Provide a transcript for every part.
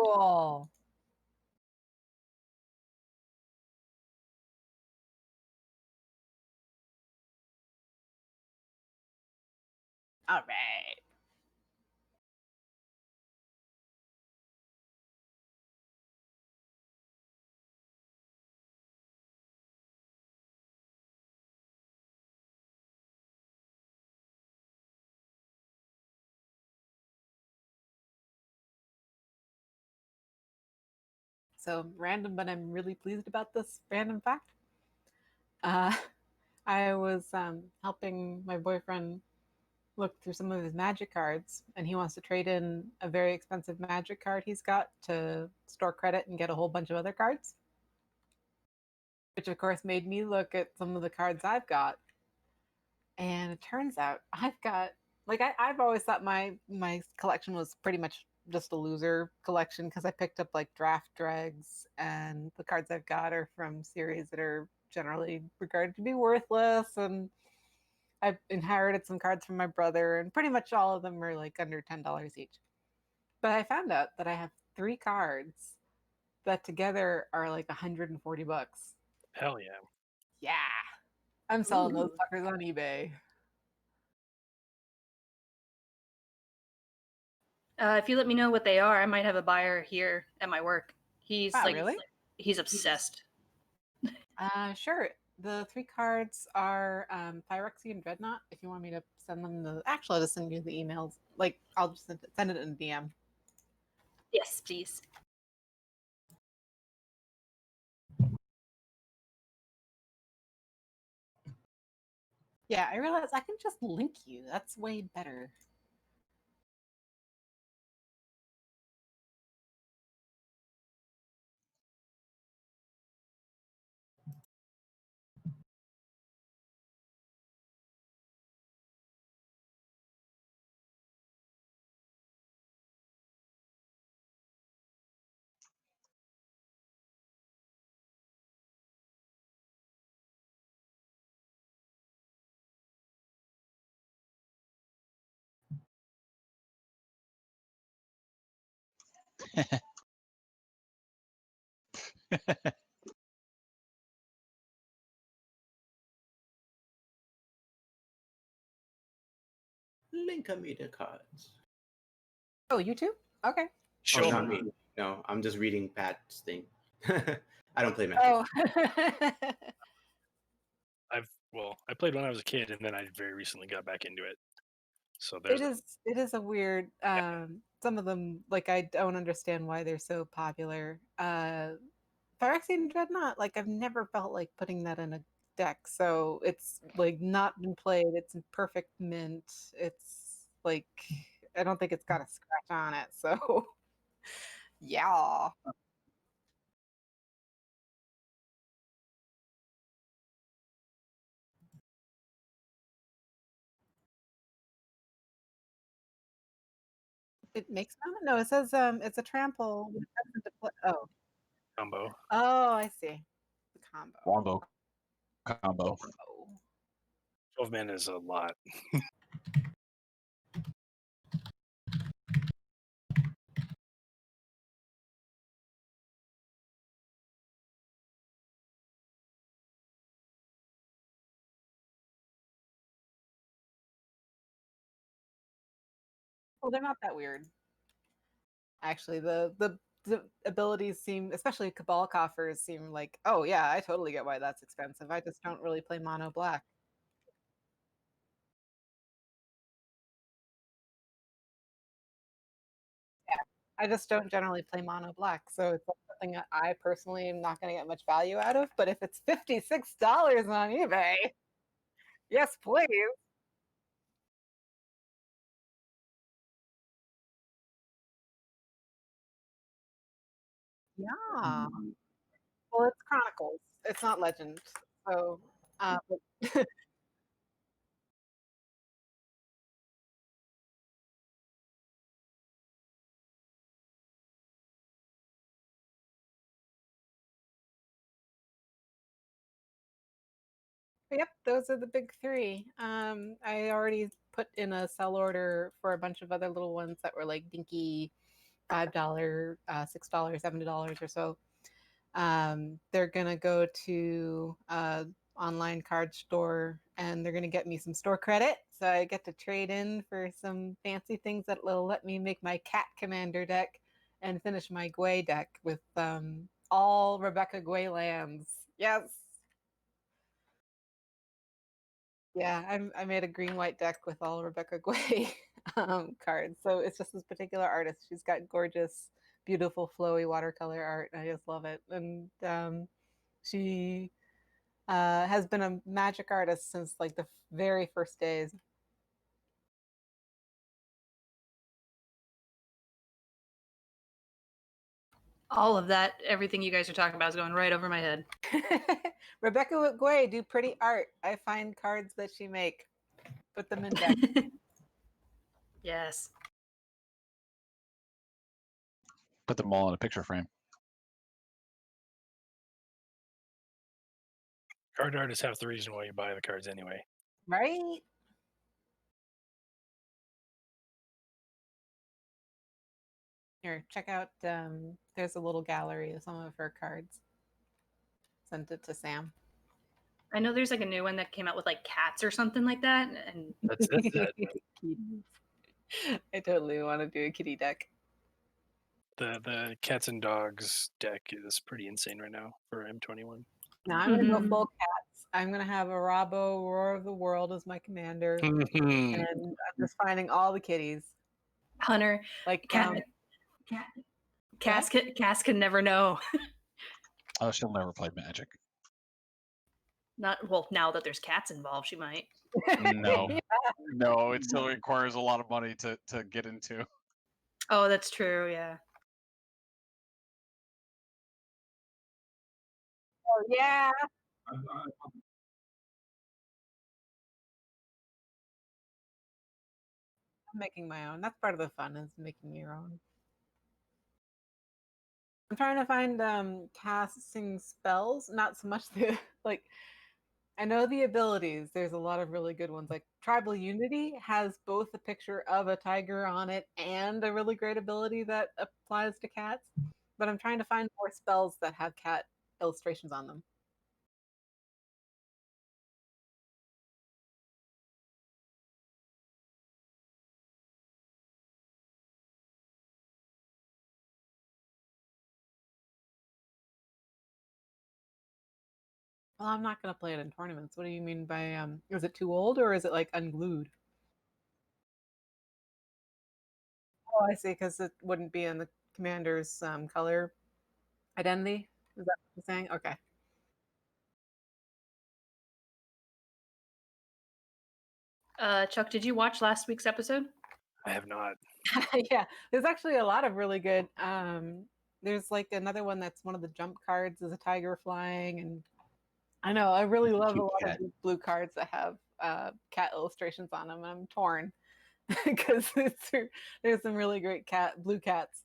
Cool. All right. So random, but I'm really pleased about this random fact. Uh, I was helping my boyfriend look through some of his magic cards, and he wants to trade in a very expensive magic card he's got to store credit and get a whole bunch of other cards, which of course made me look at some of the cards I've got. And it turns out I've got I've always thought my collection was pretty much just a loser collection because I picked up like draft dregs, and the cards I've got are from series that are generally regarded to be worthless, and I've inherited some cards from my brother, and pretty much all of them are like under $10 each. But I found out that I have three cards that together are like 140 bucks. Hell yeah. Yeah. I'm selling those suckers on eBay. If you let me know what they are, I might have a buyer here at my work. He's Wow, really? He's obsessed. Sure. The three cards are Phyrexian Dreadnought. If you want me to send them actually, I'll just send you the emails. Like, I'll just send it in DM. Yes, please. Yeah, I realize I can just link you. That's way better. Link me the cards. Oh, you too? Okay. Show not me. me. No, I'm just reading Pat's thing. I don't play Magic. Oh. I played when I was a kid, and then I very recently got back into it. So it is a weird some of them, like, I don't understand why they're so popular. Phyrexian Dreadnought, like, I've never felt like putting that in a deck, so it's like not been played. It's in perfect mint. It's like, I don't think it's got a scratch on it, so yeah. It makes no, it says it's a trample with peasant to play. Oh. combo. Oh, I see. The combo. Wombo combo. 12 mana is a lot. Well, they're not that weird. Actually, the abilities seem, especially Cabal coffers, seem like, oh yeah, I totally get why that's expensive. I just don't really play mono black. Yeah, I just don't generally play mono black, so it's something that I personally am not going to get much value out of. But if it's $56 on eBay, yes, please. Yeah. Well, it's Chronicles. It's not Legend. So, yep, those are the big three. I already put in a sell order for a bunch of other little ones that were like dinky $5, $6, $7 or so. They're gonna go to online card store and they're gonna get me some store credit, so I get to trade in for some fancy things that will let me make my cat commander deck and finish my Gwei deck with all Rebecca Gwei lands. Yes. Yeah, I made a green-white deck with all Rebecca Gwei cards. So it's just this particular artist. She's got gorgeous, beautiful, flowy watercolor art. I just love it. And she has been a magic artist since like the very first days. All of that, everything you guys are talking about is going right over my head. Rebecca Gwei do pretty art. I find cards that she make, put them in deck. Yes. Put them all in a picture frame. Card art is half the reason why you buy the cards anyway. Right? Here, check out, there's a little gallery of some of her cards. Sent it to Sam. I know there's like a new one that came out with like cats or something like that. And That's it. I totally want to do a kitty deck. The cats and dogs deck is pretty insane right now for M21. Now I'm going to go full cats. I'm going to have a Rabo, Roar of the World as my commander. And I'm just finding all the kitties. Hunter, Like, Cass can never know. Oh, she'll never play Magic. Not well, now that there's cats involved, she might. No, no, it still requires a lot of money to get into. Oh, that's true. Yeah. Oh, yeah. I'm making my own. That's part of the fun, is making your own. I'm trying to find casting spells, not so much the like. I know the abilities. There's a lot of really good ones. Like Tribal Unity has both a picture of a tiger on it and a really great ability that applies to cats. But I'm trying to find more spells that have cat illustrations on them. Well, I'm not going to play it in tournaments. What do you mean by is it too old or is it like unglued? Oh, I see, because it wouldn't be in the commander's color identity. Is that what you're saying? Okay. Chuck, did you watch last week's episode? I have not. Yeah, there's actually a lot of really good. There's like another one that's one of the jump cards is a tiger flying, and I know I really love a lot of these blue cards that have cat illustrations on them. And I'm torn because there's some really great blue cats.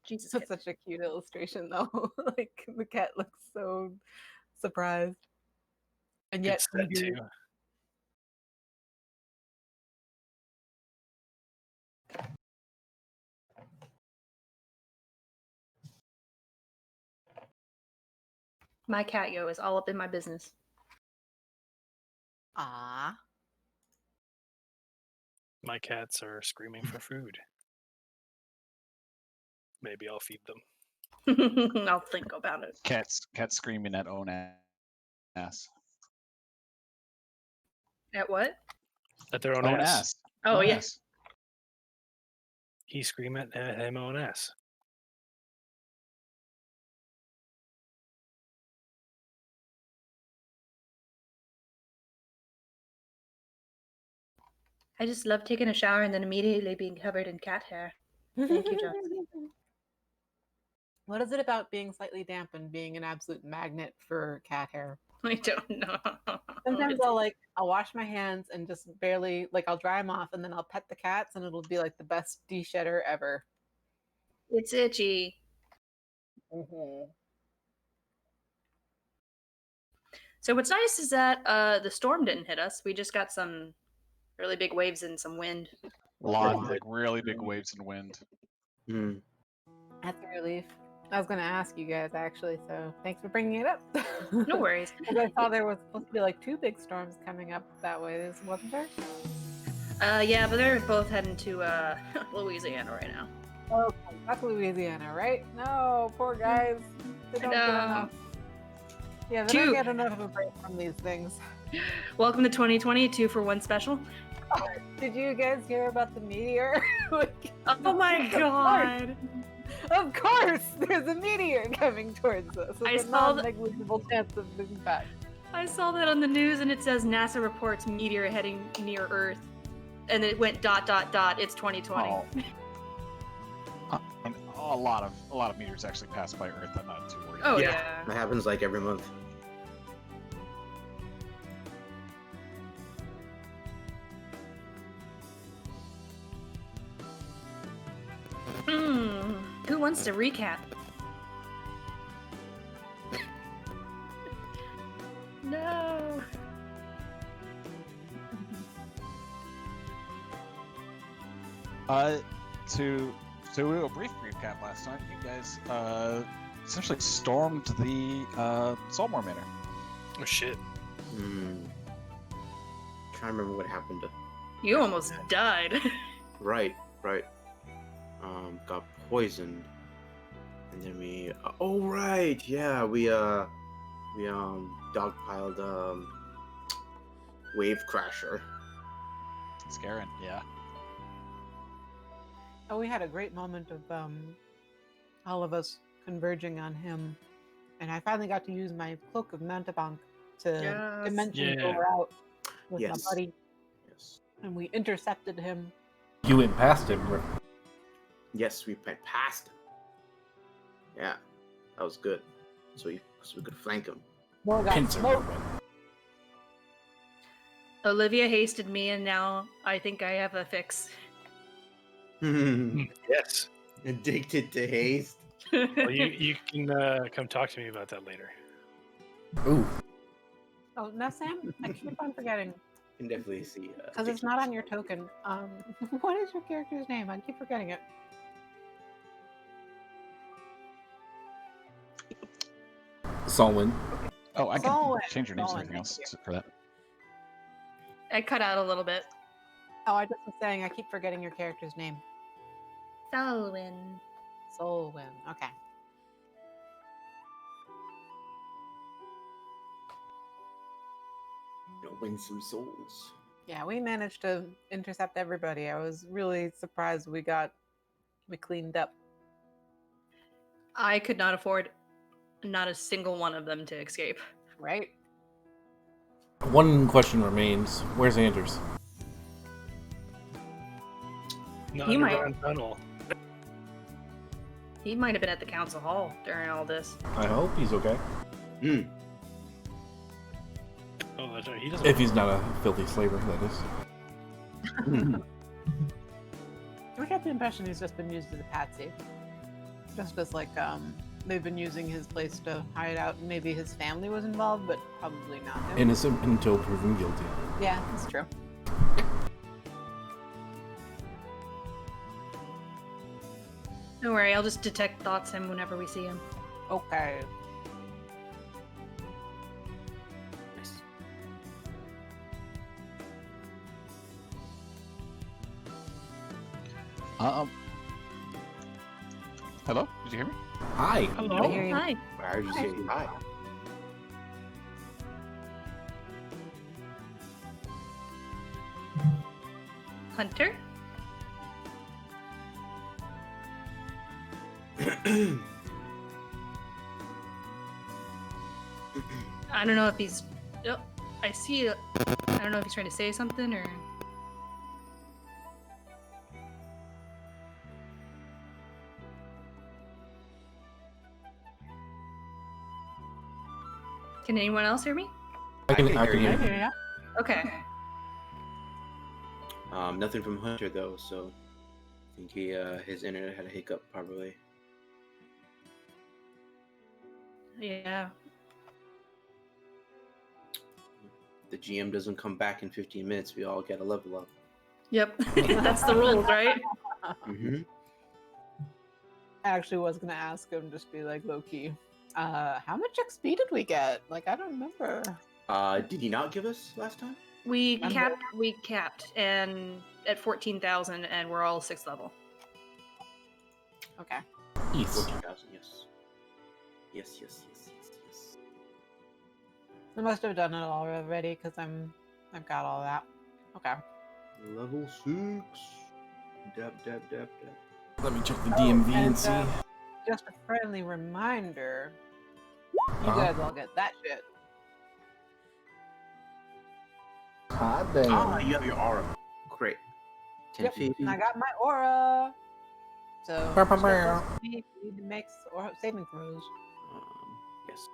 Jesus, That's such a cute illustration, though. Like the cat looks so surprised, and yet Good set too. my cat yo is all up in my business. Ah, My cats are screaming for food. Maybe I'll feed them. I'll think about it. Cats screaming at own ass. At what? At their own Own ass. ass. Oh, Own yes. ass. He scream at him own ass. I just love taking a shower and then immediately being covered in cat hair. Thank you, Josh. What is it about being slightly damp and being an absolute magnet for cat hair? I don't know. Sometimes I'll wash my hands and just barely, like, I'll dry them off and then I'll pet the cats and it'll be like the best de-shedder ever. It's itchy. Mm-hmm. So what's nice is that the storm didn't hit us. We just got some really big waves and some wind. A lot of like really big waves and wind. Hmm. That's a relief. I was going to ask you guys actually, so thanks for bringing it up. No worries. Because I saw there was supposed to be like 2 big storms coming up that way, wasn't there? Yeah, but they're both heading to Louisiana right now. Oh, that's Louisiana, right? No, poor guys. They don't get enough. Yeah, they don't get enough of a break from these things. Welcome to 2020, 2-for-1 special. Did you guys hear about the meteor? Oh my god! Of course, there's a meteor coming towards us. I It's a saw non-negligible chance of impact. I saw that on the news, and it says NASA reports meteor heading near Earth, and it went ... It's 2020. Oh. And a lot of meteors actually pass by Earth. I'm not too worried. Oh Yeah. yeah. That happens like every month. Who wants to recap? No. To do a brief recap last time, you guys essentially stormed the Saltmarsh Manor. Oh shit. Trying to remember what happened to. You almost died. Right. Got poisoned, and then we. Oh right, yeah, we dogpiled Wave Crasher. Scaring, yeah. Oh, we had a great moment of all of us converging on him, and I finally got to use my Cloak of Mountebank to Yes. dimension Yeah. go out with Yes. my buddy, Yes. and we intercepted him. You went past him. Yes, we went past him. Yeah, that was good. So we could flank him. More got Pincer smoked. movement. Olivia hasted me, and now I think I have a fix. Yes. Addicted to haste. Well, you can come talk to me about that later. Ooh. Oh, no, Sam, I keep on forgetting Can definitely see. because it's not on your token. What is your character's name? I keep forgetting it. Solwynn. Oh, I can Solwynn. change your name to Solwynn, anything else thank for that. I cut out a little bit. Oh, I just was saying I keep forgetting your character's name. Solwynn. Solwynn. Okay. Win some souls. Yeah, we managed to intercept everybody. I was really surprised we cleaned up. I could not afford not a single one of them to escape. Right? One question remains. Where's Anders? The You might- underground tunnel. He might have been at the council hall during all this. I hope he's okay. Oh, that's right. He doesn't. If he's not a filthy slaver, that is. I get the impression he's just been used as a patsy. Just as like they've been using his place to hide out. Maybe his family was involved, but probably not him. Innocent until proven guilty. Yeah, that's true. Don't worry, I'll just detect thoughts him whenever we see him. Okay. Nice. Hello? Did you hear me? Hi. Hello. I hear you. Hi. I heard you say hi. Hunter? I don't know if he's... Oh, I see... I don't know if he's trying to say something or... Can anyone else hear me? I can hear you. I hear hear ya. Okay. Nothing from Hunter though, so I think his internet had a hiccup probably. Yeah. the GM doesn't come back in 15 minutes, we all get a level up. Yep, that's the rules, right? Mm-hmm. I actually was gonna ask him, just be like low key. How much XP did we get? Like, I don't remember. Did he not give us last time? We Remember? capped, and at 14,000, and we're all 6th level. Okay. Yes. 14,000, yes. Yes. I must have done it all already because I've got all that. Okay. Level 6. Dab. Let me check the DMV and see. Just a friendly reminder, you Uh-huh. guys all get that shit. Hot damn. Ah, you have your aura. Great. 10 Yep, feet. and I got my aura. So Bow, bow, just bow. like those you need to make aura saving throws. Yes.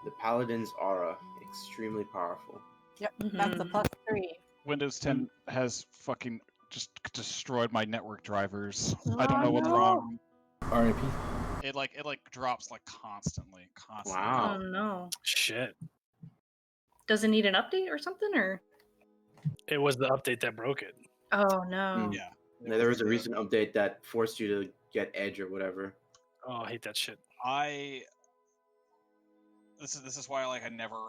The Paladin's aura, extremely powerful. Yep, that's a Mhm. +3. Windows 10 has fucking just destroyed my network drivers. I Oh, don't know what's no. wrong. RIP. It drops like constantly. Wow. Oh no. Shit. Does it need an update or something, or? It was the update that broke it. Oh no. Mm. Yeah. Now, there was a recent update that forced you to get Edge or whatever. Oh, I hate that shit. This is why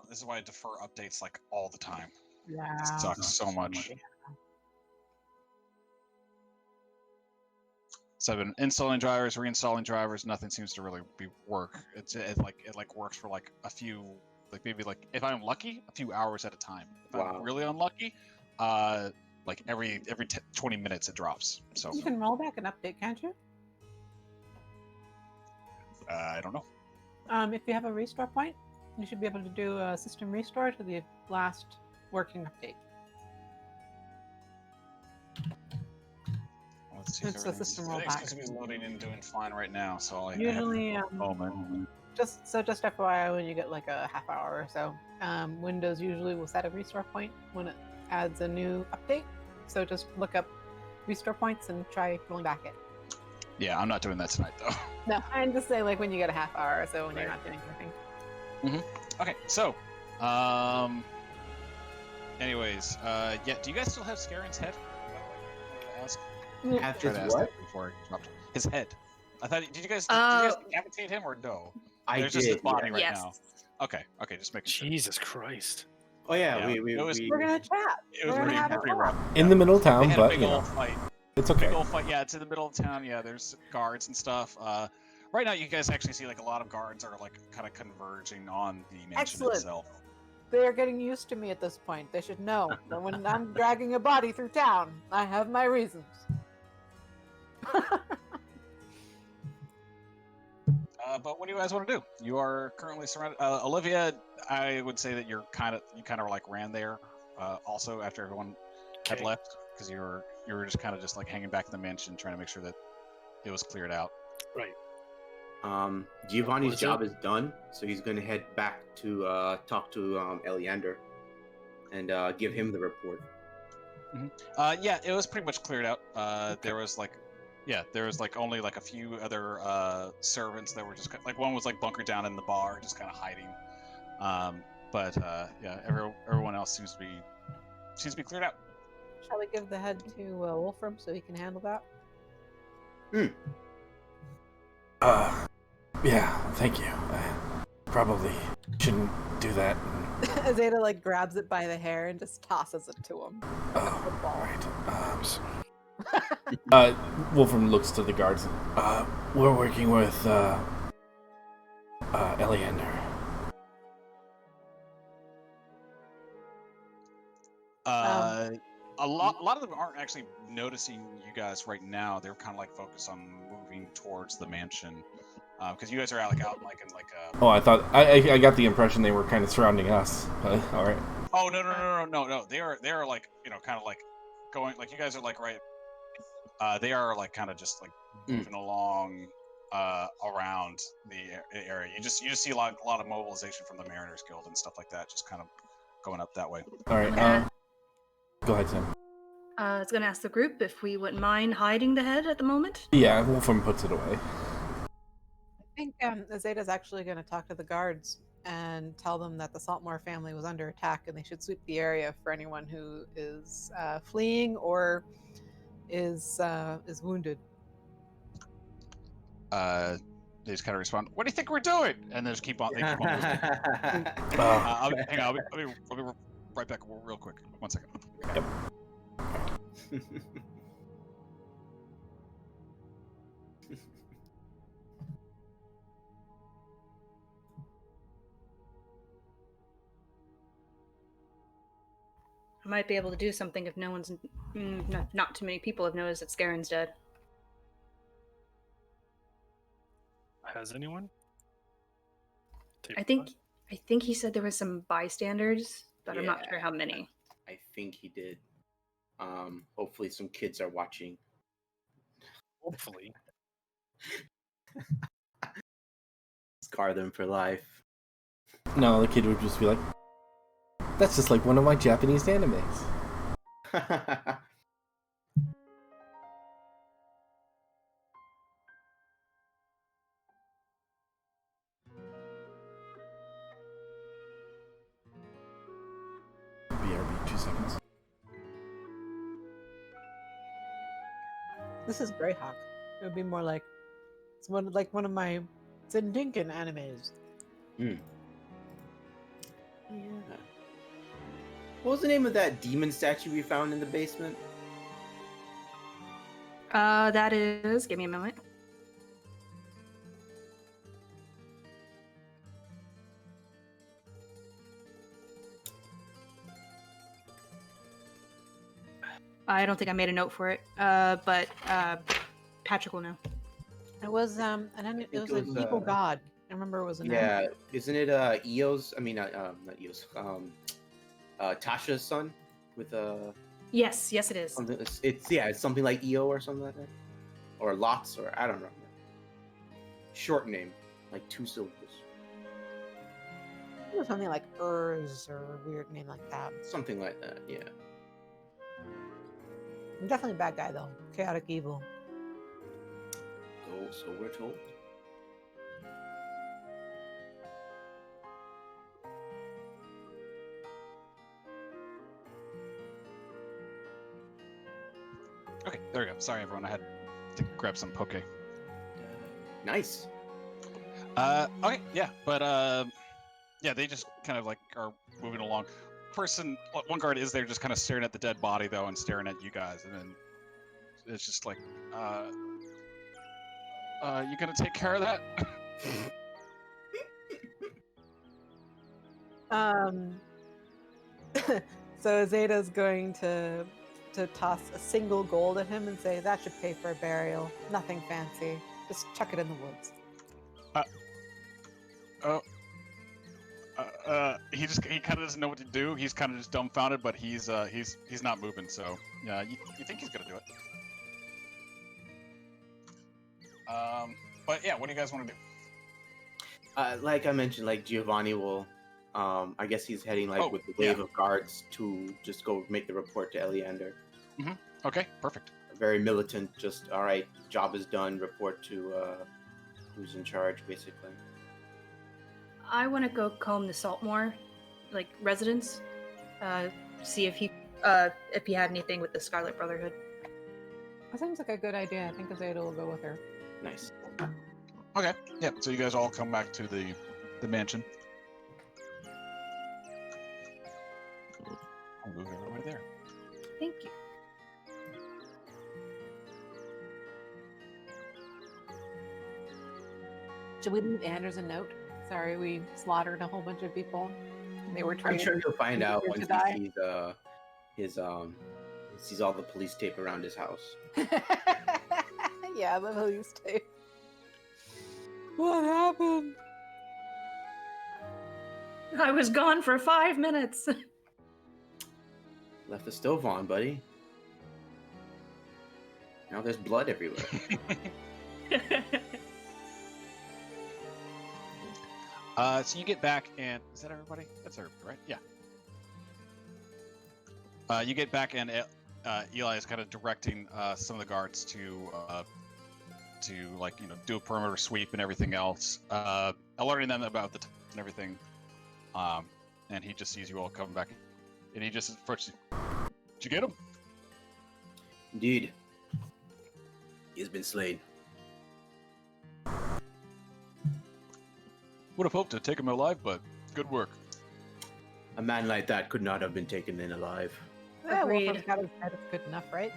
this is why I defer updates like all the time. Yeah. It sucks so much. So I've been installing drivers, reinstalling drivers. Nothing seems to really work. It works for like a few, like maybe like if I'm lucky, a few hours at a time. If Wow. I'm really unlucky, like every 20 minutes it drops. So You can roll back an update, can't you? I don't know. If you have a restore point, you should be able to do a system restore to the last working update. Let's see if It's a system rollback. everything seems to be loading and doing fine right now. So I Usually, have a moment. just FYI, when you get like a half hour or so, Windows usually will set a restore point when it adds a new update. So just look up restore points and try rolling back it. Yeah, I'm not doing that tonight though. No, I'm just saying like when you get a half hour or so when you're Right. not doing anything. Okay, so, anyways, yeah, do you guys still have Scarin's head? By the way, I wanted to ask. Have Try his to ask what? that before I dropped his head. I thought, did you guys Oh. decapitate him or no? I There's did. just his body yeah. right Yes. now. Okay, just making sure. Jesus Christ. Oh yeah, Yeah, we it was- we We're gonna chat. It was We're gonna pretty, have a pretty talk. rough. In the middle of They town, had a but big you old know, fight. it's Big okay. old fight. Yeah, it's in the middle of town. Yeah, there's guards and stuff. Right now, you guys actually see like a lot of guards are like kind of converging on the mansion Excellent. itself. They are getting used to me at this point. They should know that when I'm dragging a body through town, I have my reasons. But what do you guys want to do? You are currently surrounded. Olivia, I would say that you kind of like ran there. Also, after everyone had Okay. left, because you were just kind of just like hanging back in the mansion, trying to make sure that it was cleared out. Right. Giovanni's Was job it- is done, so he's gonna head back to talk to Eliander and give him the report. Yeah, it was pretty much cleared out. There was like only like a few other servants that were just like one was like bunkered down in the bar, just kind of hiding. But yeah, everyone else seems to be cleared out. Shall we give the head to Wolfram so he can handle that? Yeah, thank you. I probably shouldn't do that. Azadeh like grabs it by the hair and just tosses it to him. Oh, right. Wolfram looks to the guards. We're working with Eliander. A lot of them aren't actually noticing you guys right now. They're kind of like focused on moving towards the mansion because you guys are out in like a. Oh, I thought I got the impression they were kind of surrounding us. All right. Oh no! They are like kind of like going like you guys are like right. They are like kind of just like moving along around the area. You just see a lot of mobilization from the Mariners Guild and stuff like that, just kind of going up that way. All right. Yeah. Go ahead, Sam. I was gonna ask the group if we wouldn't mind hiding the head at the moment. Yeah, Wolfram puts it away. I think Azadeh's actually going to talk to the guards and tell them that the Saltmarsh family was under attack and they should sweep the area for anyone who is fleeing or is wounded. They just kind of respond, "What do you think we're doing?" And they just keep on. They keep on moving. Hang on. I'll be right back real quick. 1 second. I might be able to do something if no one's, not too many people have noticed that Scaren's dead. Has anyone? I think he said there was some bystanders, but I'm not Yeah. sure how many. I think he did. Hopefully some kids are watching. Hopefully. Scar them for life. No, the kid would just be like, that's just like one of my Japanese animes. BRB, 2 seconds. This is Greyhawk. It would be more like it's one of my Zindenkin animes. Yeah. What was the name of that demon statue we found in the basement? That is. Give me a moment. I don't think I made a note for it. But Patrick will know. It was an evil god. I remember it was an Yeah, isn't it Eo's? I mean, not Eo's. Tasha's son with Yes, it is. something. It's something like Eo or something like that, or Lots, or I don't know. Short name, like 2 syllables. It was something like Urs or a weird name like that. Something like that. Yeah. Definitely a bad guy though. Chaotic evil. So we're told. Okay, there we go. Sorry, everyone. I had to grab some poke. Nice. Okay, yeah, but yeah, they just kind of like are moving along. One guard is there, just kind of staring at the dead body though, and staring at you guys, and then it's just like, you gonna take care of that? So Zeta's going to toss a single gold at him and say that should pay for a burial. Nothing fancy. Just chuck it in the woods. He kind of doesn't know what to do. He's kind of just dumbfounded, but he's not moving. So yeah, you think he's gonna do it? But yeah, what do you guys want to do? Like I mentioned, like Giovanni will. I guess he's heading with the wave of guards to just go make the report to Eleander. Okay, perfect. Very militant. Just all right. Job is done. Report to who's in charge, basically. I want to go comb the Saltmarsh, residents, see if he had anything with the Scarlet Brotherhood. That seems like a good idea. I think Azadeh will go with her. Nice. Okay, yeah. So you guys all come back to the mansion. I'll move everybody there. Thank you. Should we leave Anders a note? Sorry, we slaughtered a whole bunch of people. They were I'm trained. sure he'll find out once die. he sees all the police tape around his house. Yeah, the police tape. What happened? I was gone for 5 minutes. Left the stove on, buddy. Now there's blood everywhere. So you get back, and is that everybody? That's everybody, right? Yeah. You get back, and Eli is kind of directing some of the guards to do a perimeter sweep and everything else, alerting them about the and everything. And he just sees you all coming back, and he just approaches you. Did you get him? Indeed. He has been slain. Would have hoped to take him alive, but good work. A man like that could not have been taken in alive. Yeah, Agreed. Wolfram's got his head. It's good enough, right?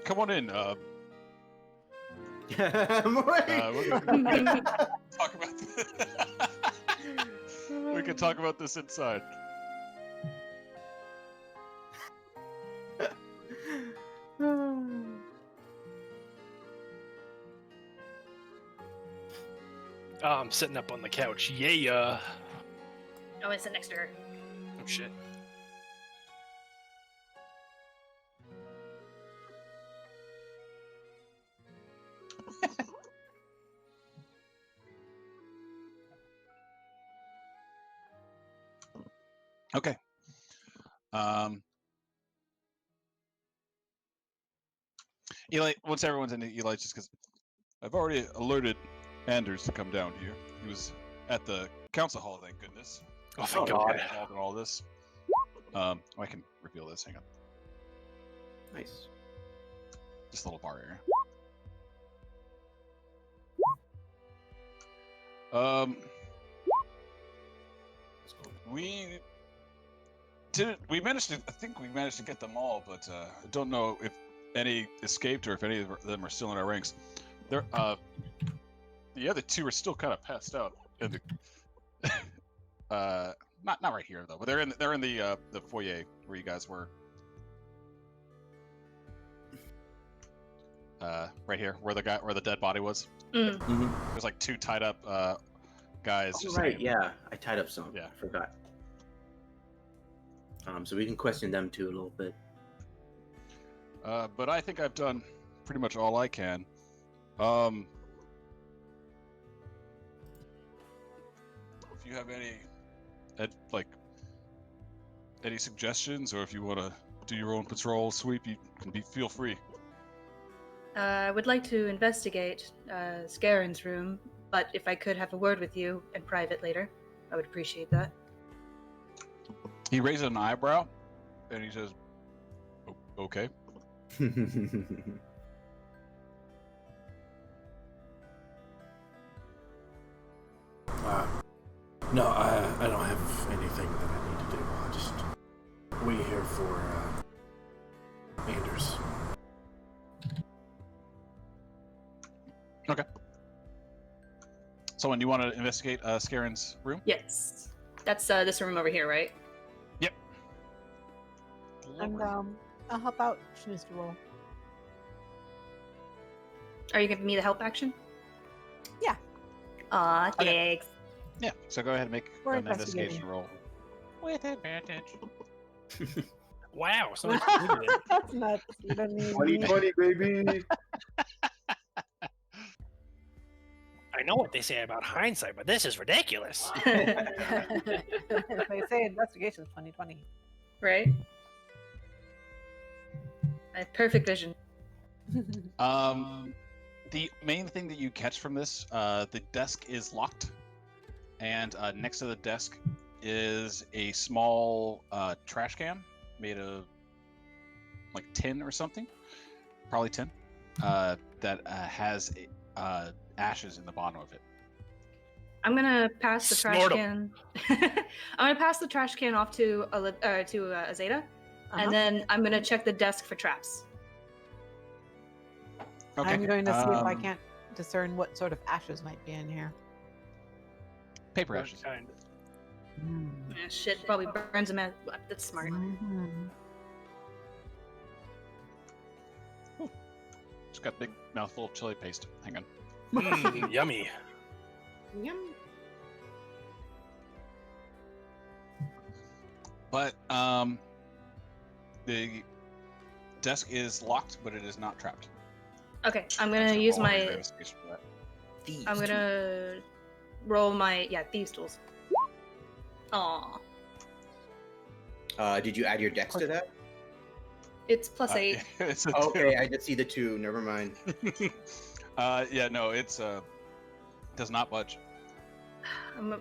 Come on in. Wait. We can talk about we can talk about this inside. I'm sitting up on the couch. Yeah. I'm gonna sit next to her. Oh shit. Okay. Eli, once everyone's in, Eli just goes, I've already alerted Anders to come down here. He was at the council hall, thank goodness. Oh, thank He was God. involved in all this. I can reveal this. Hang on. Nice. Just a little bar area. We didn't. We managed to. I think we managed to get them all, but I don't know if any escaped or if any of them are still in our ranks. They're the other two are still kind of passed out in the not right here though, but they're in the foyer where you guys were. Right here, where the dead body was. Mm. There's like two tied up guys. Oh, just right, hanging. yeah. I tied up some. Yeah. I forgot. So we can question them too a little bit. But I think I've done pretty much all I can. If you have any suggestions, or if you want to do your own patrol sweep, you can feel free. I would like to investigate Scarin's room, but if I could have a word with you in private later, I would appreciate that. He raises an eyebrow, and he says, "Okay." No, I don't have anything that I need to do. I'll just wait here for Anders. Okay. Someone, you want to investigate Scarin's room? Yes. That's this room over here, right? Yep. And I'll help out Mr. Roll. Are you giving me the help action? Yeah. Aw, Okay. thanks. Yeah. So go ahead and make We're an investigating. investigation roll with advantage. Wow. Someone completed it. That's nuts. You don't need 2020, baby. I know what they say about hindsight, but this is ridiculous. They say investigation's 2020. Right? I have perfect vision. The main thing that you catch from this, the desk is locked, and next to the desk is a small trash can made of like tin or something, probably tin, that has ashes in the bottom of it. I'm gonna pass the trash Snort 'em. can. I'm gonna pass the trash can off to Azadeh, and then I'm gonna check the desk for traps. Okay. I'm going to see if I can't discern what sort of ashes might be in here. Paper ashes. Kind. Ah, shit, probably burns them out. That's smart. Just got a big mouthful of chili paste. Hang on. Yummy. Yum. But the desk is locked, but it is not trapped. Okay, I'm gonna use my. I'm gonna roll my thieves tools. Aw, Did you add your dex to that? it's plus 8. It's a Okay, I did see the 2. Never mind. yeah, no, it's does not budge.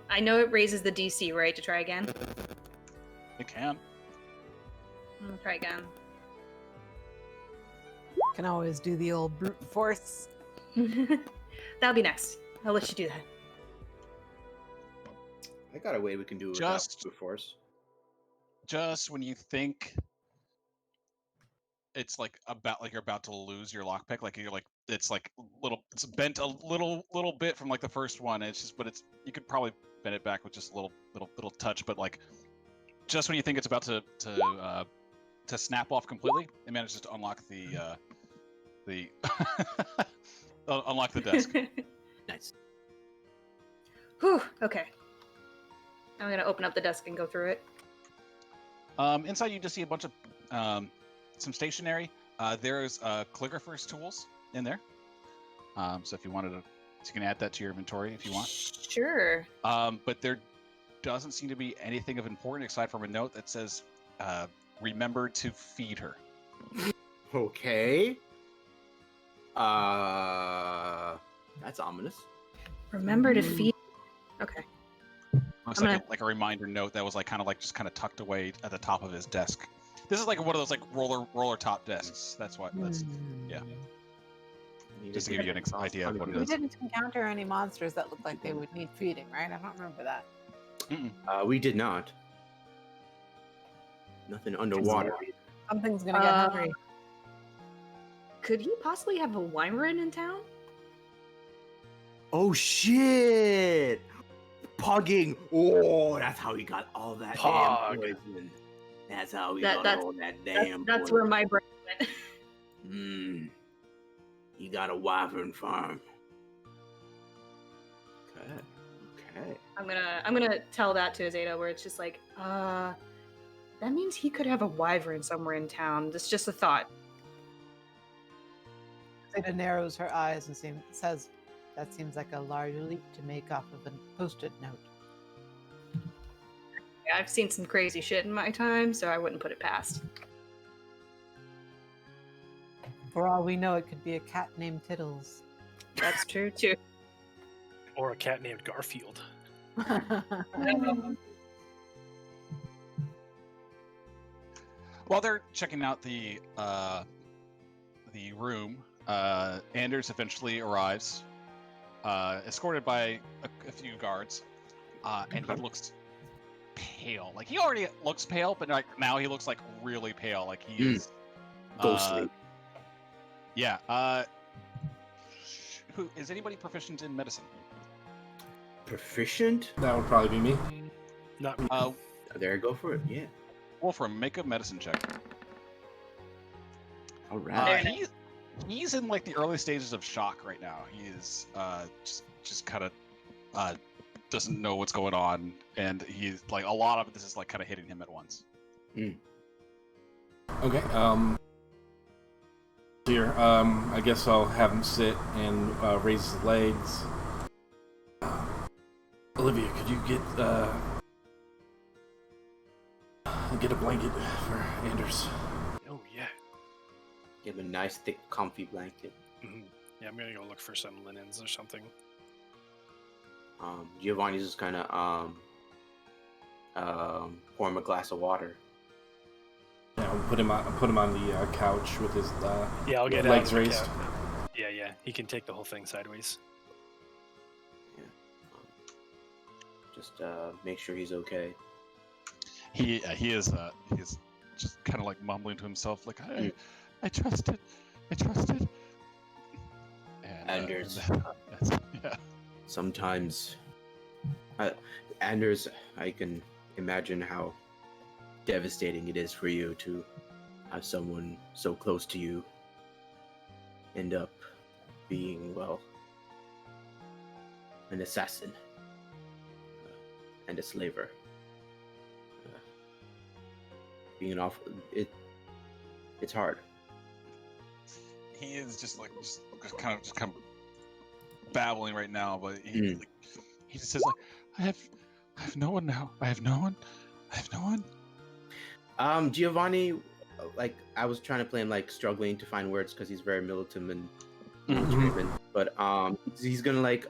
I know it raises the DC, right? To try again. It can. I'm gonna try again. Can always do the old brute force. That'll be next. I'll let you do that. I got a way we can do it Just- without brute force. Just when you think it's like you're about to lose your lockpick, like you're like it's bent a little bit from like the first one. It's just, but it's you could probably bend it back with just a little touch. But like just when you think it's about to snap off completely, it manages to unlock the unlock the desk. Nice. Whew. Okay. I'm gonna open up the desk and go through it. Inside, you just see a bunch of some stationery. There's calligrapher's tools in there. So if you wanted to, you can add that to your inventory if you want. Sure. But there doesn't seem to be anything of importance aside from a note that says, "Remember to feed her." Okay. That's ominous. Remember to feed. Okay. Looks I'm like a reminder note that was like kind of tucked away at the top of his desk. This is like one of those like roller top desks. That's what. That's yeah. Just to give you an idea of what it We is. didn't encounter any monsters that looked like they would need feeding, right? I don't remember that. We did not. Nothing underwater. Something's gonna get hungry. Could he possibly have a wyvern in town? Oh shit! Pugging. Oh, that's how he got all that Pog. damn poison. That's how he That- got that's- all that damn That's poison. where my brain went. You got a wyvern farm. Okay. Okay. I'm gonna tell that to Azadeh, where it's just like, that means he could have a wyvern somewhere in town. That's just a thought. Zeta narrows her eyes and says, "That seems like a large leap to make off of a post-it note." Yeah, I've seen some crazy shit in my time, so I wouldn't put it past. For all we know, it could be a cat named Tittles. That's true too. Or a cat named Garfield. While they're checking out the room, Anders eventually arrives, escorted by a few guards, and he looks pale. Like he already looks pale, but like now he looks like really pale. Like he is Ghostly. Yeah. Who is anybody proficient in medicine? Proficient? That would probably be me. Not me. There, go for it. Yeah. Wolfram, make a medicine check. All right. He's in like the early stages of shock right now. He is just kind of doesn't know what's going on, and he's like a lot of this is like kind of hitting him at once. Okay. Here. I guess I'll have him sit and raise his legs. Olivia, could you get a blanket for Anders? Oh yeah. Give him a nice, thick, comfy blanket. Mhm. Yeah, I'm gonna go look for some linens or something. Giovanni's just kind of pour him a glass of water. Yeah, I'll put him on the couch with his Yeah, I'll get legs out of the raised. cab. Yeah. He can take the whole thing sideways. Just make sure he's okay. He is just kind of like mumbling to himself, like I trusted. And, Anders. Yeah. Sometimes, Anders, I can imagine how devastating it is for you to have someone so close to you end up being, well, an assassin and a slaver. Being an awful, it's hard. He is just kind of babbling right now, but he just says like, I have no one now. I have no one. Giovanni, like I was trying to play him like struggling to find words because he's very militant and driven, but he's gonna like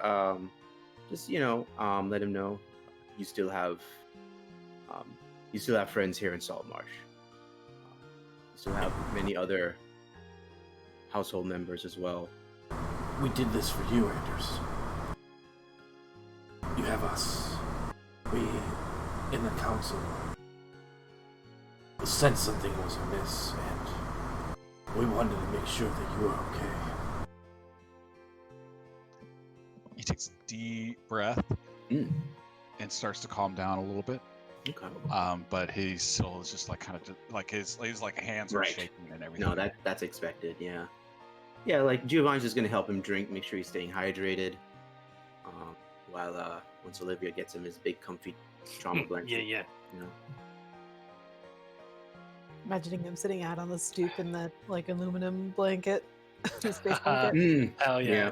just let him know you still have friends here in Saltmarsh. You still have many other household members as well. We did this for you, Anders. You have us. We, in the council, sensed something was amiss, and we wanted to make sure that you were okay. He takes a deep breath and starts to calm down a little bit. Okay. But he still is just like kind of like his like hands are Right. shaking and everything. No, that's expected. Yeah. Yeah, like Giovanni's just gonna help him drink, make sure he's staying hydrated. While once Olivia gets him his big comfy trauma blanket. Yeah. Imagining him sitting out on the stoop in that like aluminum blanket, his space blanket. Hell yeah.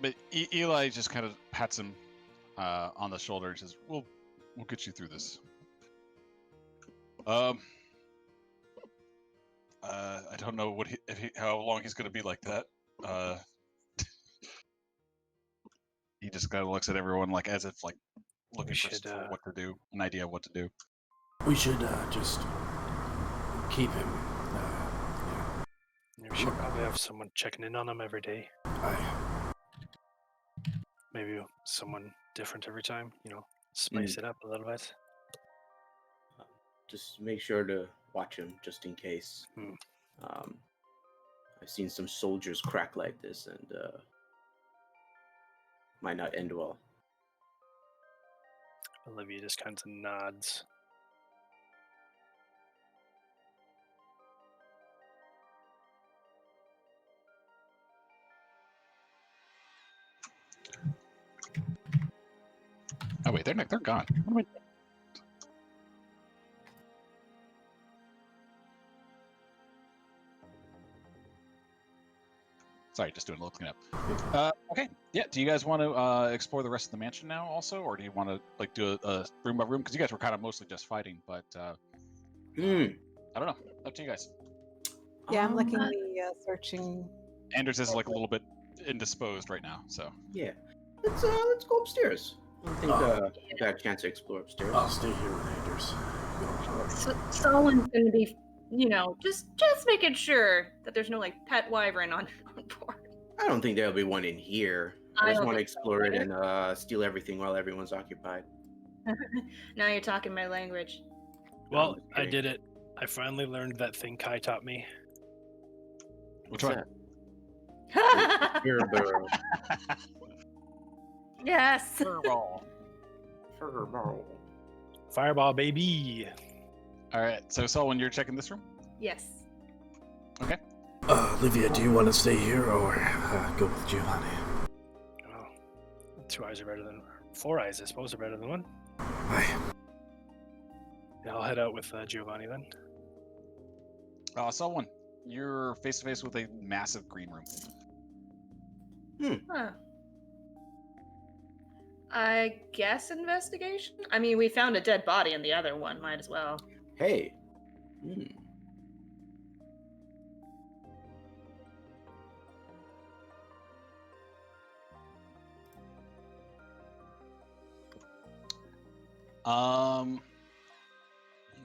But Eli just kind of pats him on the shoulder and says, "We'll get you through this." I don't know how long he's going to be like that. He just kind of looks at everyone like as if like looking for what to do, an idea of what to do. We should just keep him. We should probably have someone checking in on him every day. Maybe someone different every time, spice it up a little bit. Just make sure to watch him just in case. I've seen some soldiers crack like this, and might not end well. Olivia just kind of nods. Oh wait, they're gone. Sorry, just doing a little cleanup. Okay, yeah. Do you guys want to explore the rest of the mansion now, also, or do you want to like do a room by room? Because you guys were kind of mostly just fighting, but I don't know. Up to you guys. Yeah, I'm looking the searching. Anders is like a little bit indisposed right now, so yeah. Let's go upstairs. I don't think we've had a chance to explore upstairs. I'll stay here with Anders. Solwynn's gonna be, just making sure that there's no like pet wyvern on board. I don't think there'll be one in here. I just want to explore it and steal everything while everyone's occupied. Now you're talking my language. Well, I did it. I finally learned that thing Kai taught me. Which one? Fireball. Yes. Fireball, baby. All right. So, Solwynn, you're checking this room? Yes. Okay. Olivia, do you want to stay here or go with Giovanni? Oh, 2 eyes are better than 4 eyes. I suppose are better than 1. Aye. Yeah, I'll head out with Giovanni then. Solwynn, you're face to face with a massive green room. Huh. I guess investigation? I mean, we found a dead body in the other one. Might as well. Hey.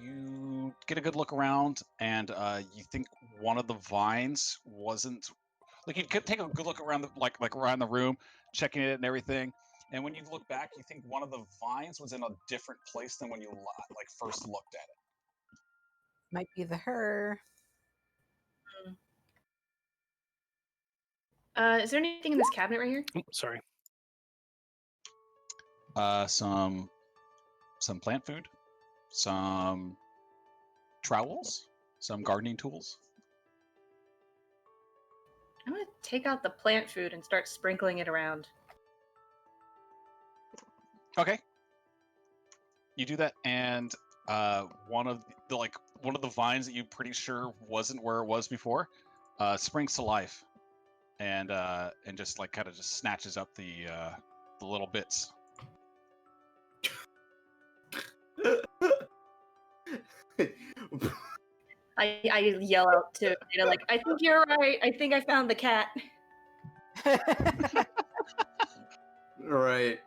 You get a good look around, and you think one of the vines wasn't like you could take a good look around the like around the room, checking it and everything. And when you look back, you think one of the vines was in a different place than when you like first looked at it. Might be her. Is there anything in this cabinet right here? Oh, sorry. Some plant food, some trowels, some gardening tools. I'm gonna take out the plant food and start sprinkling it around. Okay. You do that, and one of the vines that you pretty sure wasn't where it was before, springs to life, and just like kind of just snatches up the little bits. I yell out to Ada, like, I think you're right. I think I found the cat. Right.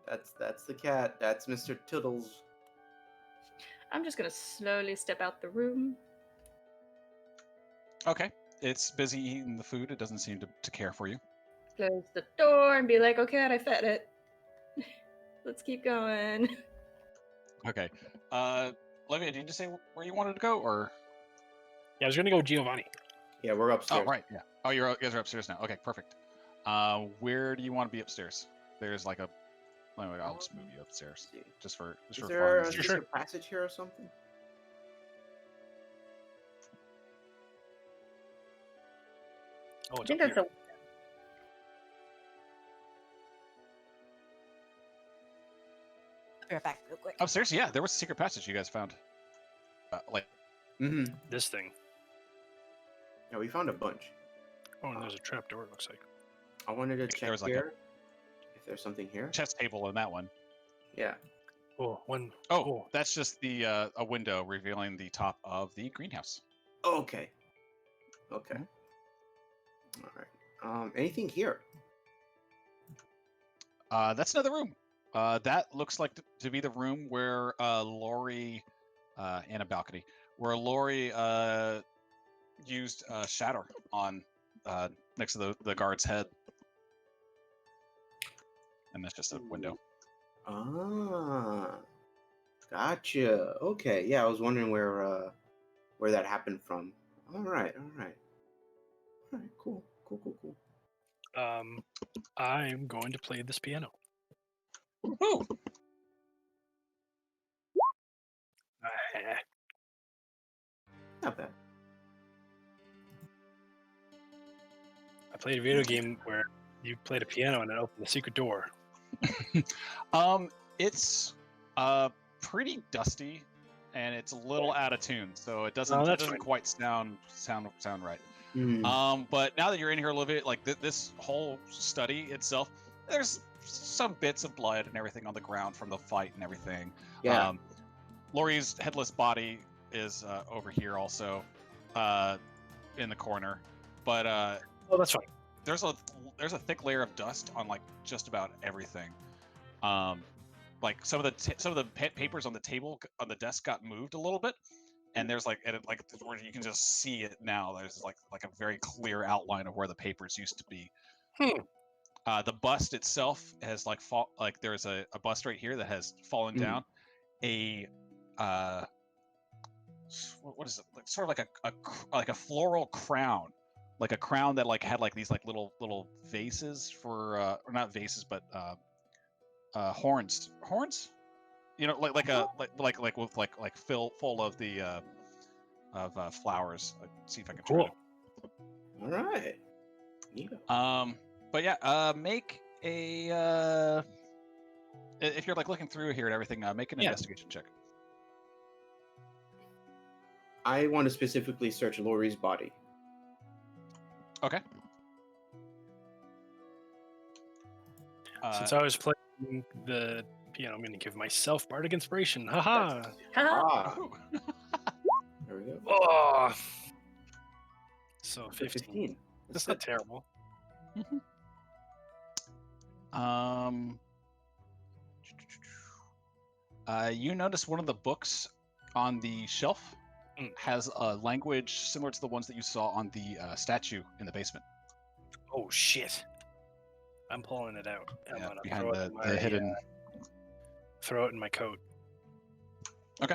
That's the cat. That's Mr. Toodles. I'm just gonna slowly step out the room. Okay. It's busy eating the food. It doesn't seem to care for you. Close the door and be like, okay, I fed it. Let's keep going. Okay. Olivia, did you say where you wanted to go, or? Yeah, I was gonna go with Giovanni. Yeah, we're upstairs. Oh, right. Yeah. Oh, you guys are upstairs now. Okay, perfect. Where do you want to be upstairs? There's like a. Anyway, I'll just move you upstairs, just for Is fun. there a Sure. secret passage here or something? Oh, I it's think up that's here. a. Be right back, real quick. Upstairs, yeah, there was a secret passage you guys found. Mm-hmm. This thing. Yeah, we found a bunch. Oh, and there's a trap door. It looks like. I wanted to There check was like here if there's something here. chess table in that one. Yeah. Oh, one. Oh, that's just the a window revealing the top of the greenhouse. Okay. Okay. Mhm. All right. Anything here? That's another room. That looks like to be the room where Lori and a balcony where Lori used shatter on next to the guard's head, and that's just a window. Ah, gotcha. Okay. Yeah, I was wondering where that happened from. All right. All right. All right. Cool. Cool. Cool. Cool. I'm going to play this piano. Oh, Not bad. I played a video game where you played a piano and it opened a secret door. it's pretty dusty, and it's a little out of tune, so it doesn't Oh, it that's doesn't fine. quite sound right. Mm. But now that you're in here, Olivia, like this whole study itself, there's some bits of blood and everything on the ground from the fight and everything. Yeah. Lori's headless body is over here also, in the corner, but Oh, that's fine. there's a thick layer of dust on like just about everything. Like some of the papers on the table on the desk got moved a little bit, and there's like where you can just see it now. There's like a very clear outline of where the papers used to be. The bust itself has like there's a bust right here that has fallen down. A what is it? Like, sort of like a floral crown, like a crown that like had like these like little vases for or not vases but horns, you know, like with like full of the flowers. Let's see if I can try Cool. All right. Yeah. to. But yeah, make a if you're like looking through here and everything, make an Yeah. investigation check. I want to specifically search Lori's body. Okay. Since I was playing the piano, I'm going to give myself bardic inspiration. Haha. Ah, Ooh. there we go. Oh. So 15. 15. That's not terrible. You notice one of the books on the shelf has a language similar to the ones that you saw on the statue in the basement. Oh shit! I'm pulling it out. I'm Yeah, gonna behind throw it the in my, hidden. throw it in my coat. Okay.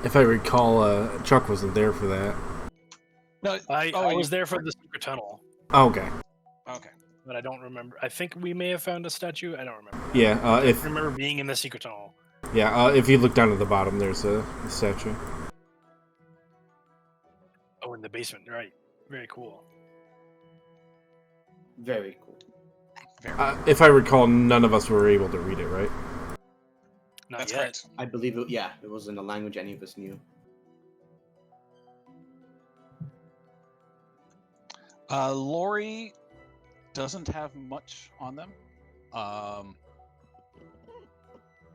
If I recall, Chuck wasn't there for that. No, I was there for the secret tunnel, Oh, okay. Okay. but I don't remember. I think we may have found a statue. I don't remember. Yeah. I If remember being in the secret tunnel. if you look down at the bottom, there's a statue. Oh, in the basement. Right. Very cool. Very cool. If I recall, none of us were able to read it, right? Not That's yet. correct. I believe it. Yeah, it wasn't a language any of us knew. Lori doesn't have much on them.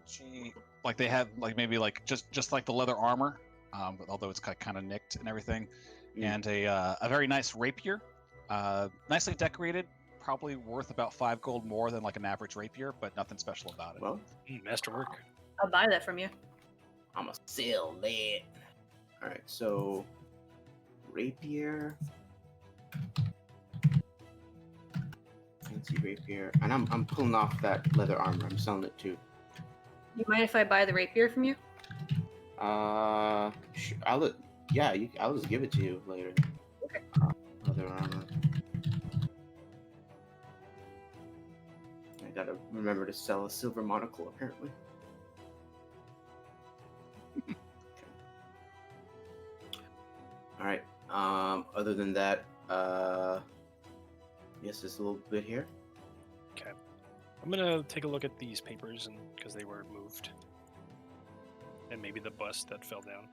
She like they have like maybe like just like the leather armor, but although it's kind of nicked and everything, and a very nice rapier, nicely decorated, probably worth about 5 gold more than like an average rapier, but nothing special about it. Well, Masterwork. I'll buy that from you. I'm a sell that. All right, so rapier, fancy rapier, and I'm pulling off that leather armor. I'm selling it too. You mind if I buy the rapier from you? I'll just give it to you later. Okay. Leather armor. I gotta remember to sell a silver monocle apparently. All right. Other than that, yes, there's a little bit here. Okay. I'm gonna take a look at these papers, and because they were moved, and maybe the bust that fell down.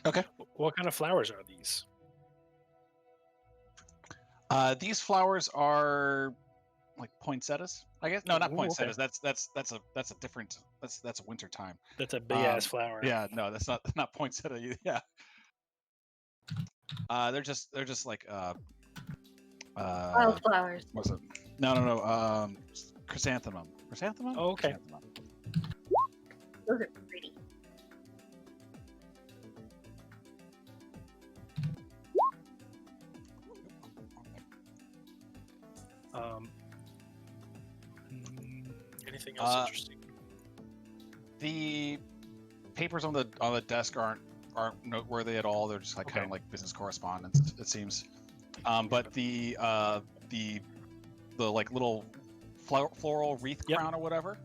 Okay. What kind of flowers are these? These flowers are like poinsettias, I guess. No, not Ooh, poinsettias. okay. That's a different. That's a winter time. That's a big ass flower. Yeah, no, that's not poinsettia. Yeah. They're just like Wildflowers. what's it? No. Chrysanthemum. Chrysanthemum. Oh, okay. Chrysanthemum. Those are pretty. Anything else interesting? The papers on the desk aren't noteworthy at all. They're just like kind of like business correspondence, it seems. But the like little floral wreath crown or whatever,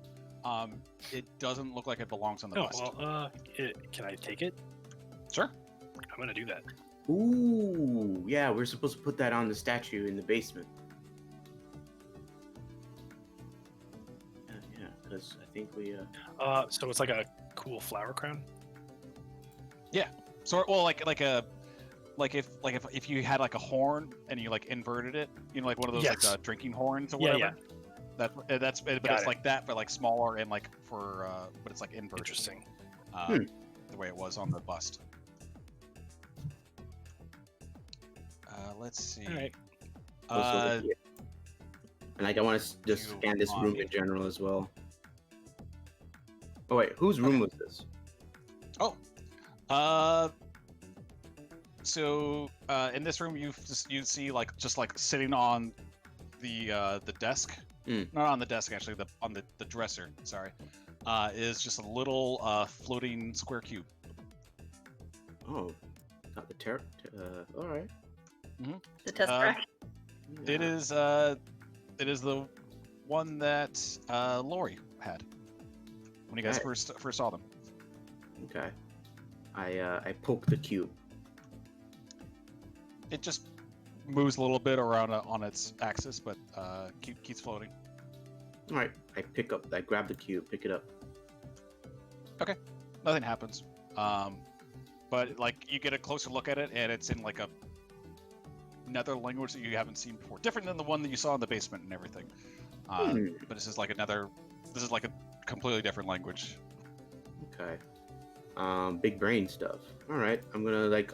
it doesn't look like it belongs on the bust. Well, can I take it? Sure. I'm gonna do that. Ooh, yeah, we're supposed to put that on the statue in the basement. Yeah, because I think we. So it's like a cool flower crown. Yeah. So well, like if you had like a horn and you like inverted it, you know, like one of those like drinking horns or whatever. Yeah. But it's like that, but like smaller and like for but it's like inverted. Interesting. The way it was on the bust. Let's see. All right. And like I want to just scan this room in general as well. Oh wait, whose room was this? So in this room you see like just like sitting on the desk, not on the desk actually, on the dresser. Sorry, is just a little floating square cube. Oh, got the all right. The test track. Yeah. It is the one that Lori had when you guys first saw them. Okay. I poke the cube. It just moves a little bit around on its axis, but keeps floating. All right. I grab the cube, pick it up. Okay. Nothing happens. But like you get a closer look at it, and it's in like another language that you haven't seen before, different than the one that you saw in the basement and everything. But this is like a completely different language. Okay. Big brain stuff. All right. I'm gonna like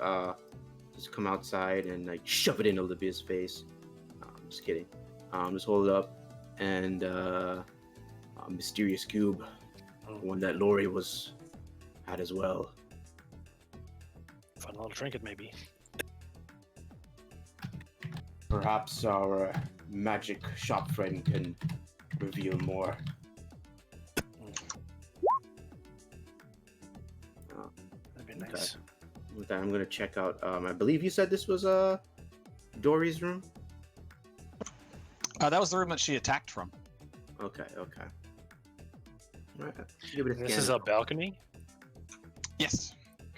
just come outside and like shove it in Olivia's face. I'm just kidding. Just hold it up and a mysterious cube, one that Lori had as well. Fun little trinket, maybe. Perhaps our magic shop friend can reveal more. That'd be nice. With that, I'm gonna check out. I believe you said this was Dory's room. That was the room that she attacked from. Okay. All right. Give it a This scan. is a balcony. Yes,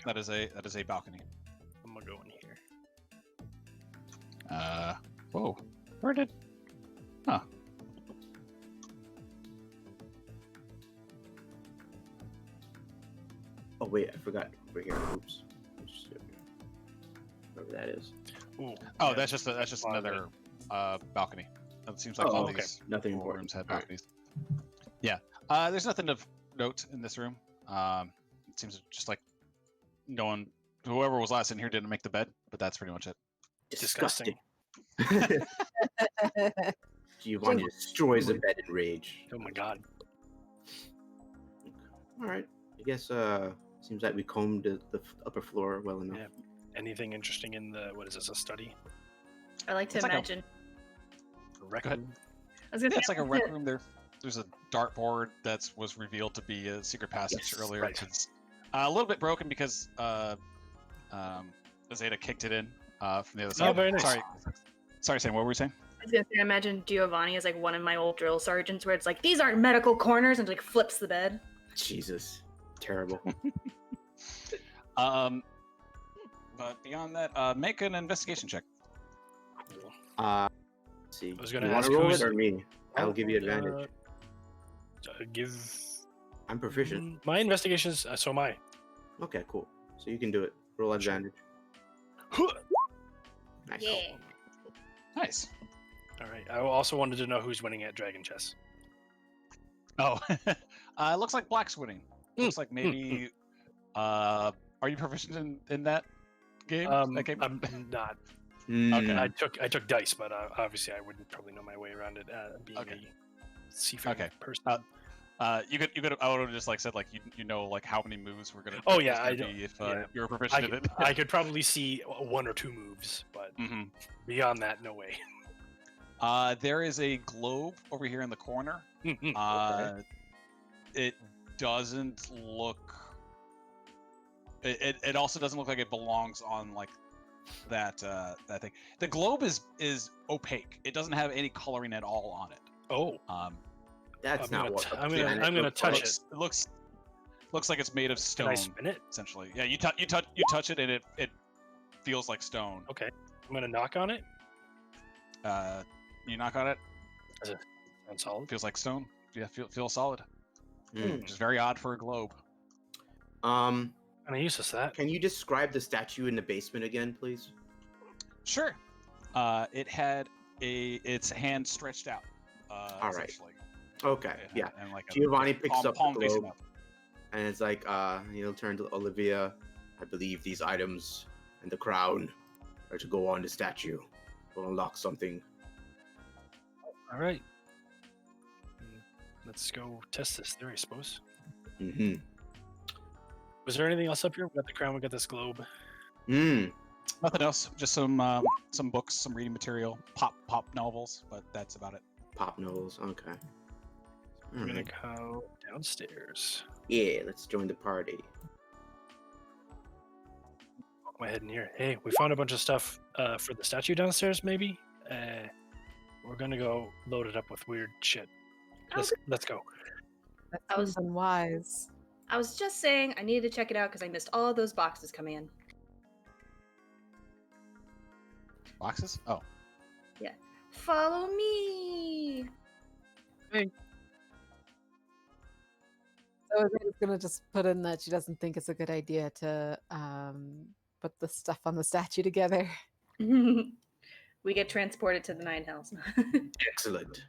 that is a balcony. I'm gonna go in here. Whoa, where did? Huh. Oh wait, I forgot over here. Oops. Whatever that is. Ooh. Oh, yeah. that's just another balcony. It seems like Oh, all okay. these Nothing four important. rooms had All right. balconies. Yeah. There's nothing of note in this room. It seems just like no one, whoever was last in here didn't make the bed, but that's pretty much it. Disgusting. Disgusting. Giovanni Jing. destroys the bed in rage. Oh my god. All right. I guess seems like we combed the upper floor well enough. Yeah. Anything interesting in the, what is this, a study? I like to It's like a- imagine. A rec Go ahead. room? I was gonna Yeah, say, it's like a rec room. There's a dartboard that was revealed to be a secret passage Yes, earlier. right. It's a little bit broken because Azadeh kicked it in from the other side. very nice. Sorry, Sam. What were we saying? I was gonna say, I imagine Giovanni is like one of my old drill sergeants, where it's like, these aren't medical corners, and like flips the bed. Jesus, terrible. But beyond that, make an investigation check. Let's see. I was gonna you want ask to roll who's- it or me? I'll give you advantage. Give. I'm proficient. My investigations. So am I. Okay, cool. So you can do it. Roll advantage. Nice. Nice. All right. I also wanted to know who's winning at Dragon Chess. Oh, it looks like Black's winning. Looks like maybe. Are you proficient in that game? That game? I'm not. Okay. I took dice, but obviously I wouldn't probably know my way around it. Being Okay. a seafaring Okay. person. You could. I would have just like said like you know like how many moves we're gonna. Oh, was yeah, gonna I don't- be if yeah. you were proficient in it. I could probably see one or two moves, but hmm beyond that, no way. There is a globe over here in the corner. It doesn't look. It also doesn't look like it belongs on like that thing. The globe is opaque. It doesn't have any coloring at all on it. Oh, That's I'm not gonna what. t- the I'm gonna- planet I'm gonna looks touch like. it. It looks like it's made of can stone. I spin it? Essentially, yeah. You touch it and it feels like stone. Okay, I'm gonna knock on it. You knock on it, Sounds solid. feels like stone. Yeah, feel solid. Hmm. Which is very odd for a globe. Um, And I use that. can you describe the statue in the basement again, please? Sure. It had its hand stretched out. All right. essentially. Okay, yeah. And like Giovanni picks up the palm facing globe. up. And it's like, he'll turn to Olivia. I believe these items and the crown are to go on the statue. Will unlock something. All right. Let's go test this theory, I suppose. Mm-hmm. Was there anything else up here? We got the crown. We got this globe. Mm. Nothing else. Just some books, some reading material, pop novels, but that's about it. Pop novels. Okay. We're gonna Alright. go downstairs. Yeah, let's join the party. Poke my head in here. Hey, we found a bunch of stuff for the statue downstairs. Maybe. We're gonna go load it up with weird shit. Let's go. That I was- sounds unwise. I was just saying I needed to check it out because I missed all of those boxes coming in. Boxes? Oh. Follow me. So Azadeh's gonna just put in that she doesn't think it's a good idea to put the stuff on the statue together. We get transported to the Nine Hells. Excellent.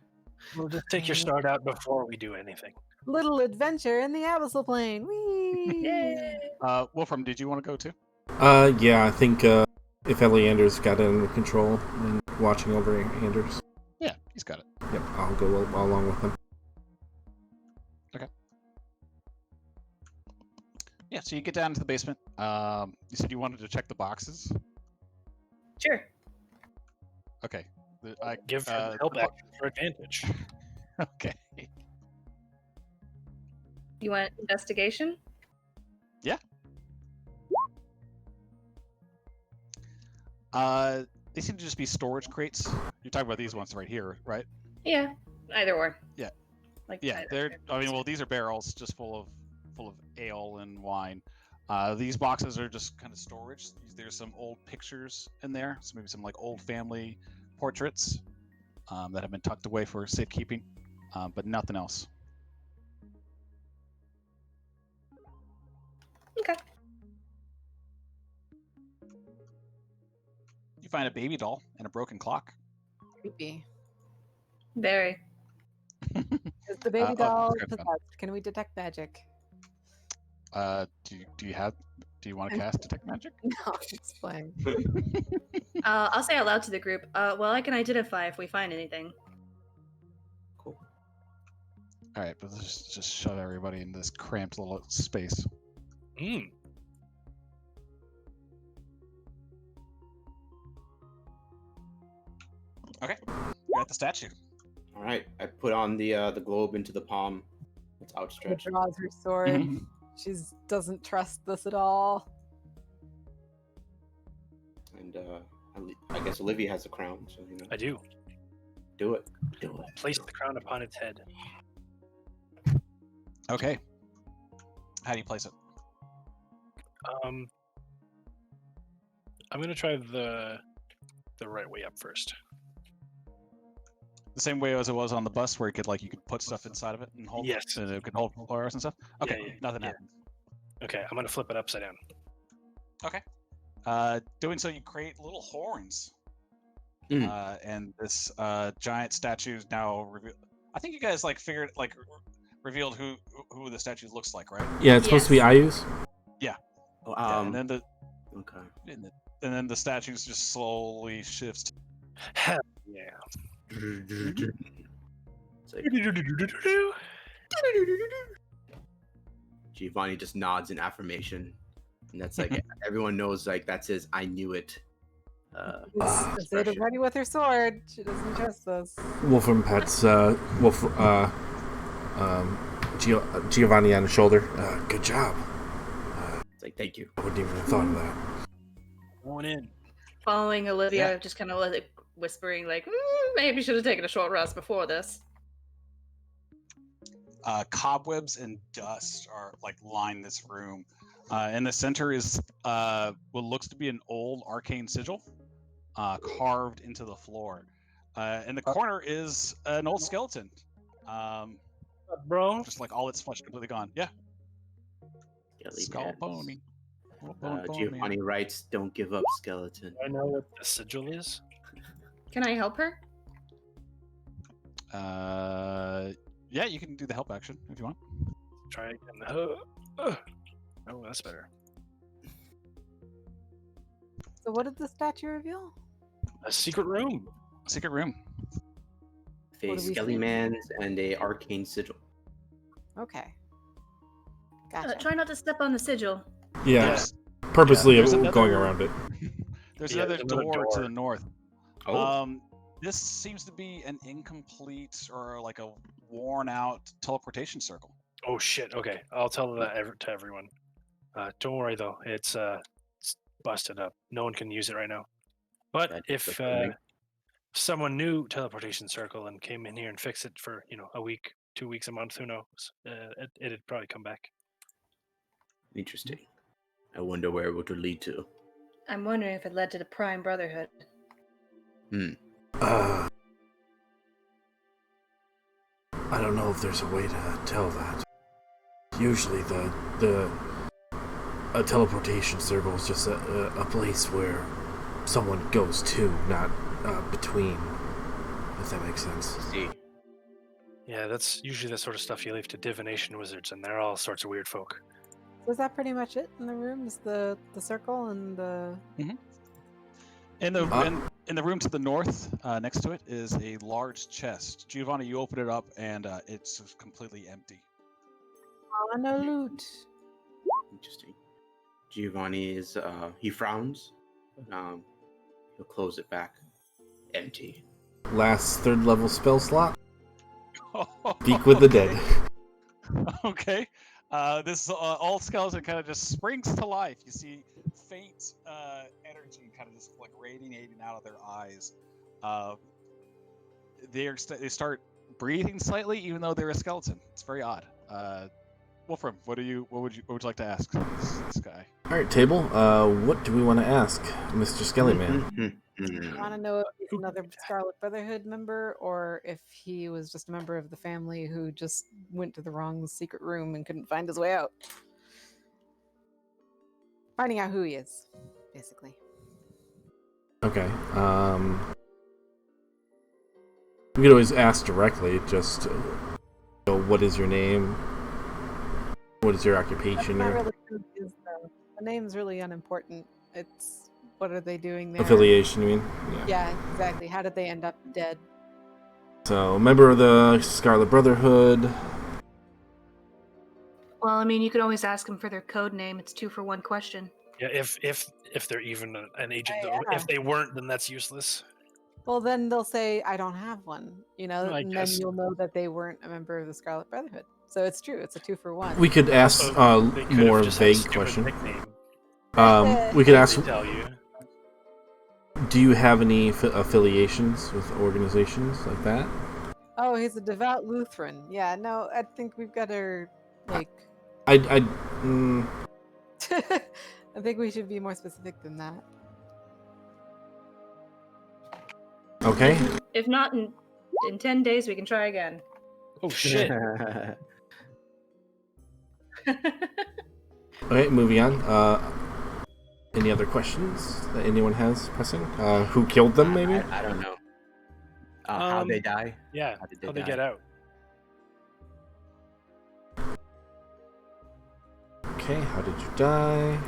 We'll just take your start out before we do anything. Little adventure in the abyssal plane. Whee! Yay! Wolfram, did you want to go too? Yeah, I think if Eliander's got it under control and watching over Anders, Yeah, he's got it. yep, I'll go along with him. Yeah, so you get down to the basement. You said you wanted to check the boxes. Sure. Okay. Give her the help action for advantage. Okay. You want investigation? They seem to just be storage crates. You're talking about these ones right here, right? Yeah. Either or. Yeah. Like Yeah, either. these are barrels just full of ale and wine. These boxes are just kind of storage. There's some old pictures in there, so maybe some like old family portraits that have been tucked away for safekeeping, but nothing else. Okay. You find a baby doll and a broken clock. Creepy. Very. Is the baby Oh, doll okay, fine. possessed? Can we detect magic? Do you want to cast detect magic? No, it's playing. I'll say out loud to the group. Well, I can identify if we find anything. Cool. All right, but let's just shove everybody in this cramped little space. Mm. Okay, you're at the statue. All right, I put on the globe into the palm. It's She outstretched. draws her sword. Mhm. She doesn't trust this at all. And I guess Olivia has the crown, so I do. do it. Do it. Place the crown upon its head. Okay. How do you place it? I'm gonna try the right way up first. The same way as it was on the bus, where you could put stuff inside of it and hold. Yes. And it could hold flowers and stuff. Okay. Yeah, Nothing yeah. happens. Okay, I'm gonna flip it upside down. Okay. Doing so, you create little horns. Mm. And this giant statue is now revealed. I think you guys revealed who the statue looks like, right? Yeah, it's supposed to be Ayu's. Oh, Yeah, and then okay. and then the statue just slowly shifts. Hell yeah. It's like Giovanni just nods in affirmation, and that's like everyone knows like that's his "I knew it." Azadeh Expression. ready with her sword. She doesn't trust us. Wolfram pats Giovanni on the shoulder. Good job. It's like thank you. I wouldn't even have thought of that. Going in. Following Olivia, Yeah. just kind of whispering, like, maybe should have taken a short rest before this. Cobwebs and dust are line this room. In the center is what looks to be an old arcane sigil carved into the floor. In the corner is an old skeleton. Bro. Just all its flesh completely gone. Yeah. Skull pony. Giovanni writes, "Don't give up, skeleton." I know what the sigil is. Can I help her? Yeah, you can do the help action if you want. Try again. Oh, that's better. So what did the statue reveal? A secret room. Secret room. A What do we skelly see? man's and a arcane sigil. Okay. Gotcha. Try not to step on the sigil. Yeah, There's, purposely there's going another- around it. there's Yeah, another there's another door to door. the north. Oh, This seems to be an incomplete or a worn out teleportation circle. Oh shit. Okay, I'll tell that to everyone. Don't worry though. It's busted up. No one can use it right now. But That's if disappointing. someone knew teleportation circle and came in here and fixed it for a week, 2 weeks, a month, who knows? It'd probably come back. interesting. I wonder where it would lead to. I'm wondering if it led to the Prime Brotherhood. I don't know if there's a way to tell that. Usually a teleportation circle is just a place where someone goes to, not between, if that makes sense. See, Yeah, that's usually the sort of stuff you leave to divination wizards, and they're all sorts of weird folk. So is that pretty much it in the room? Is the circle and the In the in the room to the north, next to it, is a large chest. Giovanni, you open it up and it's just completely empty. on a loot? interesting. Giovanni is he frowns. He'll close it back. Empty. Last 3rd level spell slot. Speak with the dead. Okay. This old skeleton kind of just springs to life. You see faint energy kind of just radiating out of their eyes. They start breathing slightly, even though they're a skeleton. It's very odd. Wolfram, what would you like to ask this guy? All right, table. What do we want to ask, Mr. Skellyman? I want to know if he's another Scarlet Brotherhood member or if he was just a member of the family who just went to the wrong secret room and couldn't find his way out. Finding out who he is, basically. Okay. We could always ask directly. Just what is your name? What is your That's occupation? not Or really who it is, though. The name's really unimportant. It's what are they doing there? affiliation, you mean? Yeah, exactly. How did they end up dead? So, member of the Scarlet Brotherhood. Well, I mean, you could always ask them for their code name. It's 2 for 1 question. Yeah, if they're even an agent, Oh, though. yeah. If they weren't, then that's useless. Well, then they'll say, I don't have one, I and guess. then you'll know that they weren't a member of the Scarlet Brotherhood. So it's true. It's a 2 for 1. We could ask Also, they could have more just had a vague stupid question. nickname. We could ask, They tell you. do you have any affiliations with organizations like that? Oh, he's a devout Lutheran. Yeah, no, I think we've got to, like... I I think we should be more specific than that. okay. If not, in 10 days, we can try again. Oh shit! Okay, moving on. Any other questions that anyone has pressing? Who killed them, maybe? I don't know. How they die? Yeah, How did how they die? get out? Okay, how did you die?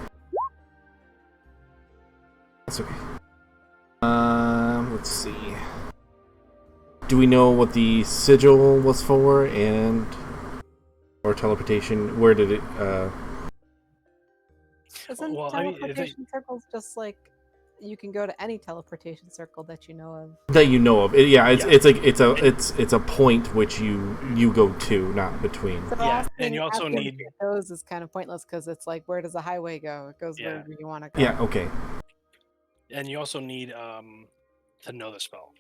That's okay. Let's see. Do we know what the sigil was for, or teleportation? Where did it? Isn't Well, I mean, teleportation circles just like you can go to any teleportation circle that you know of? That you know of? Yeah. It's like it's a point which you go to, not between. So Yeah, and you also asking need- for those is kind of pointless because it's like, where does the highway go? It goes Yeah. wherever you want to go. Yeah. Okay. And you also need to know the spell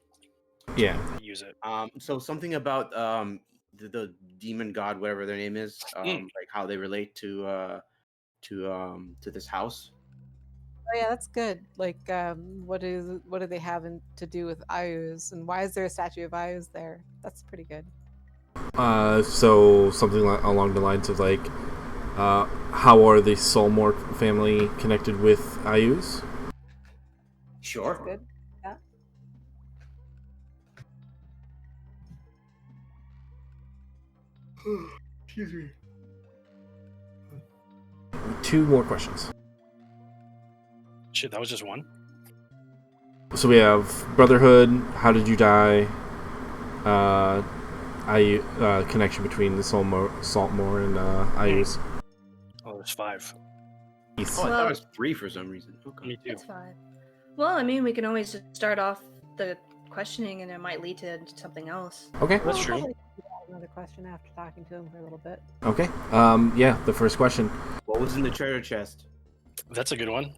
Yeah. to use it. So something about the demon god, whatever their name is, like how they relate to this house. Oh yeah, that's good. Like, what do they have to do with Ayus, and why is there a statue of Ayus there? That's pretty good. So something along the lines of like, how are the Solmore family connected with Ayus? Sure. That's good. Yeah. Excuse me. 2 more questions. Shit, that was just one. So we have Brotherhood. How did you die? Connection between the Saltmore and Ayus. Oh, there's 5. Oh, I Well- thought it was 3 for some reason. Okay. Me too. It's fine. Well, I mean, we can always just start off the questioning, and it might lead to something else. Okay. That's true. Probably another question after talking to him for a little bit. Okay. Yeah. The first question. What was in the treasure chest? That's a good one.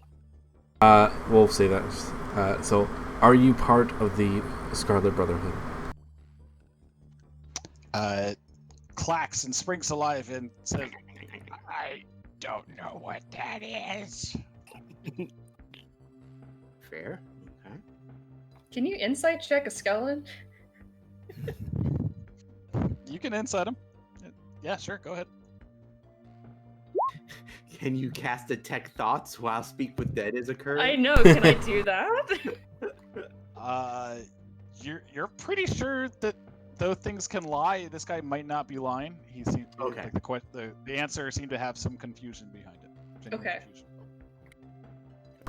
We'll say that. So, are you part of the Scarlet Brotherhood? Clacks and springs to life and says, I don't know what that is. Fair. Okay. Can you insight check a skeleton? You can insight him. Yeah, sure, go ahead. Can you cast detect thoughts while speak with dead is occurring? I know. Can I do that? You're pretty sure that though things can lie, this guy might not be lying. He seems Okay. like the answer seemed to have some confusion behind it. Genuine Okay. confusion.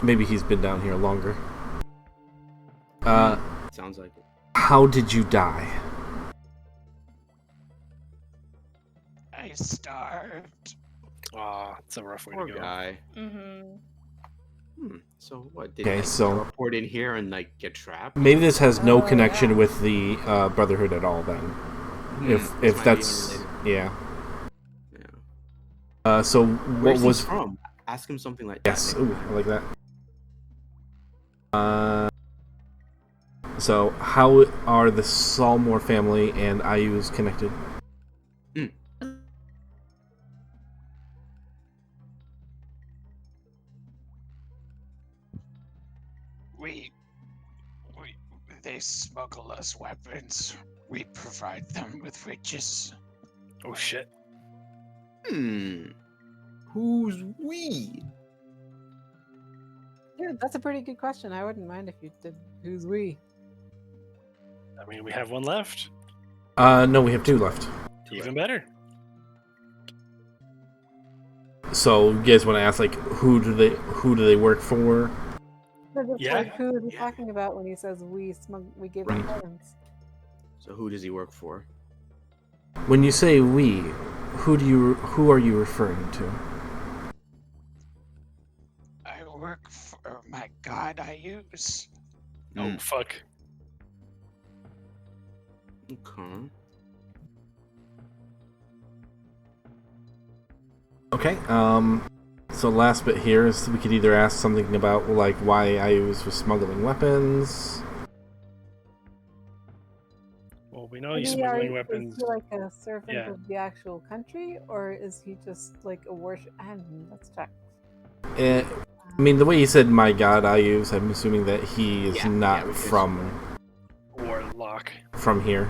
Maybe he's been down here longer. Sounds like it. How did you die? I starved. Aw, it's a rough way Poor to go. guy. Mm-hmm. So what? Did Okay, he so- teleport in here and like get trapped? Maybe this has no Oh, connection yeah. with the Brotherhood at all. Then, if This might be that's unrelated. yeah. Yeah. So Where's what he was? from? Ask him something like Yes. that. Ooh, I like that. So how are the Salmore family and Ayus connected? They smuggle us weapons. We provide them with riches. Oh shit. Who's we? Dude, that's a pretty good question. I wouldn't mind if you did. Who's we? I mean, we have one left. No, we have 2 left. Even better. So you guys want to ask like who do they work for? But it's Yeah. like, who is he Yeah. talking about when he says we give Right. him weapons? So who does he work for? When you say we, who are you referring to? I work for my god I use. Oh Mm. fuck. Okay. Okay. So last bit here is we could either ask something about like why Ayus was smuggling weapons. Well, we know Maybe he's smuggling weapons. Is he like a servant Yeah. of the actual country, or is he just like a worship? I don't know. Let's check. I mean, the way he said "my God, Ayus," I'm assuming that he is Yeah, not we could from Warlock. here.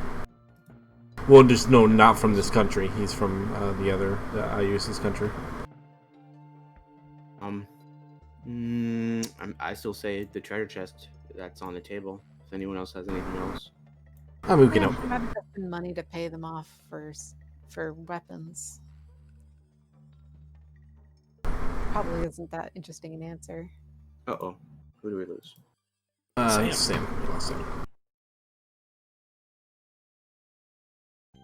Well, just no, not from this country. He's from the other Ayus's country. I still say the treasure chest that's on the table. If anyone else has anything else. I mean, we can. Yeah, he might have gotten money to pay them off for weapons. Probably isn't that interesting an answer. Uh-oh. Who do we lose? Same.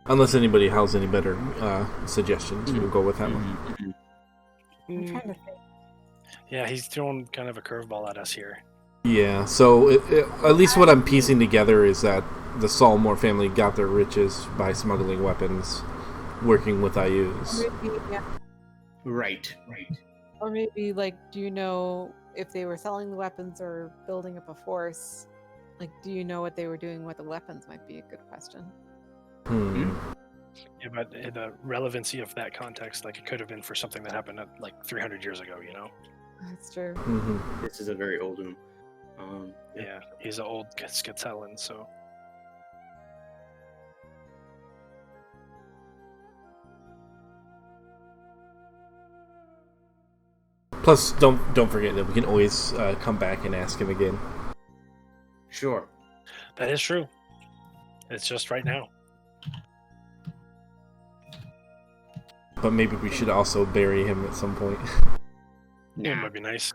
Unless anybody has any better suggestions, we'll go with that one. I'm trying to think. Yeah, he's throwing kind of a curveball at us here. Yeah, so at least what I'm piecing together is that the Saltmarsh family got their riches by smuggling weapons, working with Ayus. Maybe, yeah. Right. Or maybe, like, do you know if they were selling the weapons or building up a force? Like, do you know what they were doing with the weapons? Might be a good question. Yeah, but the relevancy of that context, like it could have been for something that happened like 300 years ago, you know? That's true. Mm-hmm. This is a very old room. Yeah, he's an old Skatellan, so. Plus, don't forget that we can always come back and ask him again. Sure. That is true. It's just right now. But maybe we should also bury him at some point. Yeah, it might be nice.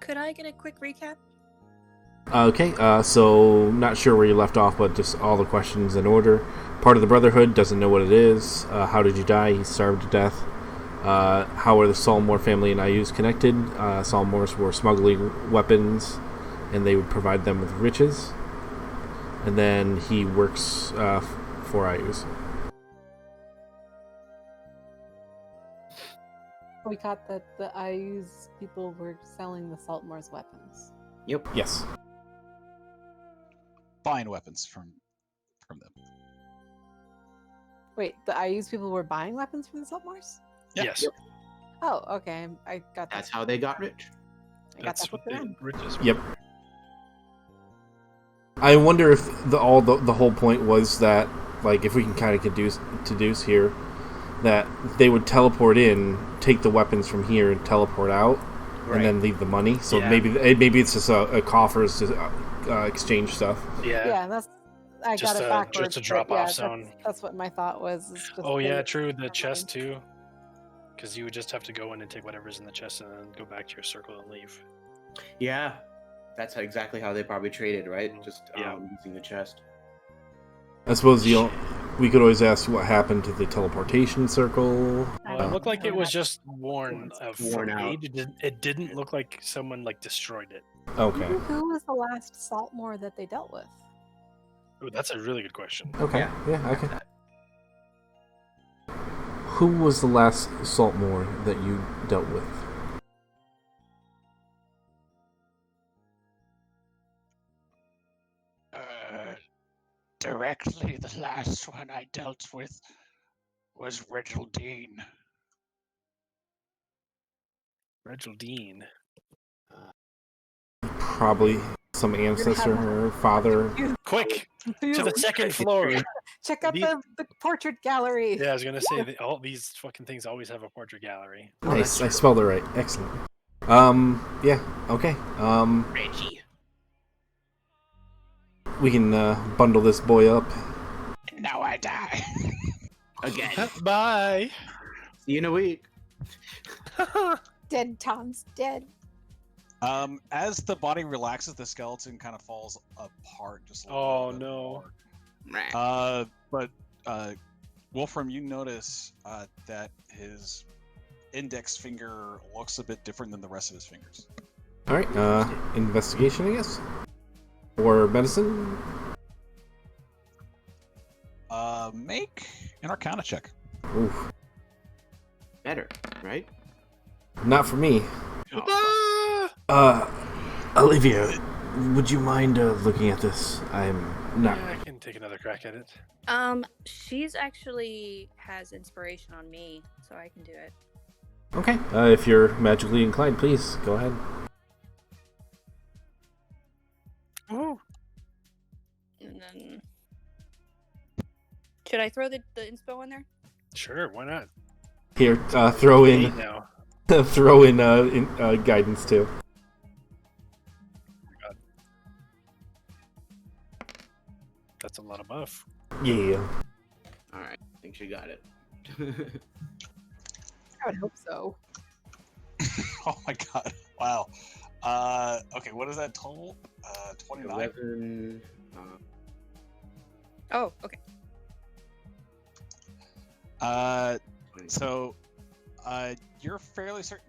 Could I get a quick recap? Okay, so not sure where you left off, but just all the questions in order. Part of the Brotherhood, doesn't know what it is. How did you die? He starved to death. How are the Saltmarsh family and Ayus connected? Saltmarsh were smuggling weapons, and they would provide them with riches. And then he works for Ayus. We got that the Ayus people were selling the Saltmarsh weapons. Yep. Yes. Buying weapons from them. Wait, the Ayus people were buying weapons from the Saltmarsh? Yeah. Yes. Yep. Oh, okay. I got that. That's how they got rich. I got That's that what flipped the around. riches Yep. were. I wonder if the whole point was that, like, if we can kind of deduce here, that they would teleport in, take the weapons from here, and teleport out, and then leave the money. So Yeah. maybe it's just a coffers to exchange stuff. Yeah. Yeah, that's. I Just got it a- backwards. just a but drop-off yeah, zone. That's what my thought was. Is just Oh, yeah, they- true. The chest, too. Because you would just have to go in and take whatever's in the chest and then go back to your circle and leave. Yeah. That's exactly how they probably traded, right? Just Yeah. using the chest. I suppose we could always ask what happened to the teleportation circle. Well, it looked like it was just worn Worn from out. age. It didn't look like someone like destroyed it. Okay. Who was the last Saltmarsh that they dealt with? Ooh, that's a really good question. Okay. Yeah. Okay. That. Who was the last Saltmarsh that you dealt with? Directly, the last one I dealt with was Reginaldine. Reginaldine. Probably some ancestor or father. Quick! To the second floor! Check out These- the portrait gallery. Yeah, I was gonna say, all these fucking things always have a portrait gallery. Nice. I spelled it right. Excellent. Yeah. Okay. Reggie. We can bundle this boy up. Now I die. Again. Bye. See you in a week. Dead Tom's dead. As the body relaxes, the skeleton kind of falls apart. Just a Oh little bit no. more. But Wolfram, you notice that his index finger looks a bit different than the rest of his fingers. All right, investigation, I guess, or medicine. Make an Arcana check. Oof, Better, right? not for me. Ah! Olivia, would you mind looking at this? I'm not. Yeah, I can take another crack at it. She's actually has inspiration on me, so I can do it. Okay, if you're magically inclined, please go ahead. Ooh. And then, should I throw the inspo in there? Sure, why not? Here, throw Eight in, now. throw in guidance too. That's a lot of buff. Yeah. All right, I think she got it. I would hope so. Oh my god! Wow. Okay, what is that total? 29. 11. Oh, okay. So, you're fairly certain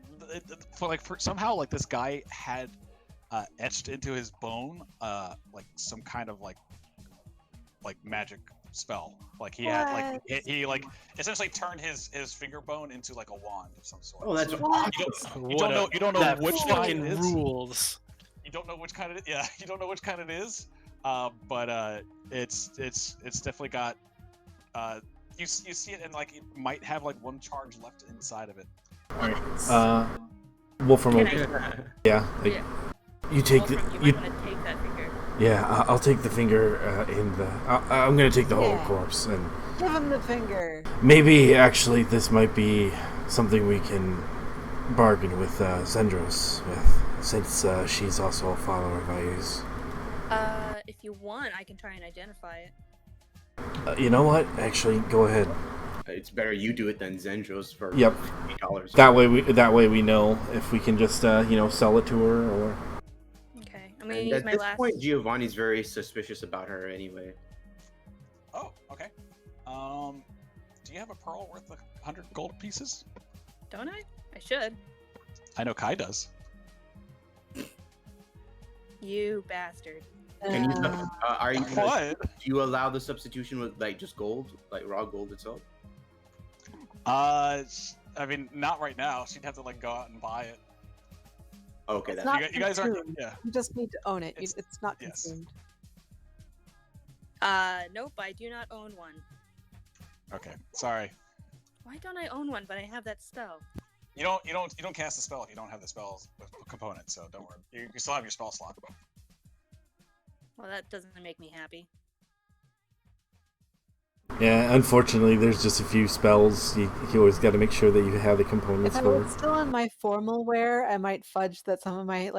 for somehow like this guy had etched into his bone like some kind of like magic spell. Like he had like he like essentially turned his finger bone into like a wand of some sort. Oh, that's What? You don't know that which kind fucking it is. rules. You don't know which kind it. Yeah, you don't know which kind it is. But it's definitely got. You see it and like it might have like one charge left inside of it. Wolfram. Can Yeah. Yeah. You take Wolfram, the. you might want to take that finger. Yeah, I'll take the finger in the. I'm gonna take the whole Yeah. corpse, and Give him the finger. maybe actually this might be something we can bargain with Zendros with, since she's also a follower of Ayu's. If you want, I can try and identify it. You know what? Actually, go ahead. It's better you do it than Zendros for Yep. $50. That way we know if we can just sell it to her or. Okay, I'm gonna And use at my this last. point, Giovanni's very suspicious about her anyway. Oh, okay. Do you have a pearl worth 100 gold pieces? Don't I? I should. I know Kai does. You bastard. Can you? Are you? What? Do you allow the substitution with like just gold, like raw gold itself? I mean, not right now. She'd have to like go out and buy it. Okay, It's that's not You guys aren't. consumed. Yeah. You just need to own it. It's- It's not yes. consumed. Nope, I do not own one. Okay. Sorry. Why don't I own one, but I have that spell? You don't cast the spell if you don't have the spells component. So don't worry. You still have your spell slot. Well, that doesn't make me happy. Yeah, unfortunately, there's just a few spells. You always got to make sure that you have the components If I for. was still in my formal wear, I might fudge that some of my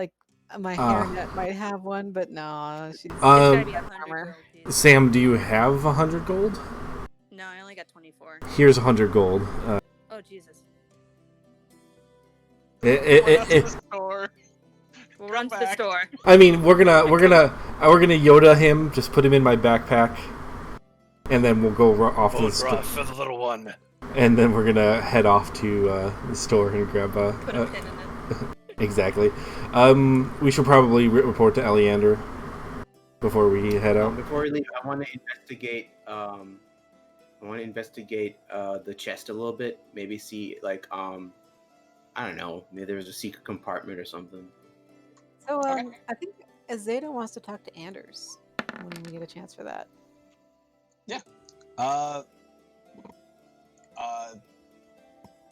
my Ah. hairnet might have one, but no, she's. It's gotta be Um, 100 armor. gold, please. Sam, do you have 100 gold? No, I only got 24. Here's 100 gold. Oh, Jesus. Store. We'll run to the back. store. I mean, we're gonna Yoda him. Just put him in my backpack, and then we'll go off to the Bullet store. broth for the little one. And then we're gonna head off to the store and grab Put a pin in it. exactly. We should probably report to Eleander before we head out. Before we leave, I want to investigate. The chest a little bit. Maybe see like I don't know. Maybe there's a secret compartment or something. So Okay. I think Azadeh wants to talk to Anders when we get a chance for that.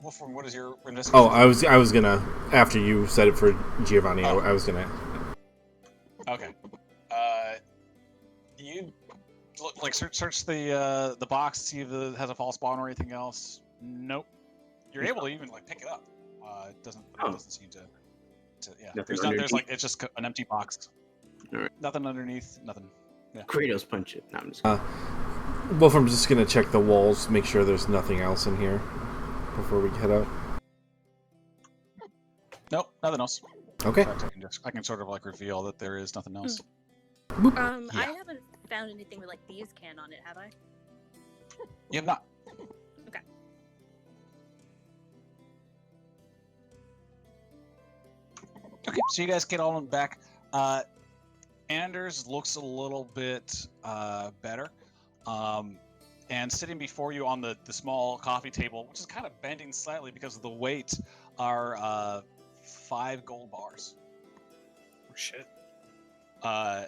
Wolfram, what is your Oh, investigation? I was gonna after you said it for Giovanni. Oh. I was gonna. Okay. You look, like search the box, see if it has a false spawn or anything else. Nope. You're able to even like pick it up. It doesn't seem to yeah. Nothing There's underneath? like it's just an empty box. Alright. Nothing underneath. Nothing. Kratos punch it. No, I'm just Wolfram's just gonna check the walls, make sure there's nothing else in here before we head out. Nope, nothing else. Okay. In fact, I can sort of like reveal that there is nothing else. I Yeah. haven't found anything with like these can on it, have I? You have not. Okay. Okay, so you guys get all back. Anders looks a little bit better. And sitting before you on the small coffee table, which is kind of bending slightly because of the weight, are 5 gold bars. Oh, shit. I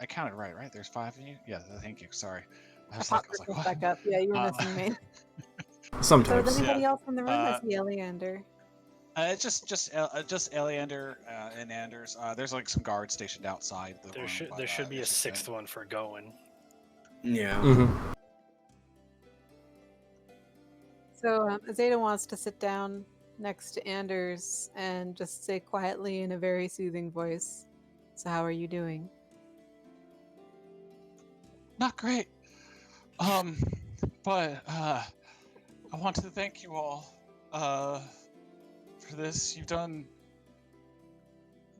counted right? There's 5 of you? Yeah, thank you. Sorry. I was Pop like, yourself what? back up. Yeah, you were missing me. So Sometimes. is anybody Yeah. else in the room? I see Eleander. It's just Eleander and Anders. There's like some guards stationed outside the There room, should but, there should be a there's just 6th one for Gowan. Yeah. Mm-hmm. So Azadeh wants to sit down next to Anders and just say quietly in a very soothing voice, "So how are you doing?" Not great. But I wanted to thank you all for this.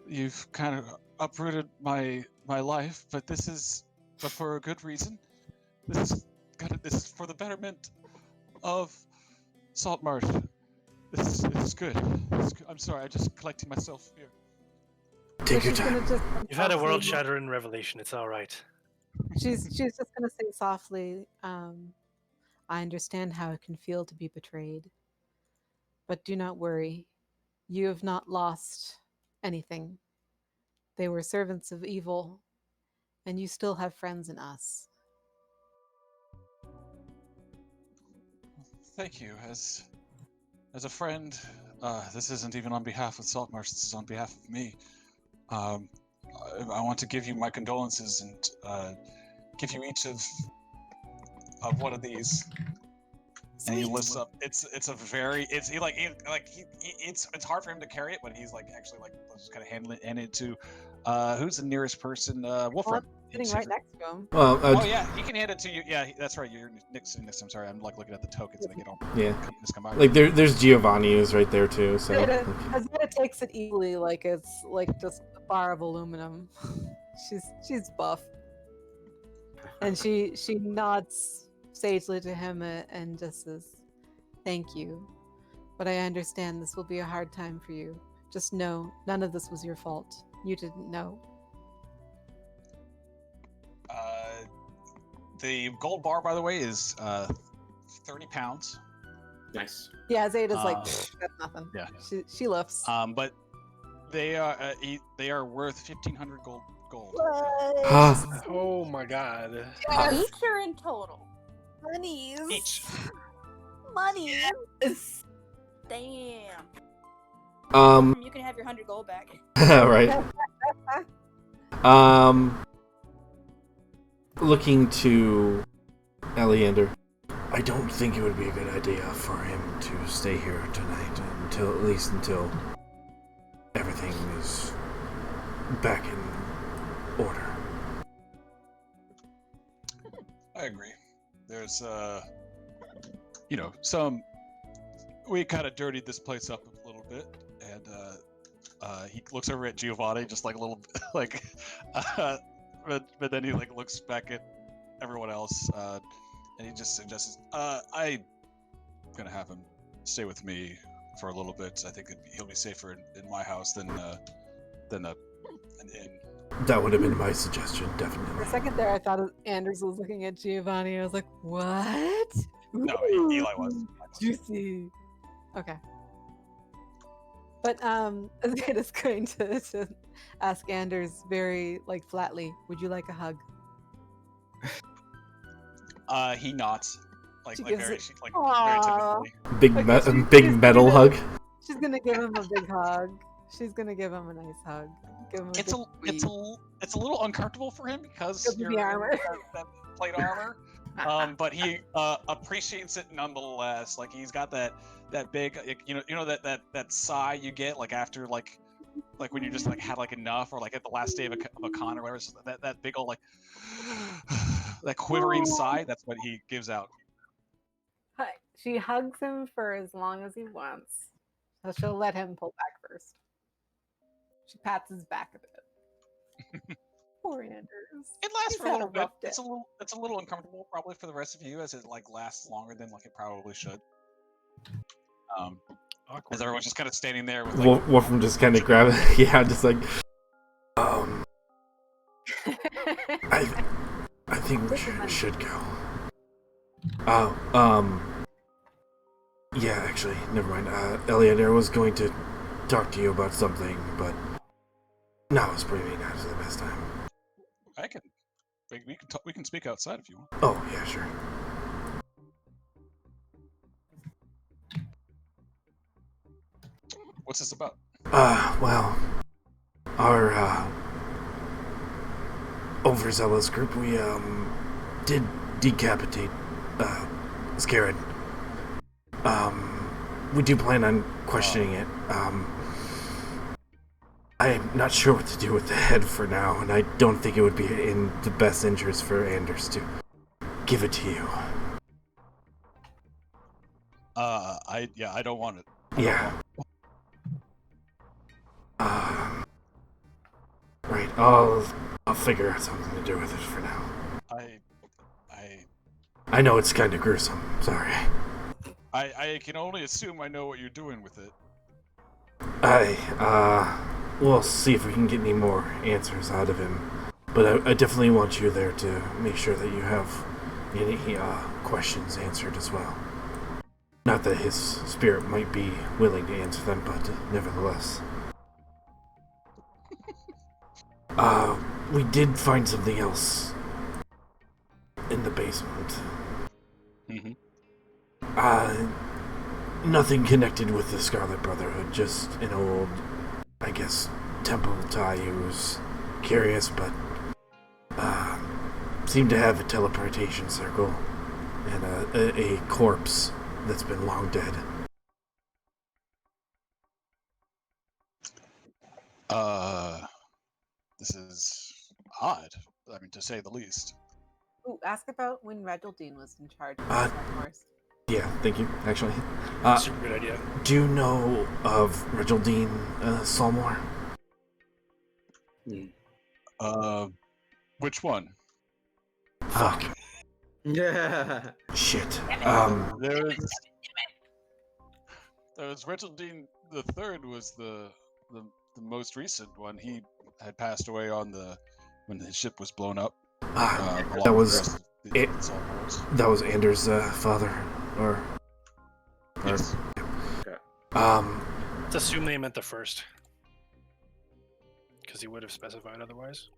You've kind of uprooted my life, but but for a good reason. This is for the betterment of Saltmarsh. This is good. I'm sorry, I'm just collecting myself here. Take your she's gonna time. just You've had a softly- world-shattering revelation. It's all right. She's just gonna say softly, "I understand how it can feel to be betrayed, but do not worry. You have not lost anything. They were servants of evil, and you still have friends in us." Thank you. As a friend, this isn't even on behalf of Saltmarsh. This is on behalf of me. I want to give you my condolences and give you each of one of these. And he lifts up. It's hard for him to carry it, but he's like actually like just kind of hand it to who's the nearest person? Wolfram. Sitting right next to him. Well, Oh yeah, he can hand it to you. Yeah, that's right. You're next. I'm sorry. I'm like looking at the tokens and I get all yeah. just come by. Like there's Giovanni who's right there too. So Azadeh takes it easily, like it's like just a bar of aluminum. she's buff, and she nods sagely to him and just says, "Thank you, but I understand this will be a hard time for you. Just know, none of this was your fault. You didn't know." The gold bar, by the way, is 30 pounds. Nice. Yeah, Azadeh's like, Uh, "Pfft, that's nothing." yeah. She lifts. But they are worth 1,500 gold. Ah, Oh my god. Each or in total? Monies. Each. Money. Damn. um, You can have your 100 gold back. right. Looking to Eleander, I don't think it would be a good idea for him to stay here tonight until everything is back in order. I agree. There's we kind of dirtied this place up a little bit, and he looks over at Giovanni just like a little like but then he like looks back at everyone else, and he just suggests, I'm gonna have him stay with me for a little bit. I think he'll be safer in my house than an inn. That would have been my suggestion, For definitely. a second there, I thought Anders was looking at Giovanni. I was like, "What?" No, Eli was. Juicy. Okay. But Azadeh's going to ask Anders very like flatly, "Would you like a hug?" He nods, like She like gives very it- very Aw. typically. Big Okay, she's big metal gonna- hug. She's gonna give him a big hug. She's gonna give him a nice hug. Give him a It's big it's a little uncomfortable for him because Because of you're the in armor. that plate armor. But he appreciates it nonetheless. Like he's got that big, like, you know that sigh you get like after like like when you just like had like enough, or like at the last day of a con or whatever. So that big old like that quivering sigh. That's what he gives out. She hugs him for as long as he wants. So she'll let him pull back first. She pats his back a bit. Poor Anders. It lasts He's for a had little bit. rough day. It's a little uncomfortable probably for the rest of you, as it like lasts longer than like it probably should. Awkward. As everyone's just kind of standing there with like Wolfram just kind of grab it. Yeah, just like, I think we should go. Yeah, actually, never mind. Eleanor was going to talk to you about something, but now it's probably not the best time. we can speak outside if you want. Oh, yeah, sure. What's this about? Well, our, overzealous group, we, did decapitate, Scarad. We do plan on questioning it. I'm not sure what to do with the head for now, and I don't think it would be in the best interest for Anders to give it to you. I don't want it. Yeah. Right, I'll figure out something to do with it for now. I know it's kind of gruesome, sorry. I can only assume I know what you're doing with it. We'll see if we can get any more answers out of him. But I definitely want you there to make sure that you have any questions answered as well. Not that his spirit might be willing to answer them, but nevertheless. We did find something else in the basement. Mm-hmm. Nothing connected with the Scarlet Brotherhood, just an old, I guess, temple tie who was curious, but seemed to have a teleportation circle and a corpse that's been long dead. This is odd. I mean, to say the least. Ooh, ask about when Regeldine was in charge of Saltmarsh. Yeah, thank you, actually. Super good idea. Do you know of Regeldine Salmore? Which one? Fuck. Yeah. Shit. There was Regeldine the Third was the most recent one. He had passed away when his ship was blown up. That was that was Anders' father, or yes. Okay. Let's assume they meant the first, because he would have specified otherwise.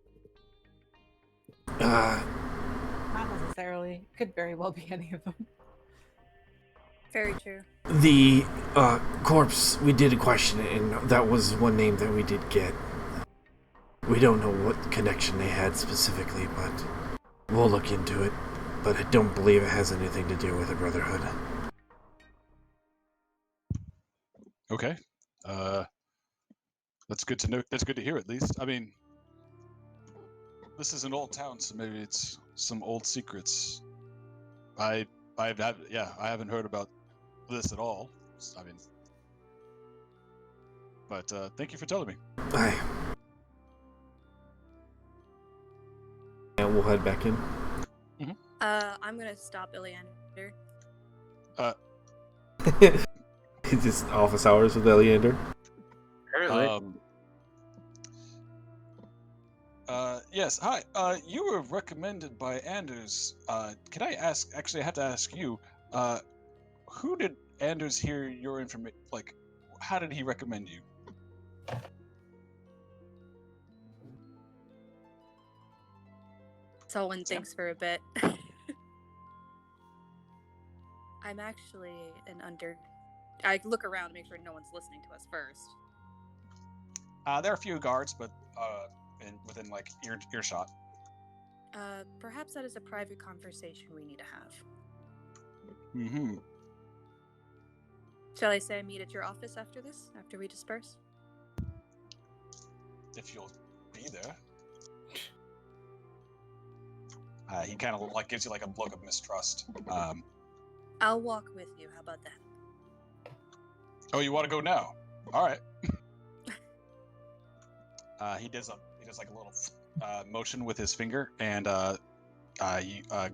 Not necessarily. Could very well be any of them. Very true. The corpse, we did question it, and that was one name that we did get. We don't know what connection they had specifically, but we'll look into it. But I don't believe it has anything to do with the Brotherhood. Okay. That's good to know. That's good to hear, at least. I mean, this is an old town, so maybe it's some old secrets. I haven't heard about this at all. I mean, but thank you for telling me. Aye. And we'll head back in. I'm gonna stop Iliander. It's just office hours with Eleander. Apparently. Yes. Hi. You were recommended by Anders. Can I ask? Actually, I have to ask you. Who did Anders hear your information? Like, how did he recommend you? Solwynn thinks for a bit. I'm actually I look around to make sure no one's listening to us first. There are a few guards, but within like earshot. Perhaps that is a private conversation we need to have. Mm-hmm. Shall I say I meet at your office after this? After we disperse? if you'll be there. He kind of like gives you like a look of mistrust. I'll walk with you. How about that? Oh, you want to go now? All right. He does like a little motion with his finger, and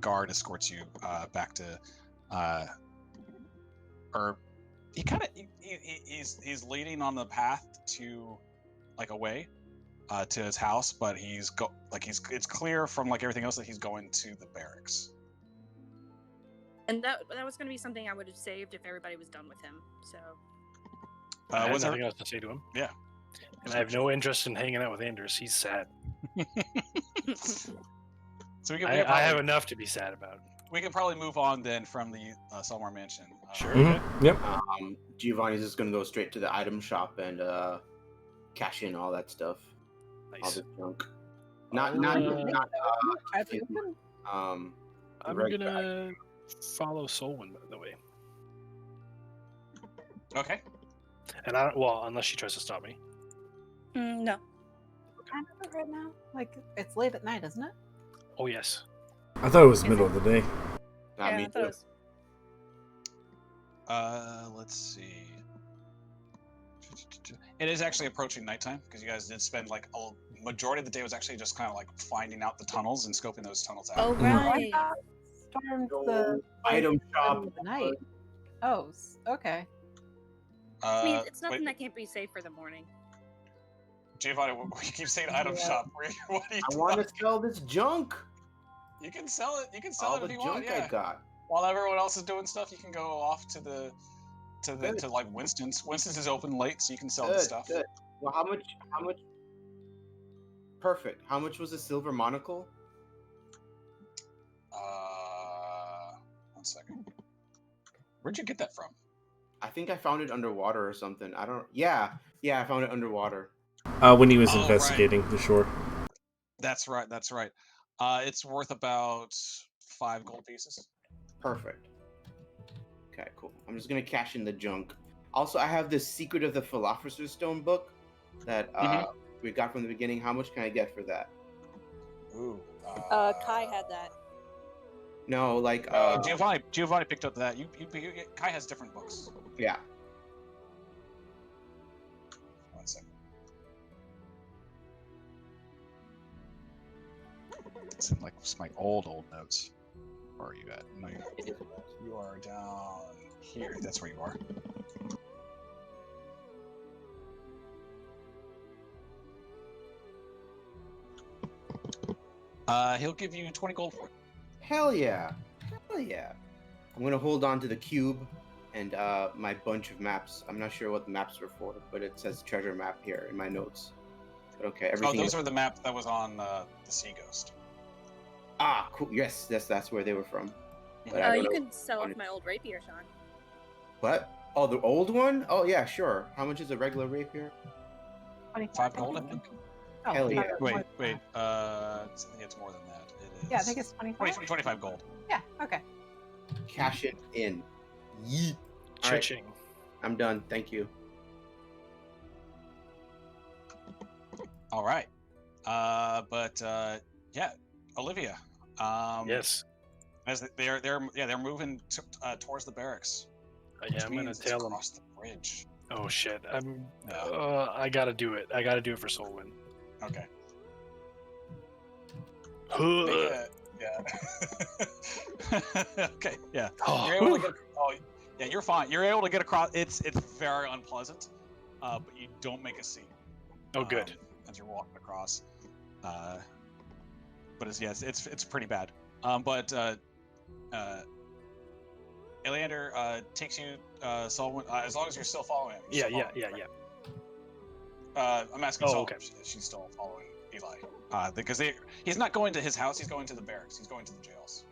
guard escorts you back to, or he kind of he's leading on the path to like away to his house, but it's clear from like everything else that he's going to the barracks. And that was going to be something I would have saved if everybody was done with him. So. I have Was nothing else to say to him. Yeah. And I have no interest in hanging out with Anders. He's sad. So I have enough to be sad about. We can probably move on then from the Saltmarsh mansion. Sure. Mm-hmm. Yep. Giovanni's just gonna go straight to the item shop and cash in all that stuff, all Nice. the junk. I'm regular gonna follow Solwynn, by the way. Okay. And unless she tries to stop me. No. What time is it right now? Like, it's late at night, isn't it? Oh yes. I thought it was middle of the day. Yeah, me I thought it was. Let's see. It is actually approaching nighttime because you guys did spend like a majority of the day was actually just kind of like finding out the tunnels and scoping those tunnels out. Oh, Oh, I right. thought stormed the item place shop. in the night. Oh, okay. I mean, it's nothing wait, that can't be safe for the morning. Giovanni, we keep saying item Yeah. shop. What are you I doing? want to sell this junk. You can sell it. You can sell All it the if you want. junk I Yeah. got. While everyone else is doing stuff, you can go off to Good. like Winston's. Winston's is open late, so you can sell the Good, stuff. good. Well, how much? Perfect. How much was the silver monocle? 1 second. Where'd you get that from? I think I found it underwater or something. I don't. Yeah, I found it underwater. When he was Oh, investigating the shore. That's right. That's right. It's worth about 5 gold pieces. Perfect. Okay, cool. I'm just gonna cash in the junk. Also, I have this Secret of the Philosopher's Stone book that we got from the beginning. How much can I get for that? Ooh. Kai had that. No, like Giovanni picked up that. Kai has different books. yeah. 1 second. It's in like my old notes. Where are you at? No, you are down here. That's where you are. He'll give you 20 gold for it. Hell yeah. Hell yeah. I'm gonna hold on to the cube and my bunch of maps. I'm not sure what the maps were for, but it says treasure map here in my notes. But okay, everything. Oh, those are the map that was on the Sea Ghost. Ah, cool. Yes, that's where they were from. But I don't You know. can sell off my old rapier, Sean. What? Oh, the old one? Oh yeah, sure. How much is a regular rapier? 5 gold, I think. Oh, Hell yeah. Wait. I think it's more than that. It is. Yeah, I think it's 25. 25 gold. Yeah, okay. Cash it in. Yeet. All right, Cha-ching. I'm done. Thank you. All right. Yeah, Olivia. Yes. As they're moving towards the barracks. Yeah, I'm gonna Means it's tell them. across the bridge. Oh shit! Yeah. I gotta do it. I gotta do it for Solwynn. Okay. Yeah. Okay. Yeah. Oh, You're able to get. Oh, yeah. You're fine. You're able to get across. It's very unpleasant, but you don't make a scene. oh, good. As you're walking across. But it's pretty bad. Eleander takes you, Solwynn, as long as you're still following him. You're Yeah. still following him, right? I'm asking Oh, Solwynn okay. if she's still following Eli. Because he's not going to his house, he's going to the barracks. He's going to the jails.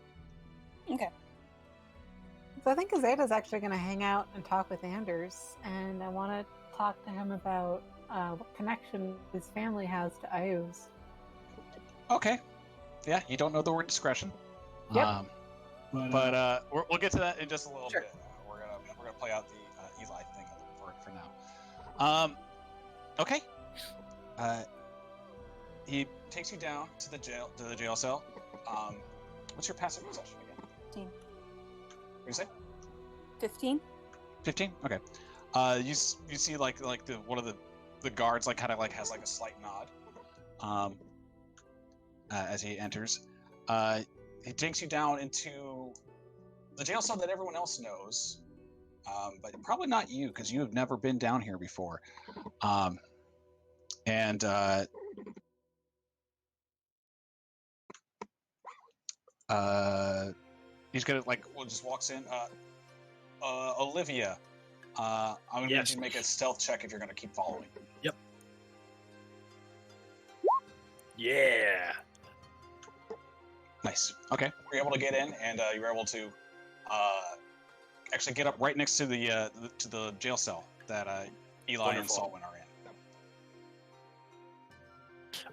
Okay. So I think Azadeh's actually going to hang out and talk with Anders, and I want to talk to him about what connection his family has to Ayuz. Okay. Yeah, you don't know the word discretion. Yep. We'll get to that in just a little Sure. bit. We're gonna play out the Eli thing for now. Okay. he takes you down to the jail cell. What's your passive perception again? 15. What do you say? 15? 15. Okay. You see like the one of the guards like kind of like has like a slight nod. As he enters, he takes you down into the jail cell that everyone else knows, but probably not you because you have never been down here before. And he's gonna just walks in. Olivia, I'm gonna need you to make a stealth check if you're gonna keep following. Yep. Yeah. Nice. Okay, you're able to get in, and you're able to actually get up right next to the jail cell that Eli Wonderful. and Solwynn are in.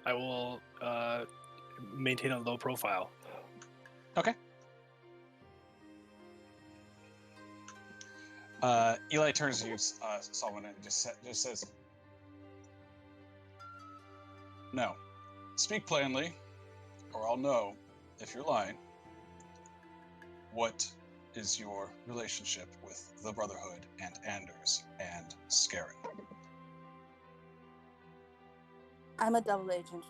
I will maintain a low profile. Okay. Eli turns to you, Solwynn, and just says, "No, speak plainly, or I'll know if you're lying. What is your relationship with the Brotherhood and Anders and Scarin?" I'm a double agent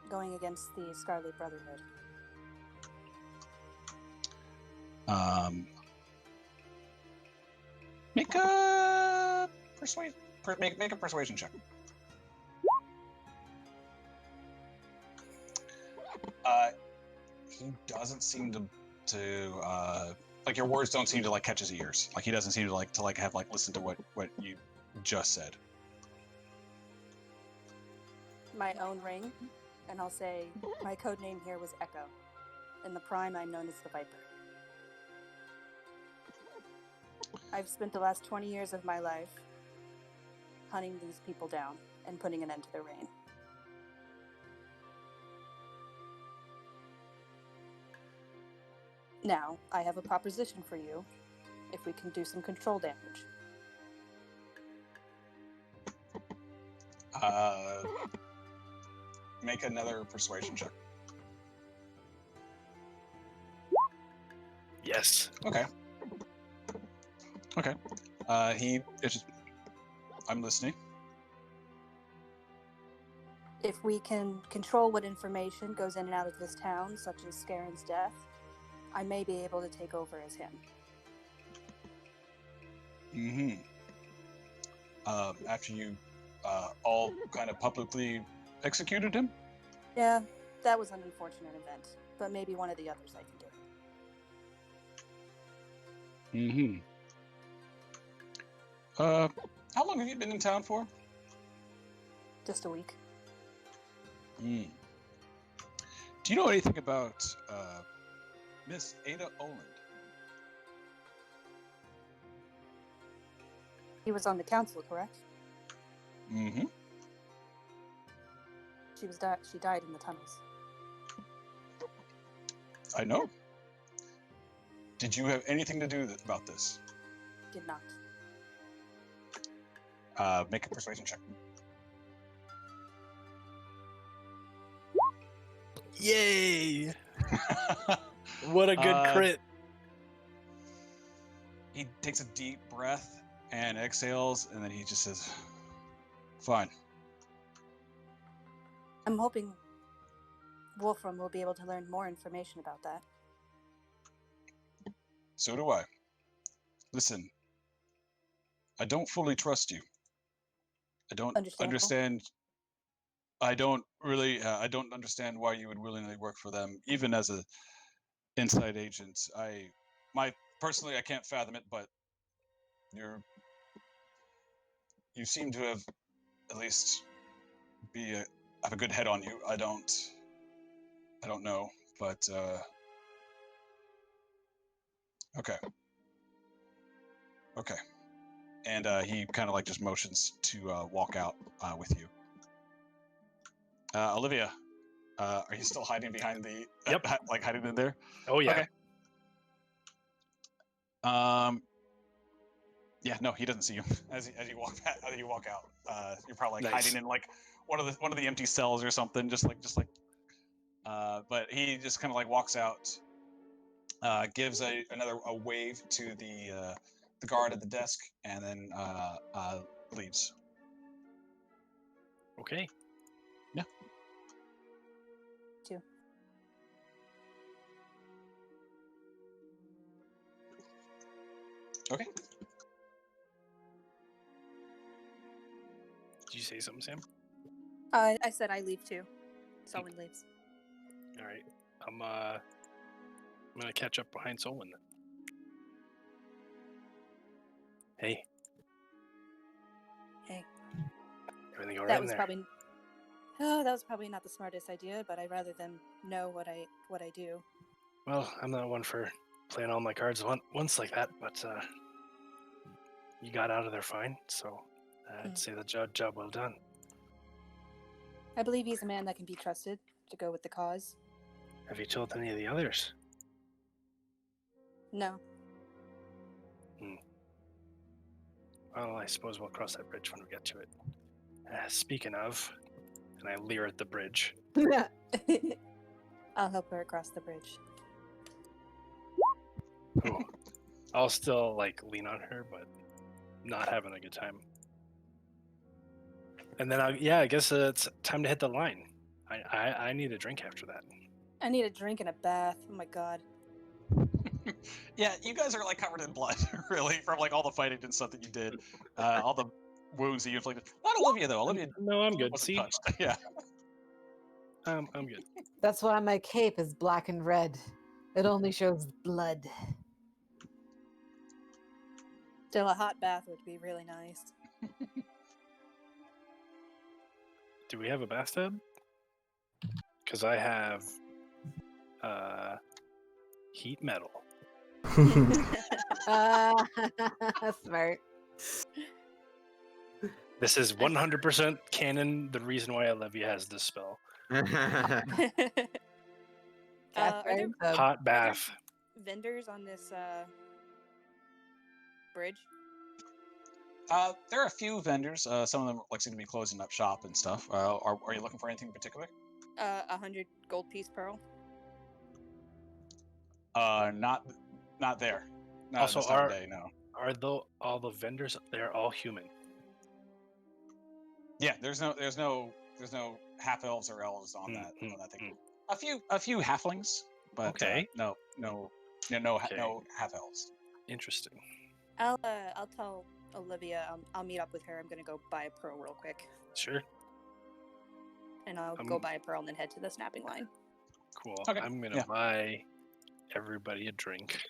going against the Scarlet Brotherhood. Make a make a persuasion check. He doesn't seem to like your words don't seem to like catch his ears. Like he doesn't seem to have listened to what you just said. My own ring, and I'll say my code name here was Echo. In the Prime, I'm known as the Viper. I've spent the last 20 years of my life hunting these people down and putting an end to their reign. Now, I have a proposition for you, if we can do some control damage. Make another persuasion check. Yes. Okay. I'm listening. If we can control what information goes in and out of this town, such as Scarin's death, I may be able to take over as him. Mm-hmm. After you all kind of publicly executed him? Yeah, that was an unfortunate event, but maybe one of the others I can do. Mm-hmm. How long have you been in town for? Just a week. Mm. Do you know anything about Miss Ada Oland? He was on the council, correct? Mm-hmm. She died in the tunnels. I know. Did you have anything to do about this? Did not. Make a persuasion check. Yay! What a good crit. He takes a deep breath and exhales, and then he just says, "Fine." I'm hoping Wolfram will be able to learn more information about that. So do I. Listen, I don't fully trust you. I don't understand. I don't understand why you would willingly work for them, even as a inside agent. Personally, I can't fathom it, but you seem to have at least have a good head on you. I don't know, but okay. And he kind of just motions to walk out with you. Olivia, are you still hiding behind the? Yep. Hiding in there. Oh yeah. Okay. Yeah, no, he doesn't see you as you walk out. You're probably Nice. hiding in one of the empty cells or something. Just like. But he just kind of like walks out, gives another wave to the guard at the desk, and then leaves. Okay. Yeah. Two. Okay. Did you say something, Sam? I said I leave too. Solwynn leaves. All right. I'm gonna catch up behind Solwynn then. Hey. Hey. Everything all right That in was there? probably. Oh, that was probably not the smartest idea, but I'd rather them know what I do. Well, I'm not one for playing all my cards once like that, but you got out of there fine, so I'd say the job well done. I believe he's a man that can be trusted to go with the cause. Have you told any of the others? No. Well, I suppose we'll cross that bridge when we get to it. Speaking of, and I leer at the bridge. I'll help her across the bridge. Ooh. I'll still like lean on her, but not having a good time. And then I guess it's time to hit the line. I need a drink after that. I need a drink and a bath. Oh my god. Yeah, you guys are like covered in blood, really, from like all the fighting and stuff that you did, all the wounds that you inflicted. Not Olivia though. Olivia No, I'm good. wasn't See, touched. Yeah. I'm good. That's why my cape is black and red. It only shows blood. Still, a hot bath would be really nice. Do we have a bathtub? Because I have heat metal. Smart. This is 100% canon. The reason why Olivia has this spell. Are there Hot bath. vendors on this bridge? There are a few vendors. Some of them like seem to be closing up shop and stuff. Are you looking for anything in particular? 100 gold piece pearl. Not there. Not Also, this time of day, no. Are all the vendors? They're all human. Yeah, there's no half elves or elves on that thing. A few halflings, but Okay. no half elves. Interesting. I'll tell Olivia I'll meet up with her. I'm gonna go buy a pearl real quick. Sure. And I'll go buy a pearl and then head to the snapping line. Cool. Okay. I'm gonna buy everybody a drink.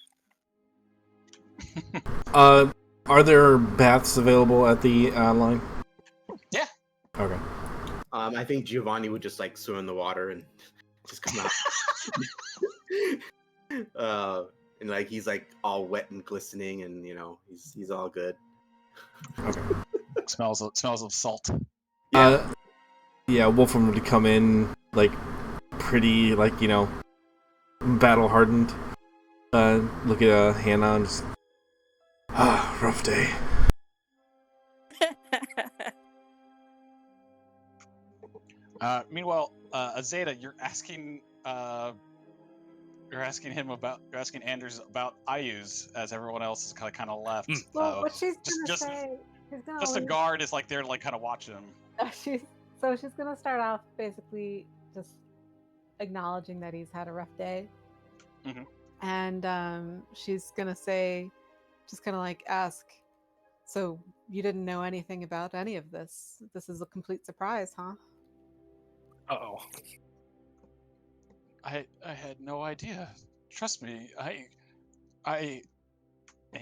Are there baths available at the line? Yeah. Okay. I think Giovanni would just like swim in the water and just come out. And like he's like all wet and glistening, and you know he's all good. Okay. Smells of salt. Yeah, Wolfram would come in like pretty battle hardened. Look at Hannah and just rough day. Meanwhile, Azadeh, you're asking Anders about Ayuz as everyone else is kind of left. Well, what she's gonna just say, she's gonna just the guard is like there, like kind of watching him. she's gonna start off basically just acknowledging that he's had a rough day, and she's gonna say, just kind of like ask, so you didn't know anything about any of this? This is a complete surprise, huh? Uh-oh. I had no idea. Trust me, and he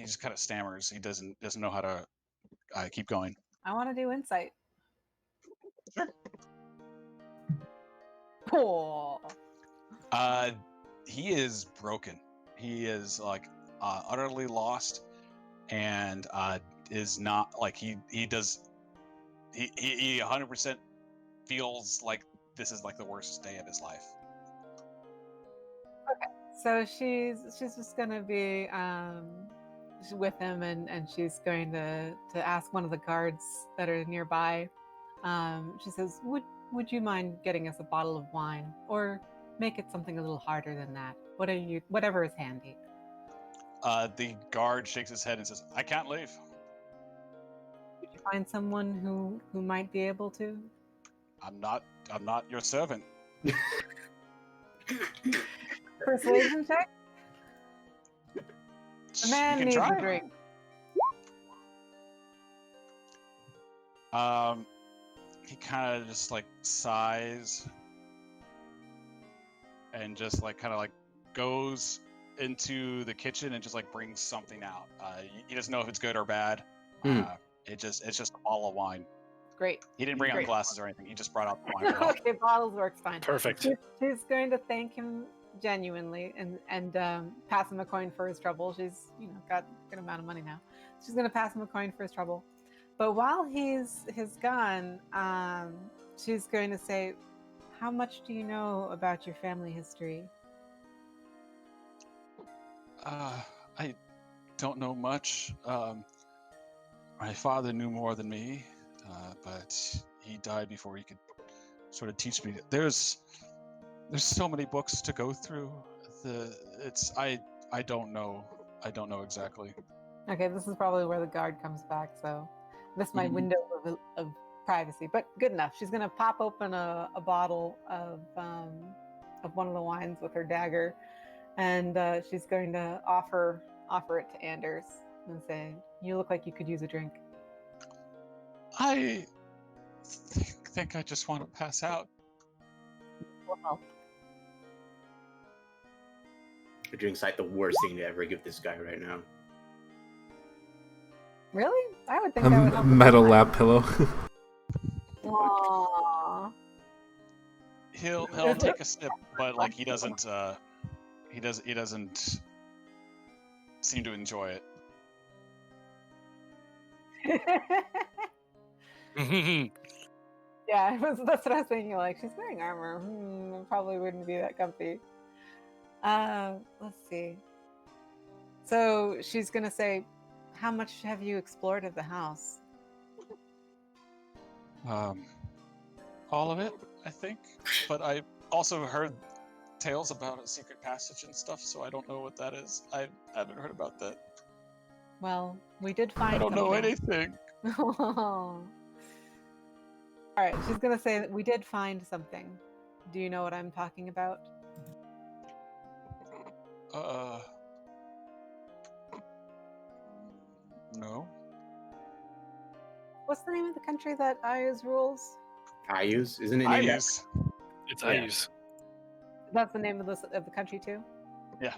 just kind of stammers. He doesn't know how to keep going. I want to do insight. Sure. Oh. He is broken. He is like utterly lost, and is not like he 100% feels like this is like the worst day of his life. Okay, so she's just gonna be with him, and she's going to ask one of the guards that are nearby, She says, "Would you mind getting us a bottle of wine, or make it something a little harder than that? Whatever is handy." The guard shakes his head and says, "I can't leave." Could you find someone who might be able to? I'm not your servant. Persuasion check. The man You can needs try. a drink. He kind of just like sighs and just like kind of like goes into the kitchen and just like brings something out. He doesn't know if it's good or bad. It's just a bottle of wine. Great. He didn't bring out Great. glasses or anything. He just brought out the wine bottle. Okay, bottles works fine. Perfect. She's going to thank him genuinely and pass him a coin for his trouble. She's got a good amount of money now. She's going to pass him a coin for his trouble. But while he's gone, she's going to say, "How much do you know about your family history?" I don't know much. My father knew more than me, but he died before he could sort of teach me. There's so many books to go through. I don't know. I don't know exactly. Okay, this is probably where the guard comes back, so this is my window of privacy, but good enough. She's gonna pop open a bottle of one of the wines with her dagger, and she's going to offer it to Anders and say, "You look like you could use a drink." I think I just want to pass out. Well, The drink's like the worst thing to ever give this guy right now. really? I would think A that would help. metal lap pillow. Aww. He'll take a sip, but like he doesn't seem to enjoy it. Yeah, that's what I was thinking. Like, she's wearing armor. It probably wouldn't be that comfy. Let's see. So she's gonna say, "How much have you explored of the house?" All of it, I think. But I also heard tales about a secret passage and stuff, so I don't know what that is. I haven't heard about that. Well, we did find. I don't know something. anything. All right, she's gonna say that we did find something. Do you know what I'm talking about? No. What's the name of the country that Ayuz rules? Ayus, isn't it? I named use. It's Yeah. Ayus. That's the name of the country too? Yeah.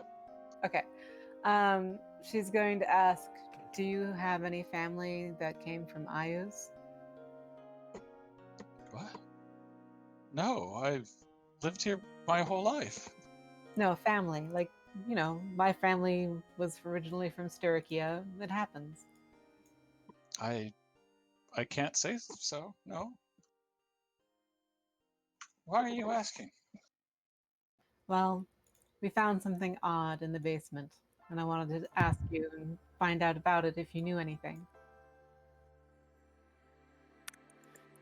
Okay. She's going to ask, "Do you have any family that came from Ayuz?" What? No, I've lived here my whole life. No, family. Like, my family was originally from Styrakia. It happens. I can't say so. No. Why are you asking? Well, we found something odd in the basement, and I wanted to ask you and find out about it if you knew anything.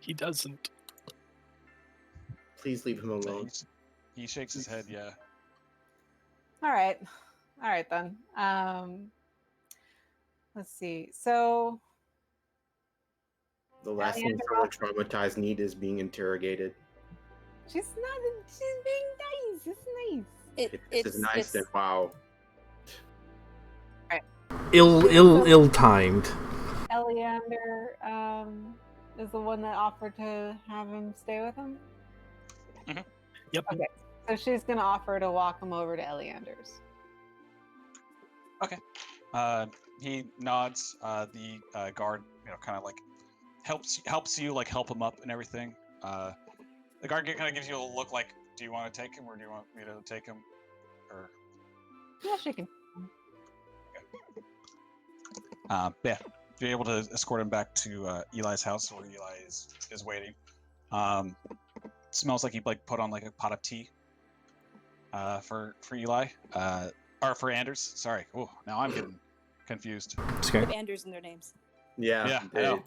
He doesn't. Please leave him alone. He shakes his head. Yeah. All right then. Let's see. So The last thing for a traumatized need is being interrogated. she's being nice. It's nice. If this is nice, then wow. Ill timed. Eleander is the one that offered to have him stay with him. Yep. Okay, so she's gonna offer to walk him over to Eleander's. Okay. He nods. The guard, kind of like helps you like help him up and everything. The guard kind of gives you a look like, "Do you want to take him, or do you want me to take him?" Or Yeah, she can. yeah, you're able to escort him back to Eli's house where Eli is waiting. Smells like he like put on like a pot of tea for Eli or for Anders. Sorry. Oh, now I'm getting confused. Okay. Put Anders in their names. Yeah. Yeah, I they- know.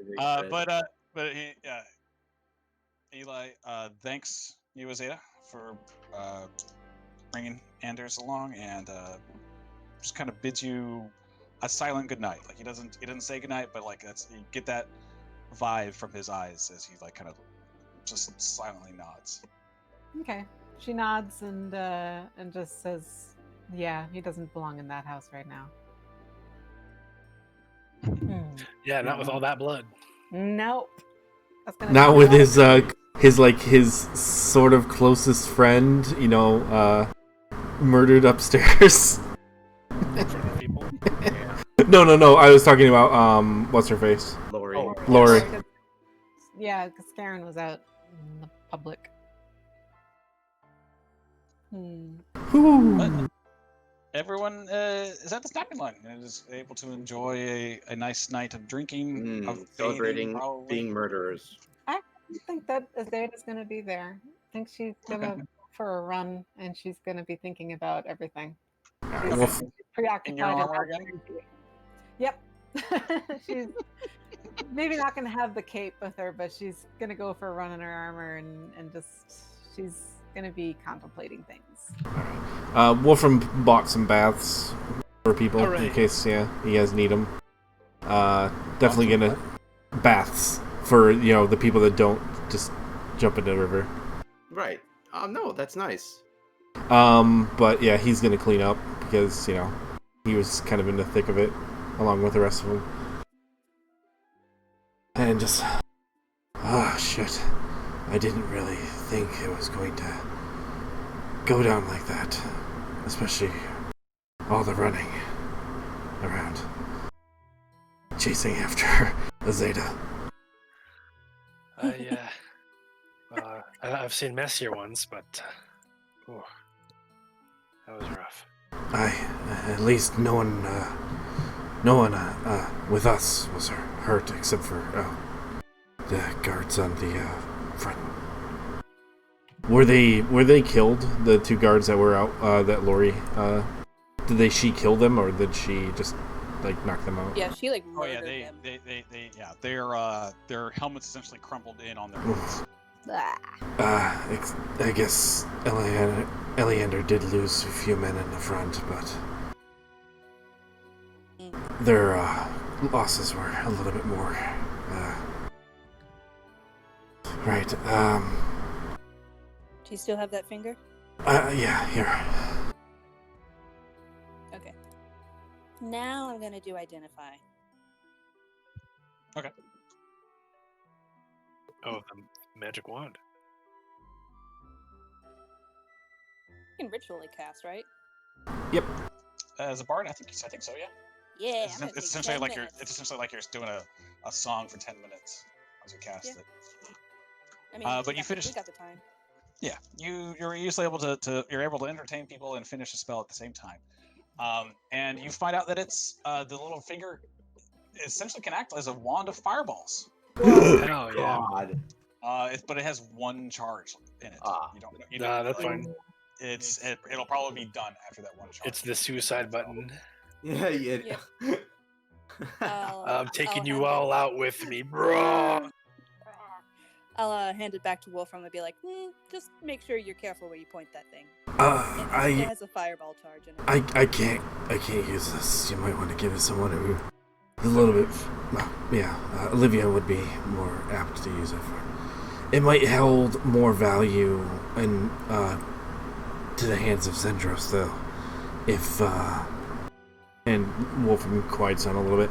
they said- But but Eli thanks you, Azadeh, for bringing Anders along, and just kind of bids you a silent goodnight. Like he doesn't say goodnight, but like you get that vibe from his eyes as he like kind of just silently nods. Okay. She nods and just says, "Yeah, he doesn't belong in that house right now." Yeah, not with all that blood. Nope. That's gonna Not take with a lot of- his sort of closest friend, murdered upstairs. People. No. I was talking about what's her face? Lori. Oh. Lori. Yeah, because Karen was out in the public. Ooh. Everyone is at the snapping line and is able to enjoy a nice night of drinking, of Celebrating bathing, probably. being murderers. I think that Azada's going to be there. I think she's going to go for a run, and she's going to be thinking about everything. She's Well, preoccupied. In your armor how again? crazy- Yep. She's maybe not going to have the cape with her, but she's going to go for a run in her armor, and just she's going to be contemplating things. Wolfram bought some baths for people in Hooray. case you guys need them. Definitely gonna baths for the people that don't just jump into the river. Right. No, that's nice. But yeah, he's gonna clean up because he was kind of in the thick of it along with the rest of them. And just shit, I didn't really think it was going to go down like that, especially all the running around, chasing after Azadeh. Yeah. I've seen messier ones, but that was rough. At least no one with us was hurt except for the guards on the front. Were they killed? The two guards that were out, that Lori, did she kill them, or did she just knock them out? Yeah, she Oh murdered yeah, him. their helmets essentially crumpled in on their heads. I guess Eleander did lose a few men in the front, but their losses were a little bit more. Right. Do you still have that finger? Yeah, here. Okay. Now I'm gonna do identify. Okay. Oh, the magic wand. You can ritually cast, right? Yep. As a bard, I think so. Yeah. Yeah. It's, it's essentially like you're doing a song for 10 minutes as you cast Yeah. it. I mean, but you finished. We got the time. Yeah, you're usually able to you're able to entertain people and finish a spell at the same time, and you find out that it's the little finger essentially can act as a wand of fireballs. Hell yeah. God. But it has one charge in it. You don't. That's fine. It'll probably be done after that one charge. It's the suicide button. Yeah. I'm taking I'll you hand all out with me, bro. I'll hand it back to Wolfram and be like, just make sure you're careful where you point that thing. It I has a fireball charge in it. I can't use this. You might want to give it to someone who is a little bit. Olivia would be more apt to use it for. It might hold more value in to the hands of Zendros, though. If and Wolfram quiets down a little bit.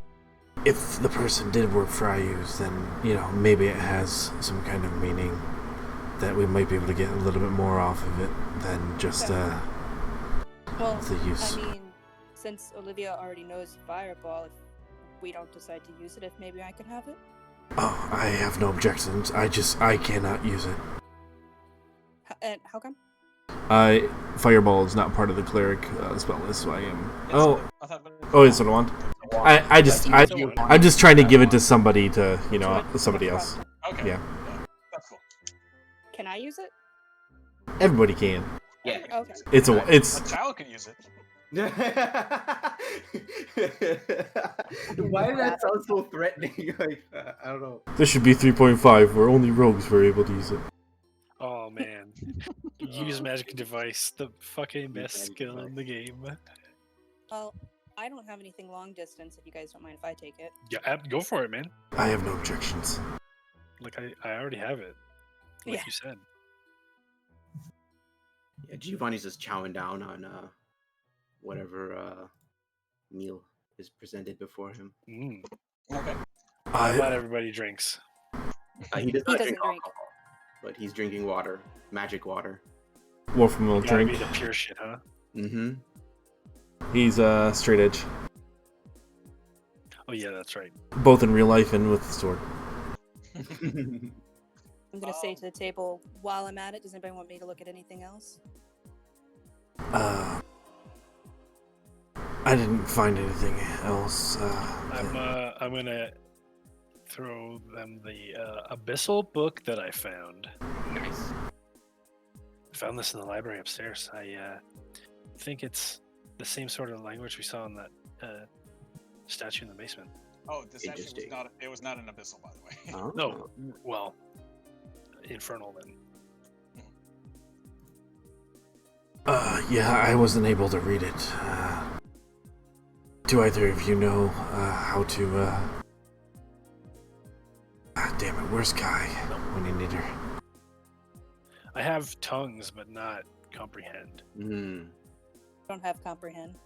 If the person did work for IUs, then maybe it has some kind of meaning that we might be able to get a little bit more off of it than just the use. I mean, since Olivia already knows fireball, if we don't decide to use it, if maybe I can have it. Oh, I have no objections. I cannot use it. And how come? Fireball is not part of the cleric spell list, so I am. Oh, It's a wand. I'm just trying to give it to somebody to, somebody else. Okay. Yeah. That's cool. Can I use it? Everybody can. Yeah. Okay. It's A child can use it. Why did that sound so threatening? Like, I don't know. This should be 3.5, where only rogues were able to use it. Oh man, use magic device, the fucking best magic skill device. in the game. Well, I don't have anything long distance if you guys don't mind if I take it. Yeah, go for it, man. I have no objections. Like I already have it. Like Yeah. you said. Yeah, Giovanni's just chowing down on whatever meal is presented before him. Mm. Okay. I'm glad I, everybody drinks. He does He not doesn't drink drink. alcohol, but he's drinking water, magic water. Wolfram will Gotta drink. be the pure shit, huh? Mm-hmm. He's straight edge, Oh yeah, that's right. both in real life and with the sword. I'm gonna say to the table, while I'm at it, does anybody want me to look at anything else? I didn't find anything else. I'm gonna throw them the abyssal book that I found. Nice. I found this in the library upstairs. I think it's the same sort of language we saw in that statue in the basement. Oh, this actually was Interesting. not. It was not an abyssal, by the way. Oh. No, well, infernal then. Yeah, I wasn't able to read it. Do either of you know how to? Damn it, where's Kai when you need her? I have tongues, but not comprehend. Mm. I don't have comprehend.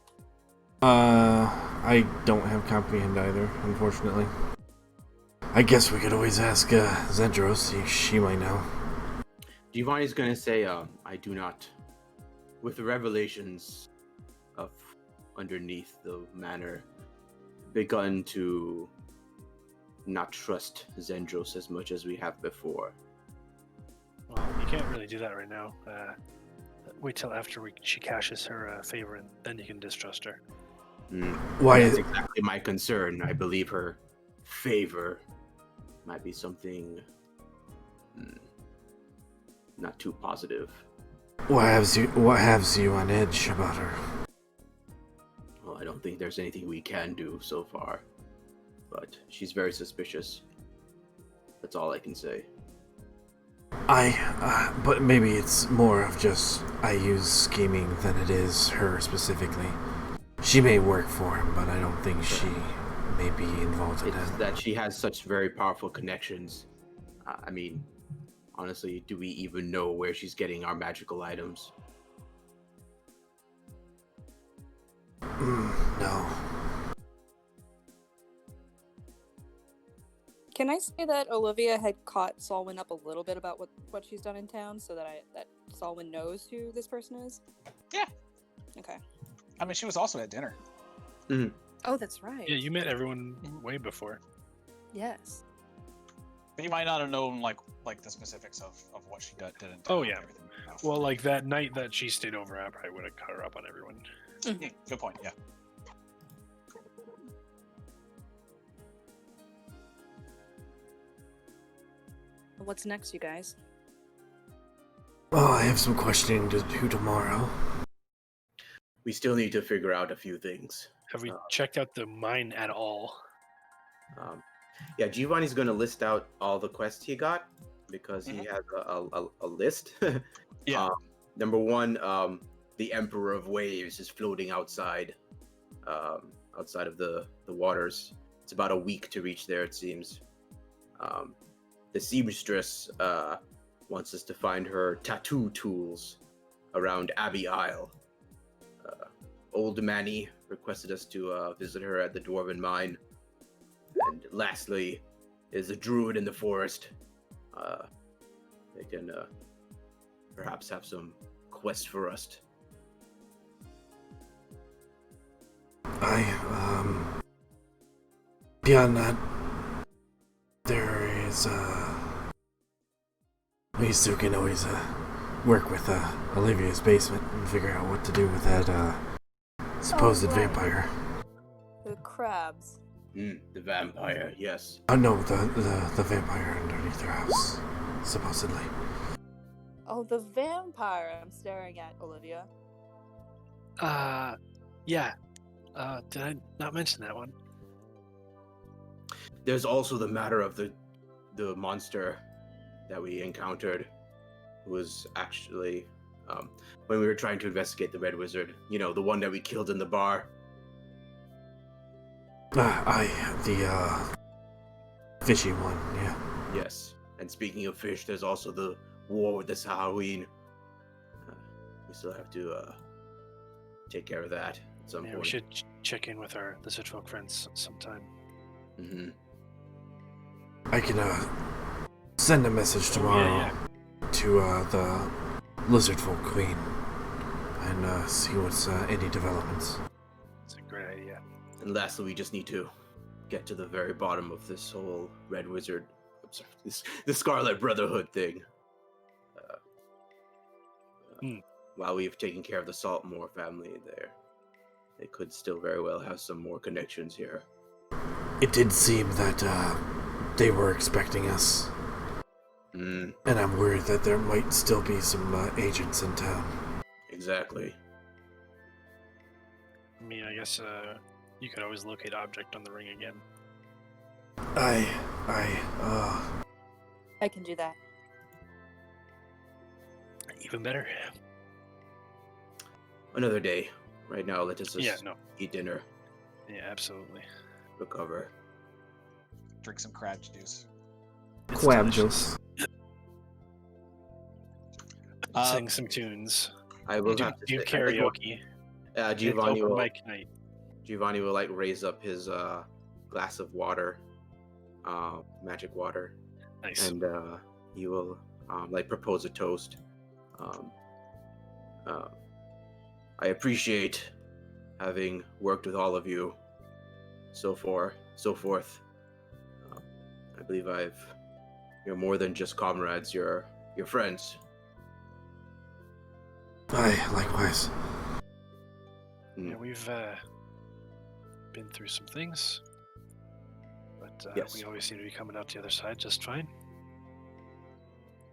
I don't have comprehend either, unfortunately. I guess we could always ask Zendros. She might know. Giovanni's gonna say, I do not. With the revelations of underneath the manor, begun to not trust Zendros as much as we have before. Well, you can't really do that right now. Wait till after she cashes her favor, and then you can distrust her. Mm. Why That's is exactly my concern. I believe her favor might be something not too positive. what has you on edge about her? Well, I don't think there's anything we can do so far, but she's very suspicious. That's all I can say. But maybe it's more of just I use scheming than it is her specifically. She may work for him, but I don't think she may be involved in It's it. that she has such very powerful connections. I mean, honestly, do we even know where she's getting our magical items? No. Can I say that Olivia had caught Solwynn up a little bit about what she's done in town, so that Solwynn knows who this person is? Yeah. Okay. I mean, she was also at dinner. Oh, that's right. Yeah, you met everyone way before. Yes. But you might not have known like the specifics of what she did in town. Oh, and yeah. everything, you know. Well, like that night that she stayed over, I probably would have caught her up on everyone. Good point. Yeah. What's next, you guys? Well, I have some questioning to do tomorrow. We still need to figure out a few things. Have we checked out the mine at all? Yeah, Giovanni's going to list out all the quests he got because he has a list. Yeah. Number one, the Emperor of Waves is floating outside of the waters. It's about a week to reach there, it seems. The seamstress wants us to find her tattoo tools around Abbey Isle. Old Manny requested us to visit her at the Dwarven Mine. And lastly, is a druid in the forest. They can perhaps have some quest for us. Beyond that, there is, we still can always, work with, Olivia's basement and figure out what to do with that, supposed right. vampire. The crabs. The vampire, yes. Oh no, the vampire underneath her house, supposedly. Oh, the vampire I'm staring at, Olivia. Yeah. Did I not mention that one? There's also the matter of the monster that we encountered, who was actually when we were trying to investigate the Red Wizard. You know, the one that we killed in the bar. The fishy one, yeah. Yes. And speaking of fish, there's also the war with the Halloween. We still have to take care of that at some Yeah, point. we should check in with the Lizardfolk friends sometime. Mm-hmm. I can send a message tomorrow to the Lizardfolk Queen and see what's any developments. It's a great idea. And lastly, we just need to get to the very bottom of this whole Red Wizard, the Scarlet Brotherhood thing. While we've taken care of the Saltmarsh family there, they could still very well have some more connections here. It did seem that they were expecting us. And I'm worried that there might still be some agents in town. Exactly. I mean, I guess you could always locate object on the ring again. I can do that. Even better. Another day. Right now, let us just Yeah, no. eat dinner, Yeah, absolutely. recover. Drink some crab juice. It's Quab delicious. juice. Sing some tunes. I will Do have to do say, karaoke. Giovanni Open will. mic night. Giovanni will like raise up his glass of water, magic water, Nice. and he will like propose a toast. I appreciate having worked with all of you so forth. I believe you're more than just comrades. You're friends. Aye, likewise. Yeah, we've been through some things, but Yes. we always seem to be coming out the other side just fine.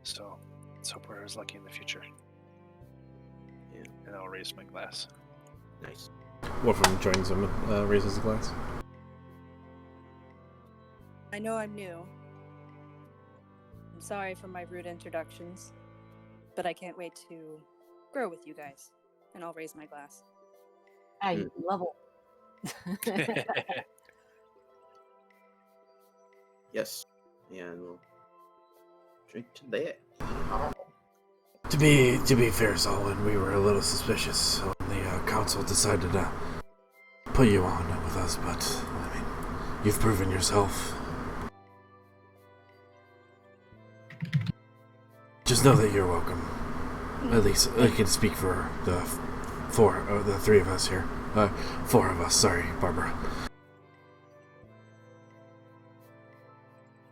So let's hope we're as lucky in the future. Yeah. And I'll raise my glass. Nice. Wolfram joins him and raises the glass. I know I'm new. I'm sorry for my rude introductions, but I can't wait to grow with you guys. And I'll raise my glass. You level. Yes. Yeah, and we'll drink to that. To be fair, Solwynn, we were a little suspicious when the council decided to put you on with us, but I mean, you've proven yourself. Just know that you're welcome. At least I can speak for the three of us here. Four of us. Sorry, Barbara.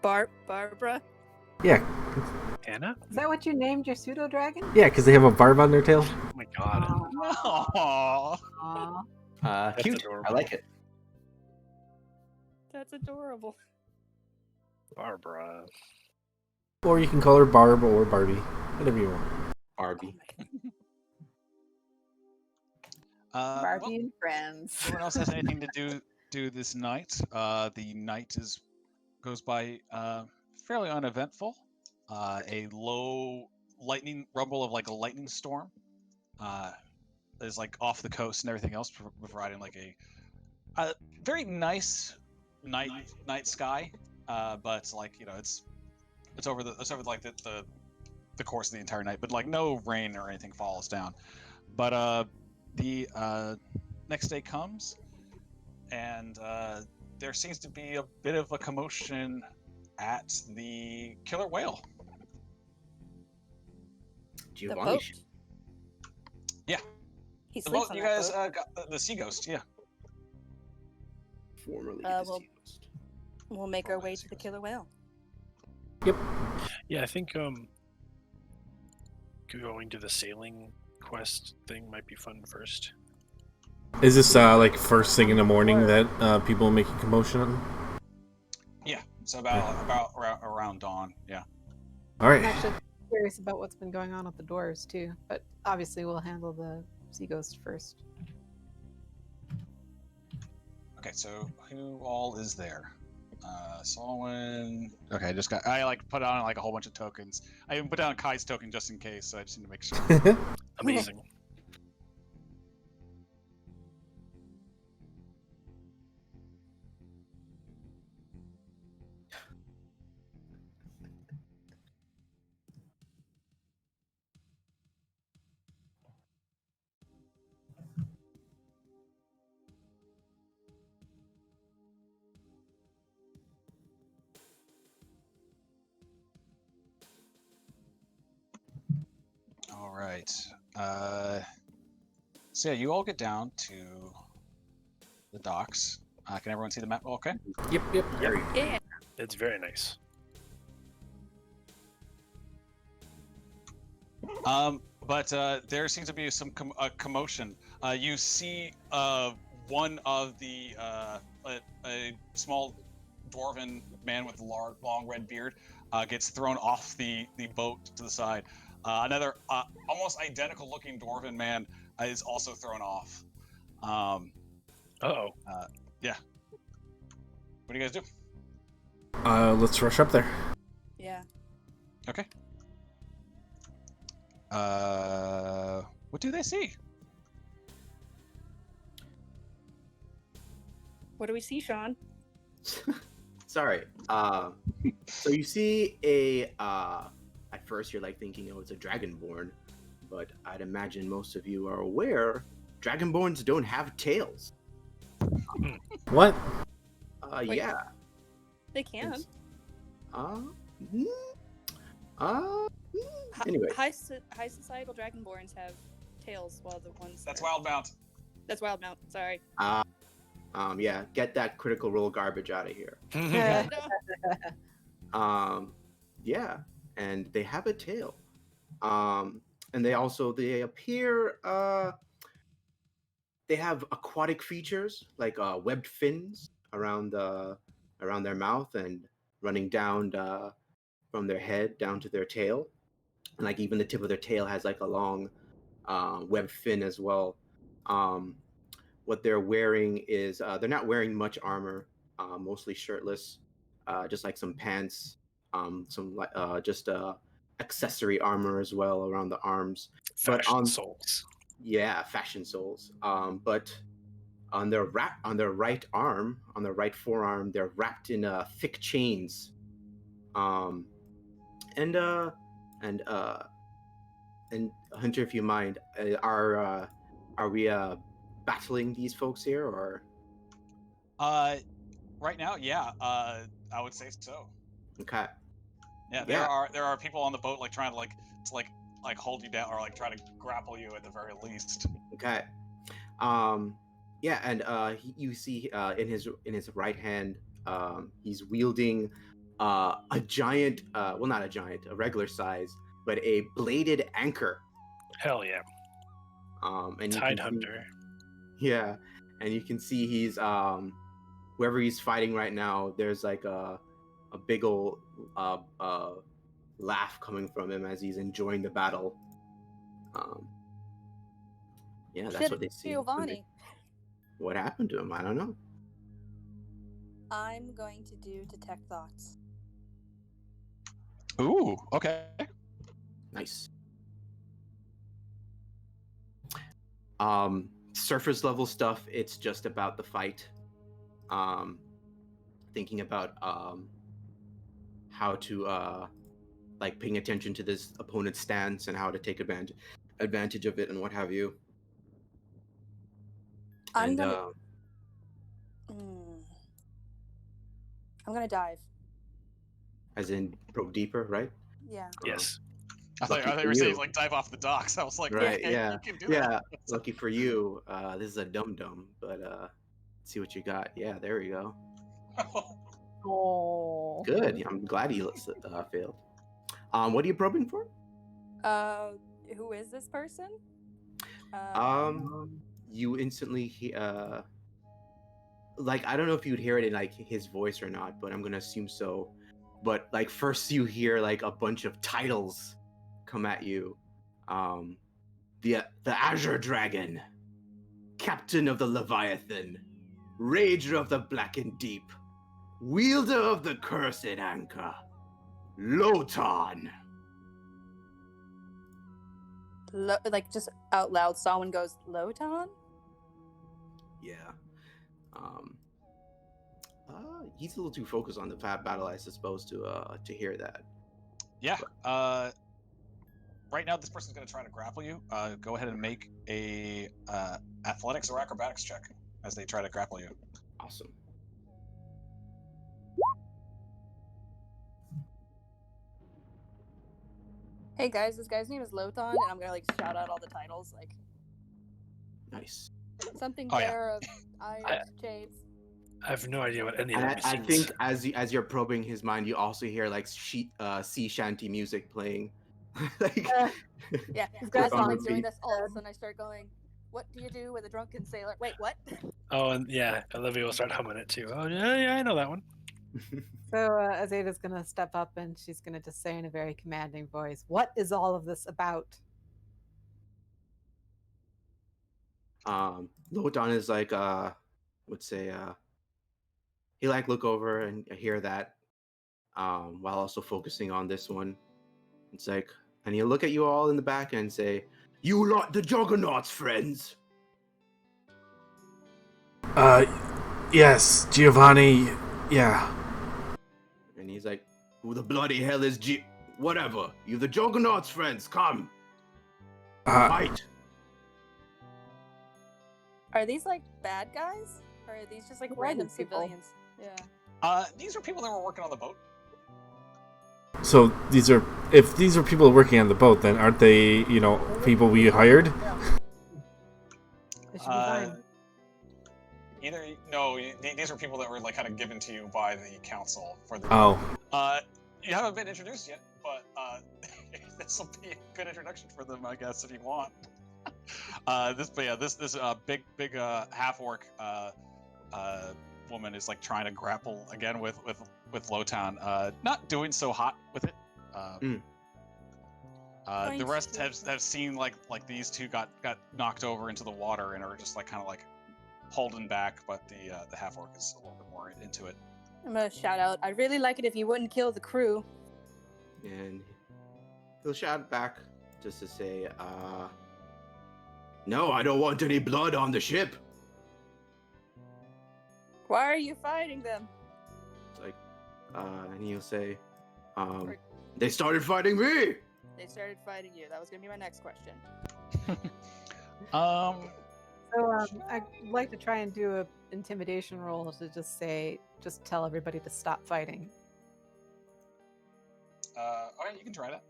Barbara? Yeah, Anna? Is that what you named your pseudo dragon? yeah, because they have a barb on their tail. Oh my god. Aww. That's Cute. adorable. I like it. That's adorable. Barbara. Or you can call her Barb or Barbie, whatever you want. Barbie. Barbie Well, and friends. if anyone else has anything to do this night, the night goes by fairly uneventful. A low lightning rumble of like a lightning storm is like off the coast and everything else, providing like a very nice night sky. But like it's over like the course of the entire night, but like no rain or anything falls down. But the next day comes, and there seems to be a bit of a commotion at the killer whale. The Giovanni. boat? Yeah. He The sleeps boat, on you that guys boat. got the sea ghost, yeah. Formerly well, deceased. We'll make our way to the killer whale. Yeah, I think going to the sailing quest thing might be fun first. Is this like first thing in the morning that people are making commotion? Yeah, it's about around dawn, yeah. All I'm right. actually curious about what's been going on at the doors too, but obviously we'll handle the sea ghost first. Okay, so who all is there? Solwynn. Okay, I like put on like a whole bunch of tokens. I even put down Kai's token just in case, so I just need to make sure. Amazing. All right. So yeah, you all get down to the docks. Can everyone see the map? Okay. Yep. Very Yeah. It's very nice. But there seems to be some commotion. You see one of the a small dwarven man with long red beard gets thrown off the boat to the side. Another almost identical looking dwarven man is also thrown off. Uh-oh. Yeah. What do you guys do? Let's rush up there. Yeah. Okay. What do they see? What do we see, Sean? Sorry. So you see a at first you're like thinking, oh, it's a dragonborn, but I'd imagine most of you are aware dragonborns don't have tails. What? Wait. Yeah. They can. It's- mm, uh, anyway. High societal dragonborns have tails, while the ones That's that are- Wildmount. That's Wildmount. Sorry. Yeah, get that critical role garbage out of here. Yeah, and they have a tail. And they appear they have aquatic features like webbed fins around their mouth and running down from their head down to their tail. And like even the tip of their tail has like a long webbed fin as well. What they're wearing is they're not wearing much armor, mostly shirtless, just like some pants, some just accessory armor as well around the arms. But Fashion souls. yeah, fashion souls. But on their right arm, on their right forearm, they're wrapped in thick chains. And Hunter, if you mind, are we battling these folks here, or? Right now, yeah. I would say so. Okay. Yeah, Yeah. there are people on the boat like trying to hold you down or like try to grapple you at the very least. Okay. Yeah, and you see in his right hand, he's wielding a giant, well, not a giant, a regular size, but a bladed anchor. Hell yeah. And you Tide can Hunter. yeah, and you can see he's whoever he's fighting right now. There's like a big old laugh coming from him as he's enjoying the battle. Yeah, that's Shit, what they see. Giovanni. What happened to him? I don't know. I'm going to do detect thoughts. Ooh, okay. Nice. Surface level stuff, it's just about the fight. Thinking about how to like paying attention to this opponent's stance and how to take advantage of it and what have you. I'm And gonna. I'm gonna dive. as in probe deeper, right? Yeah. Yes. I thought Lucky you for were saying you. like dive off the docks. I was like, Right, okay, yeah. you can do Yeah, that. lucky for you, this is a dum-dum, but see what you got. Yeah, there we go. Oh. Good. I'm glad he failed. What are you probing for? Who is this person? You instantly like, I don't know if you'd hear it in like his voice or not, but I'm gonna assume so. But like first you hear like a bunch of titles come at you. The Azure Dragon, Captain of the Leviathan, Rager of the blackened deep, wielder of the cursed anchor, Lotan. Like just out loud, someone goes, Lotan? Yeah. He's a little too focused on the fat battle, I suppose, to hear that. Yeah. Right now, this person's going to try to grapple you. Go ahead and make a athletics or acrobatics check as they try to grapple you. Awesome. Hey guys, this guy's name is Lotan, and I'm gonna like shout out all the titles, like Nice. something Oh, yeah. bearer of irons, shades. I have no idea what any of And them I means. think as you're probing his mind, you also hear like sea shanty music playing. Like, Yeah, He's as got I'm like on doing repeat. this, all of a sudden I start going, "What do you do with a drunken sailor?" Wait, what? Oh, and yeah, Olivia will start humming it too. Oh, yeah, I know that one. So Azadeh's going to step up and she's going to just say in a very commanding voice, "What is all of this about?" Lotan is like would say he like look over and hear that while also focusing on this one. It's like, and he'll look at you all in the back and say, "You lot the Juggernauts, friends." Yes, Giovanni. Yeah. And he's like, "Who the bloody hell is whatever? You the Juggernauts, friends, come. Fight." Are these like bad guys, or are these just like Who are random these people? civilians? Yeah. These are people that were working on the boat. So if these are people working on the boat, then aren't they, people we hired? It should be fine. These are people that were like kind of given to you by the council for the. Oh. You haven't been introduced yet, but this will be a good introduction for them, I guess, if you want. This big half orc woman is like trying to grapple again with Lotan. Not doing so hot with it. The rest have seen like these two got knocked over into the water and are just like kind of like holding back, but the half orc is a little bit more into it. I'm gonna shout out, "I'd really like it if you wouldn't kill the crew." And he'll shout back just to say, "No, I don't want any blood on the ship." Why are you fighting them? It's like, and he'll say, "They started fighting me." They started fighting you. That was gonna be my next question. So I'd like to try and do a intimidation roll to just tell everybody to stop fighting. Okay, you can try that.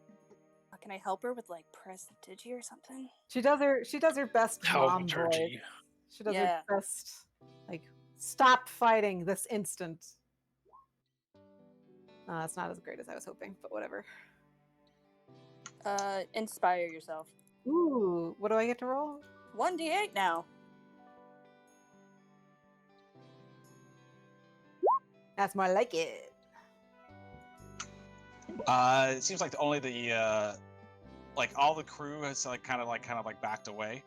Can I help her with like prestigy or something? She does her best mom voice. Thaumaturgy. She does Yeah. her best, like, stop fighting this instant. It's not as great as I was hoping, but whatever. Inspire yourself. Ooh, what do I get to roll? 1d8 now. That's more like it. It seems like only the like all the crew has like kind of backed away.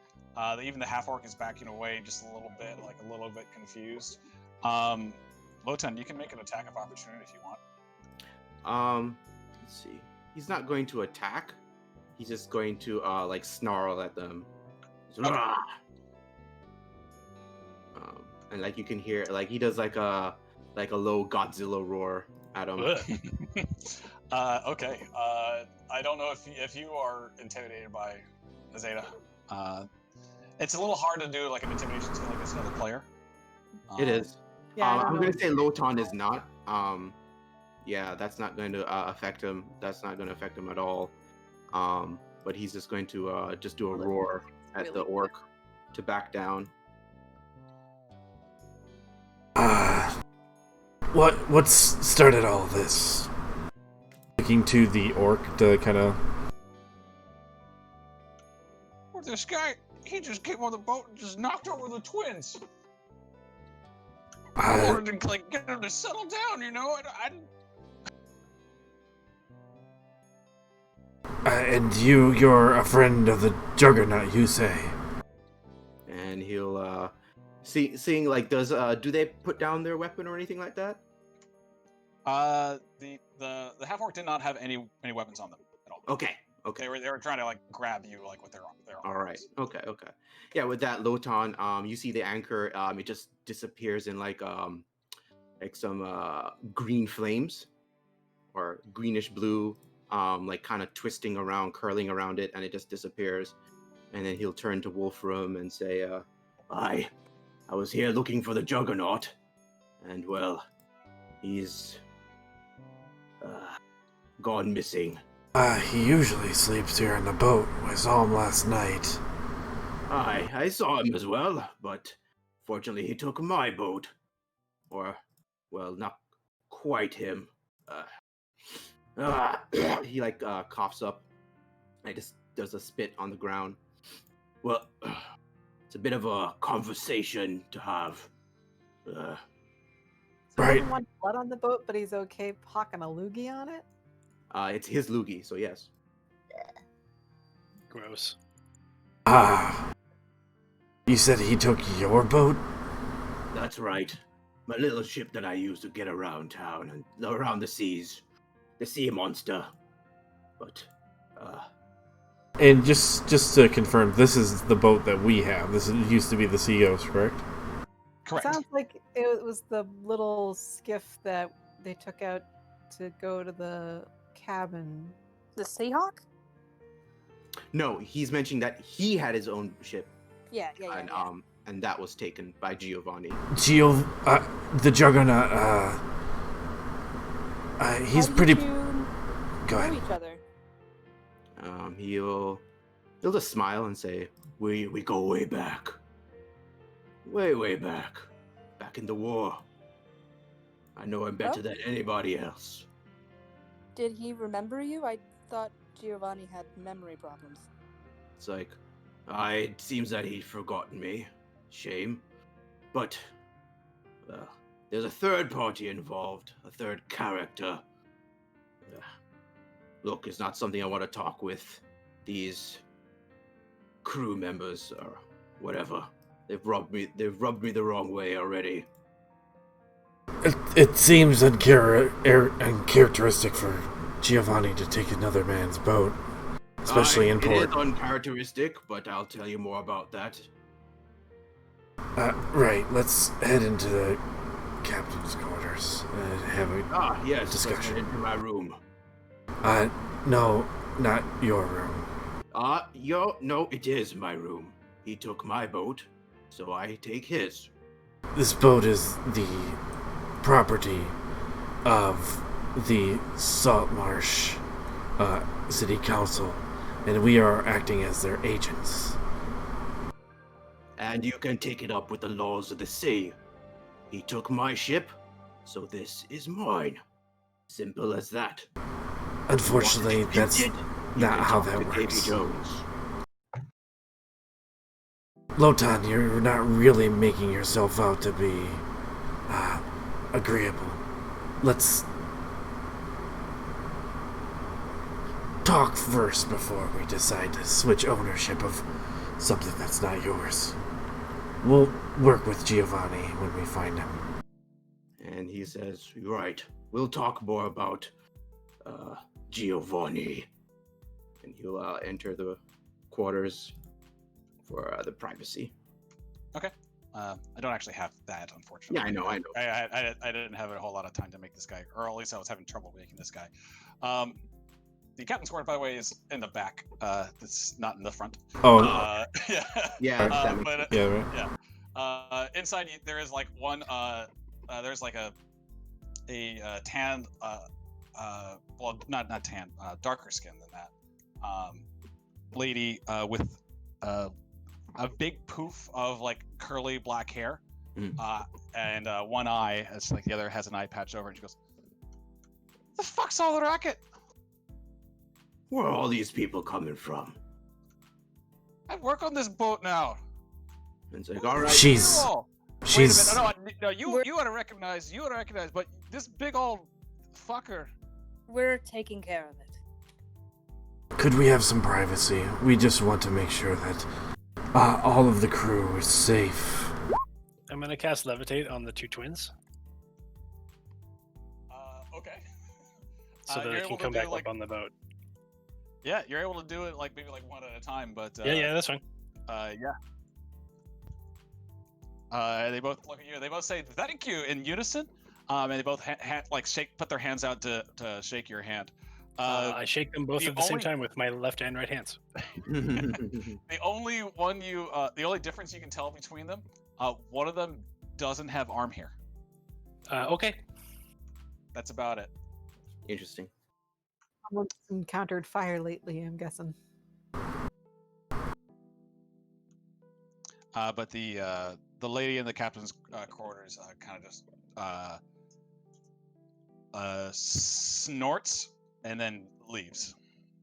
Even the half orc is backing away just a little bit, like a little bit confused. Lotan, you can make an attack of opportunity if you want. Let's see. He's not going to attack. He's just going to like snarl at them. Okay. And like you can hear, like he does like a low Godzilla roar at him. Okay. I don't know if you are intimidated by Azadeh. It's a little hard to do like an intimidation skill against another player. It is. Yeah, I'm gonna say Lotan is not. Yeah, that's not going to affect him. That's not going to affect him at all. But he's just going to just do a roar at the orc to back down. What's started all this? Looking to the orc to kind of. Well, this guy, he just came on the boat and just knocked over the twins. I wanted to like get him to settle down, you know. And you're a friend of the Juggernaut, you say? And he'll seeing like does do they put down their weapon or anything like that? The half orc did not have any weapons on them at all. Okay. They were trying to like grab you like with their All right. arms. Okay. Yeah, with that Lotan, you see the anchor, it just disappears in like some green flames or greenish blue, like kind of twisting around, curling around it, and it just disappears. And then he'll turn to Wolfram and say, I was here looking for the Juggernaut, and well, he's gone missing. He usually sleeps here in the boat. I saw him last night. I saw him as well, but fortunately he took my boat. Or, well, not quite him. He coughs up. I just does a spit on the ground. Well, it's a bit of a conversation to have. So Right. He doesn't want blood on the boat, but he's okay hawking a loogie on it? It's his loogie, so yes. Gross. You said he took your boat? That's right. My little ship that I use to get around town and around the seas. The sea monster. But, And just to confirm, this is the boat that we have. This used to be the Sea Ghost, correct? Correct. Sounds like it was the little skiff that they took out to go to the cabin. The Seahawk? no, he's mentioning that he had his own ship, Yeah. and that was taken by Giovanni. The Juggernaut, he's How did pretty... you Go know ahead. each other? He'll just smile and say, we go way back. Way back. Back in the war. I know him better Oh. than anybody else. Did he remember you? I thought Giovanni had memory problems. It's like, it seems that he'd forgotten me. Shame. But, there's a third party involved. A third character. Look, it's not something I want to talk with these crew members or whatever. They've rubbed me the wrong way already. It seems uncharacteristic for Giovanni to take another man's boat, especially in port. It is uncharacteristic, but I'll tell you more about that. Right, let's head into the captain's quarters and have a Yes, discussion. let's head into my room. No, not your room. No, it is my room. He took my boat, so I take his. This boat is the property of the Saltmarsh City Council, and we are acting as their agents. And you can take it up with the laws of the sea. He took my ship, so this is mine. Simple as that. Unfortunately, that's not how that Davy works. Jones. Lotan, you're not really making yourself out to be agreeable. Let's talk first before we decide to switch ownership of something that's not yours. We'll work with Giovanni when we find him. And he says, right, we'll talk more about Giovanni. And he'll enter the quarters for the privacy. Okay. I don't actually have that, unfortunately. Yeah, I know. I didn't have a whole lot of time to make this guy, or at least I was having trouble making this guy. The captain's quarters, by the way, is in the back. It's not in the front. Oh, Yeah. Yeah, that makes But yeah, right. yeah. Inside there is like one. There's like a tan. Well, not tan. Darker skin than that. Lady with a big poof of like curly black hair, and one eye. It's like the other has an eye patch over, and she goes, "The fuck's all the racket? Where are all these people coming from?" I work on this boat now." And it's like, all right. She's You all. she's Wait a minute. No, you ought to recognize. You ought to recognize. But this big old fucker. We're taking care of it. Could we have some privacy? We just want to make sure that all of the crew is safe. gonna cast levitate on the two twins, Okay. so that you're they able can to come do, back like- up on the boat. Yeah, you're able to do it like maybe like one at a time, but Yeah, that's fine. yeah. They both look at you. They both say "thank you" in unison, and they both put their hands out to shake your hand. I shake them both the at the same only- time with my left and right hands. The only one the only difference you can tell between them, one of them doesn't have arm hair. Okay. That's about it. Interesting. Someone's encountered fire lately, I'm guessing. But the lady in the captain's quarters kind of just snorts and then leaves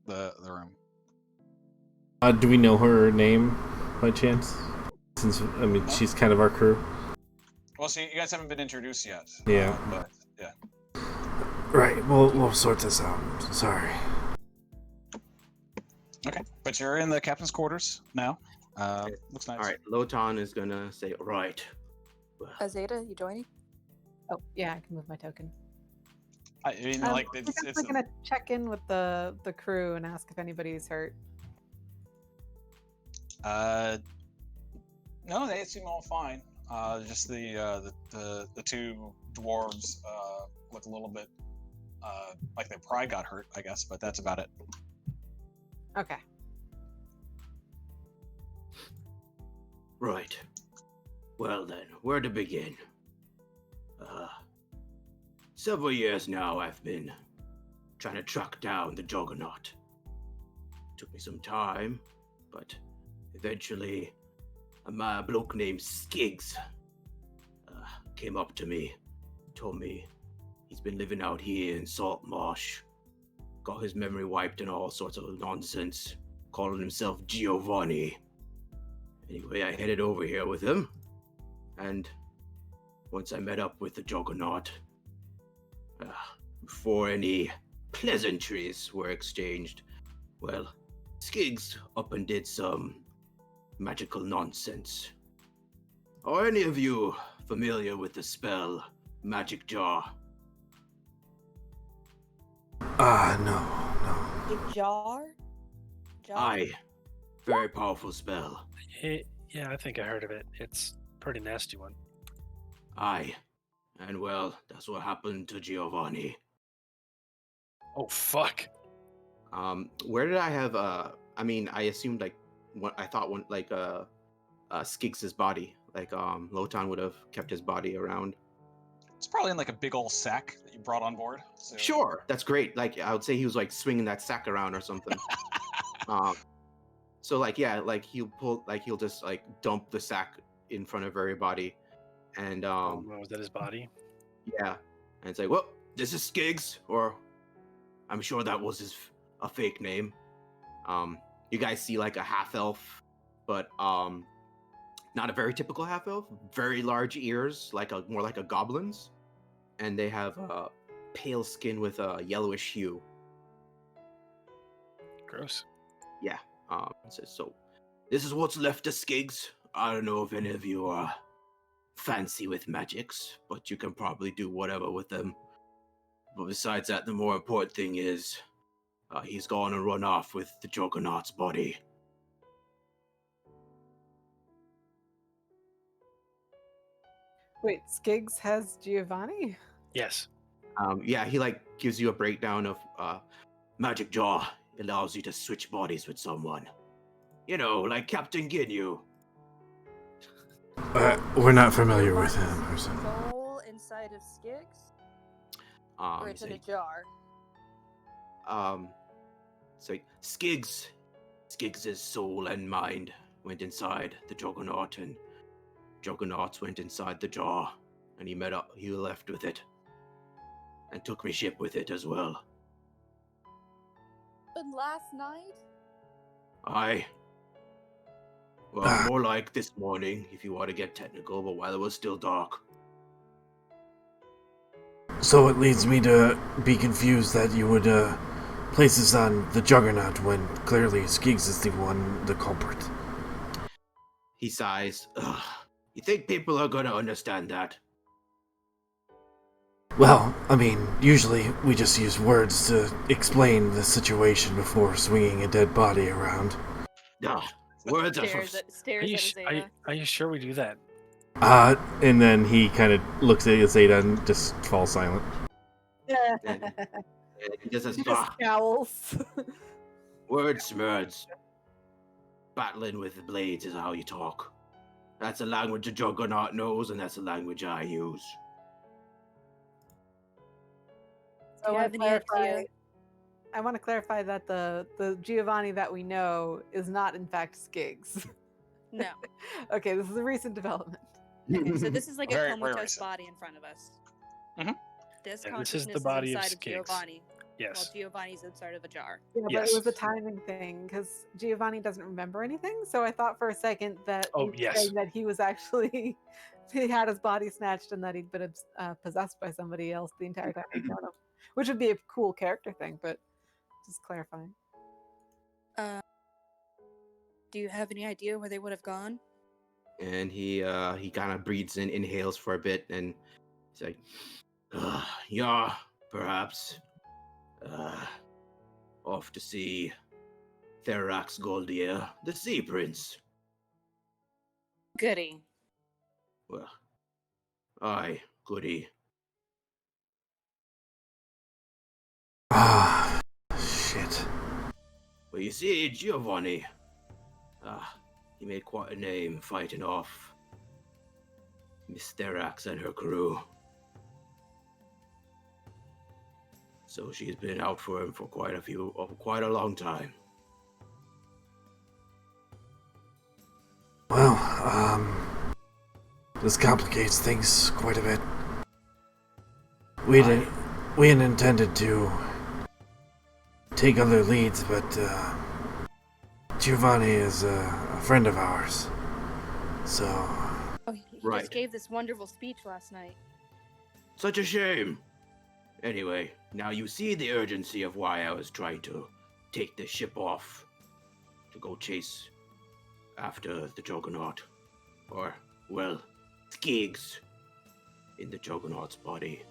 the room. Do we know her name by chance? Since she's kind of our crew. Well, see, you guys haven't been introduced yet. Yeah. But yeah. Right. We'll sort this out. Sorry. Okay. But you're in the captain's quarters now. Okay. Looks nice. All right, Lotan is gonna say, right. Well, Azadeh, you joining? Oh, yeah, I can move my token. I mean, I like guess it's we're gonna check in with the crew and ask if anybody's hurt. no, they seem all fine. Just the two dwarves look a little bit like their pride got hurt, I guess, but that's about it. Okay. right. Well then, where to begin? Several years now I've been trying to track down the Juggernaut. Took me some time, but eventually a bloke named Skiggs came up to me, told me he's been living out here in Saltmarsh, got his memory wiped and all sorts of nonsense, calling himself Giovanni. Anyway, I headed over here with him, and once I met up with the Juggernaut, before any pleasantries were exchanged, well, Skiggs up and did some magical nonsense. Are any of you familiar with the spell Magic Jar? No. The jar? Aye. Very powerful spell. Yeah, I think I heard of it. It's a pretty nasty one. Aye. And well, that's what happened to Giovanni. Oh, fuck. Where did I have, I assumed, I thought Skiggs' body. Lotan would have kept his body around. It's probably in like a big old sack that you brought on board. So. Sure, that's great. I would say he was swinging that sack around or something. He'll just dump the sack in front of everybody, and Was that his body? yeah, and it's well, this is Skiggs, or I'm sure that was a fake name. You guys see a half elf, but not a very typical half elf. Very large ears, more like a goblin's, and they have pale skin with a yellowish hue. Gross. Yeah. So this is what's left of Skiggs. I don't know if any of you are fancy with magics, but you can probably do whatever with them. But besides that, the more important thing is he's gone and run off with the Juggernaut's body. Wait, Skiggs has Giovanni? Yes. Yeah, he gives you a breakdown of Magic Jaw. Allows you to switch bodies with someone. You know, like Captain Ginyu. We're not familiar with him or something. Soul inside of Skiggs? Or it's in a jar? Skiggs' soul and mind went inside the Juggernaut, and Juggernauts went inside the jar, and he left with it. And took me ship with it as well. But last night? Aye. Well, more like this morning, if you want to get technical, but while it was still dark. So it leads me to be confused that you would place this on the Juggernaut when clearly Skiggs is the culprit. He sighs. Ugh, You think people are gonna understand that? Well, I mean, usually we just use words to explain the situation before swinging a dead body around. Nah, words are Stares at Azadeh. Are you sure we do that? And then he kind of looks at Zeta and just falls silent. And he just says, He just scowls. words, smurds. Battling with the blades is how you talk. That's a language a juggernaut knows, and that's a language I use. Do you have any idea? I want to clarify that the Giovanni that we know is not in fact Skiggs. No. Okay, this is a recent development. Okay, so this is like Very, a very comatose recent. body in front of us. Mhm. This And consciousness this is the is body of inside of Skiggs. Giovanni, while Yes. Giovanni's inside of a jar. Yeah, but Yes. it was a timing thing because Giovanni doesn't remember anything. So I thought for a second that Oh, you were yes. saying that he was actually he had his body snatched and that he'd been possessed by somebody else the entire time he'd known him, which would be a cool character thing. But just clarifying. Do you have any idea where they would have gone? And he kind of breathes in, inhales for a bit, and he's like, yeah, perhaps. Off to see Therax Goldier, the Sea Prince. Goody. Well, aye, goody. Shit. Well, you see, Giovanni, he made quite a name fighting off Miss Therax and her crew. So she's been out for him for quite a long time. Well, this complicates things quite a bit. We had intended to take other leads, but Giovanni is a friend of ours. So, Oh, he Right. just gave this wonderful speech last night. Such a shame. Anyway, now you see the urgency of why I was trying to take the ship off to go chase after the Juggernaut. Or, well, Skiggs in the Juggernaut's body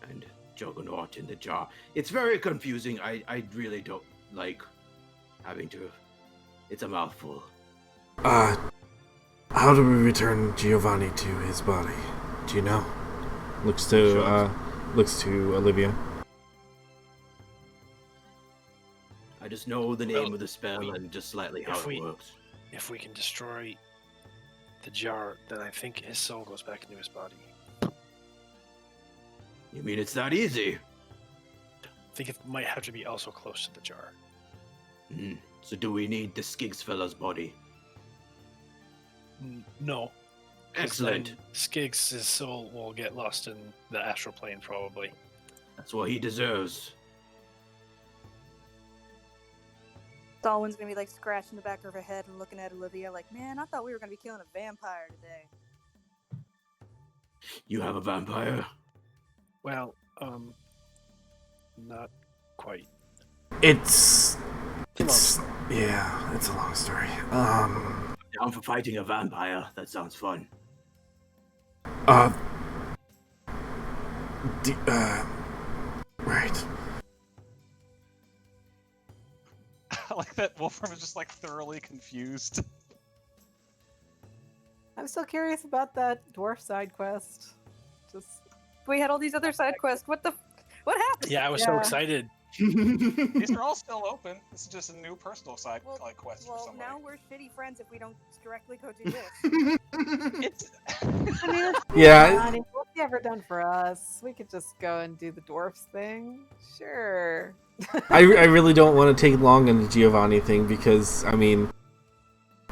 and Juggernaut in the jar. It's very confusing. I really don't like having to... It's a mouthful. how do we return Giovanni to his body? Do you know? Looks to Olivia. I just know the name Well, of the spell and just slightly how it works. If we can destroy the jar, then I think his soul goes back into his body. You mean it's that easy? I think it might have to be also close to the jar. So do we need the Skiggs fella's body? No. 'Cause Excellent. then Skiggs' soul will get lost in the astral plane, probably. That's what he deserves. Solwynn's gonna be like scratching the back of her head and looking at Olivia like, man, I thought we were gonna be killing a vampire today. You have a vampire? Well, not quite. It's Too long. it's a long story. Down for fighting a vampire. That sounds fun. Right. I like that Wolfram is just like thoroughly confused. I'm still curious about that dwarf side quest. Just We had all these other side quests. What happened? Yeah, I was so Yeah. excited. These are all still open. This is just a new personal side like quest for Well, somebody. now we're shitty friends if we don't directly go do this. It's I mean, it's Yeah. Johnny, what's he ever done for us? We could just go and do the dwarfs thing. Sure. I really don't want to take long on the Giovanni thing because, I mean,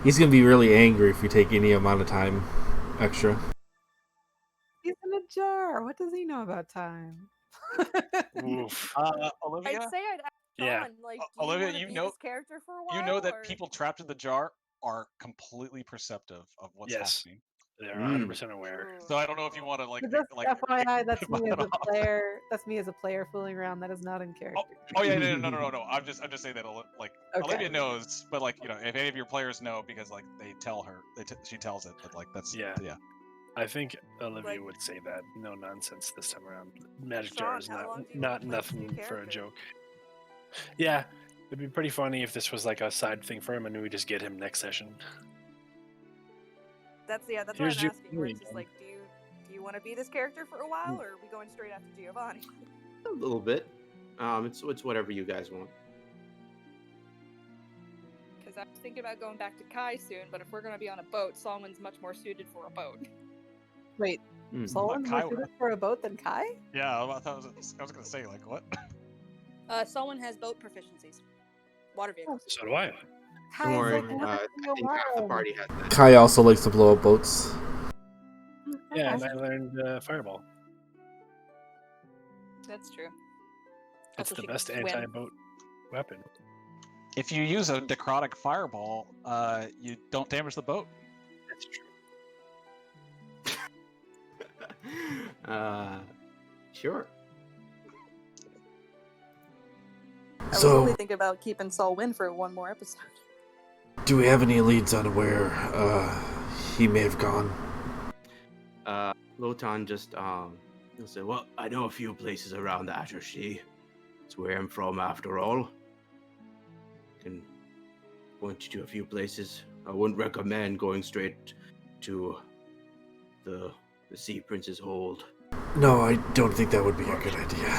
he's going to be really angry if we take any amount of time extra. He's in a jar. What does he know about time? Oof. Olivia. I'd say I'd ask Yeah. Solwynn, like, Olivia, do you, you wanna be know- this character for a while? You know that or- people trapped in the jar are completely perceptive of what's Yes. happening. They're 100% aware. So I don't know if you want to like But just like FYI, that's kick me as that a off. player. That's me as a player fooling around. That is not in character. Oh yeah, no. I'm just saying that like Okay. Olivia knows, but like if any of your players know because like they tell her, she tells it, but like that's Yeah. yeah. I think Olivia Like- would say that. No nonsense this time around. Magic Sean, jar is how long do you not want to play this new nothing for a character? joke. Yeah, it'd be pretty funny if this was like a side thing for him and we just get him next session. That's what Here's I'm asking. Where it's Giovanni. just like, do you want to be this character for a while, or are we going straight after Giovanni? A little bit. It's whatever you guys want. Because I was thinking about going back to Kai soon, but if we're going to be on a boat, Solwynn's much more suited for a boat. Wait, Mm. Solwynn Kai- was suited for a boat than Kai? Yeah, I was gonna say like what? Solwyn has boat proficiencies. Water vehicles. So do I. Kai Don't is worry. like I think half the party has that. Kai also likes to blow up boats. Yeah, and I learned Fireball. That's true. It's Also, the she best can swim. anti-boat weapon. If you use a necrotic fireball, you don't damage the boat. That's true. Sure. I was So- only thinking about keeping Solwynn for one more episode. Do we have any leads on where he may have gone? Lotan just he'll say, "Well, I know a few places around the Azure Sea. It's where I'm from, after all. Can point you to a few places. I wouldn't recommend going straight to the Sea Prince's hold. No, I don't think that would be a good idea.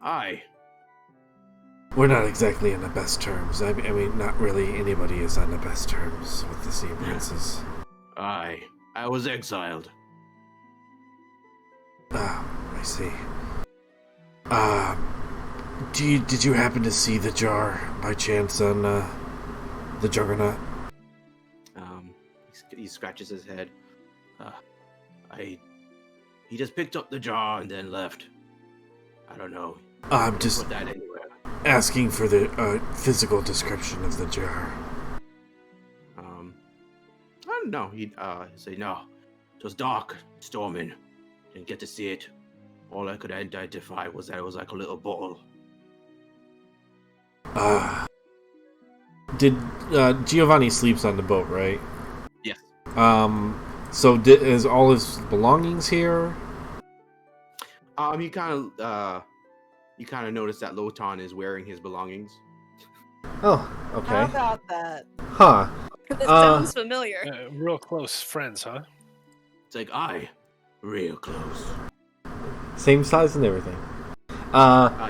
Aye, We're not exactly on the best terms. I mean, not really anybody is on the best terms with the Sea Princes. aye. I was exiled. Ah, I see. Did you happen to see the jar by chance on the Juggernaut? He scratches his head. He just picked up the jar and then left. I don't know. I'm just Put that anywhere. asking for the physical description of the jar. I don't know. He'd say no. It was dark, storming. Didn't get to see it. All I could identify was that it was like a little bottle. Did Giovanni sleeps on the boat, right? Yes. So is all his belongings here? You kind of notice that Lotan is wearing his belongings. Oh, How okay. about that? Huh. This sounds familiar. Real close friends, huh? It's like, aye, real close. Same size and everything.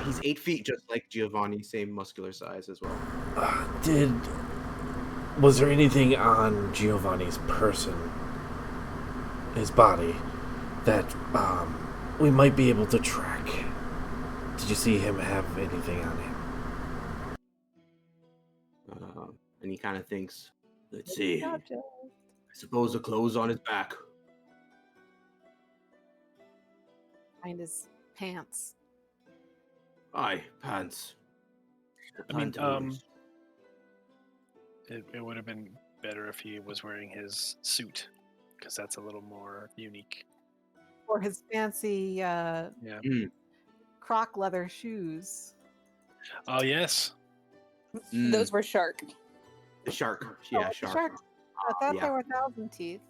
He's 8 feet, just like Giovanni, same muscular size as well. Was there anything on Giovanni's person, his body, that we might be able to track? Did you see him have anything on him? And he kind of thinks, let's see. I Gotcha. suppose the clothes on his back. Behind his pants. Aye, pants. The I mean, pantaloons. It would have been better if he was wearing his suit, because that's a little more unique. Or his fancy Yeah. croc leather shoes. Oh yes. Those were shark. The shark. Oh, Yeah, the shark. shark. I thought yeah. they were 1,000 teeth.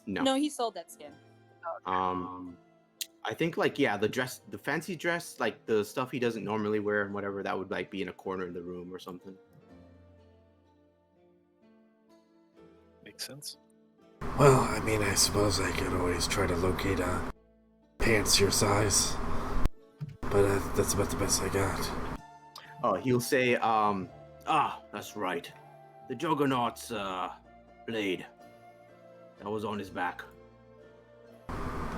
No. No, he sold that skin. I think the fancy dress, like the stuff he doesn't normally wear and whatever, that would like be in a corner in the room or something. Makes sense. Well, I mean, I suppose I could always try to locate pants your size. But that's about the best I got. Oh, he'll say, that's right. The Juggernaut's blade. That was on his back.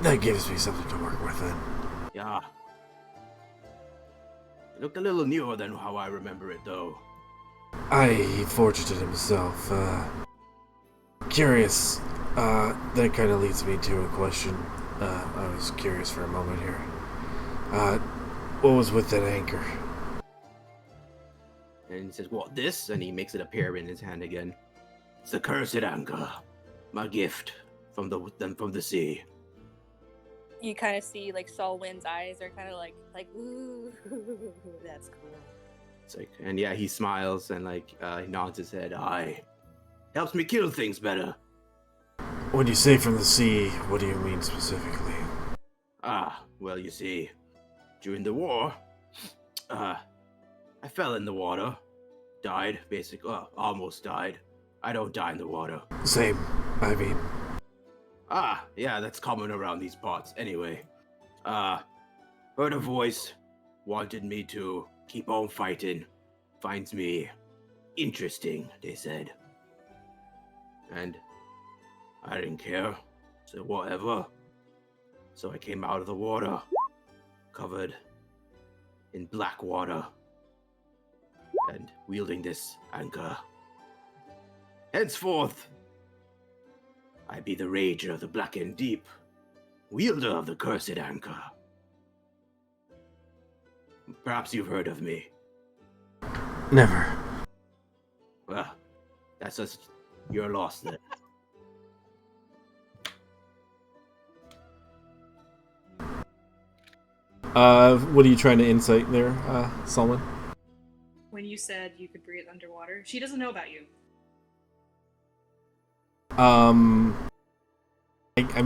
That gives me something to work with then. Yeah. It looked a little newer than how I remember it, though. He forged it himself. Curious. That kind of leads me to a question. I was curious for a moment here. What was with that anchor? And he says, what, this? And he makes it appear in his hand again. It's the cursed anchor. My gift from the sea. You kind of see like Solwynn's eyes are kind of like ooh, that's cool. It's like, and yeah, he smiles and he nods his head. Aye, helps me kill things better. When you say from the sea, what do you mean specifically? Well, you see, during the war, I fell in the water, died, basically, almost died. I don't die in the water. Same. I mean, Yeah, that's common around these parts. Anyway, heard a voice, wanted me to keep on fighting, finds me interesting, they said. And I didn't care, so whatever. So I came out of the water, covered in black water, and wielding this anchor. Henceforth, I be the rager of the blackened deep, wielder of the cursed anchor. Perhaps you've heard of me. never. Well, that's just your loss then. What are you trying to insight there, Solwynn? When you said you could breathe underwater, she doesn't know about you. I'm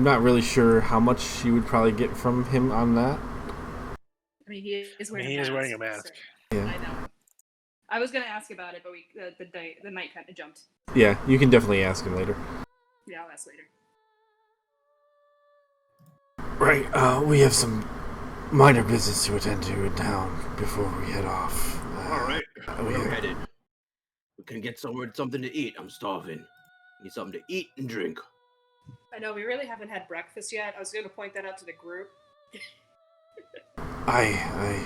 not really sure how much she would probably get from him on that. I mean, he is wearing. He is wearing a mask. So, Yeah. I know. I was gonna ask about it, but the night kind of jumped. Yeah, you can definitely ask him later. Yeah, I'll ask later. Right, we have some minor business to attend to in town before we head off. Alright, we're yeah. headed. We can get something to eat. I'm starving. Need something to eat and drink. I know we really haven't had breakfast yet. I was gonna point that out to the group. I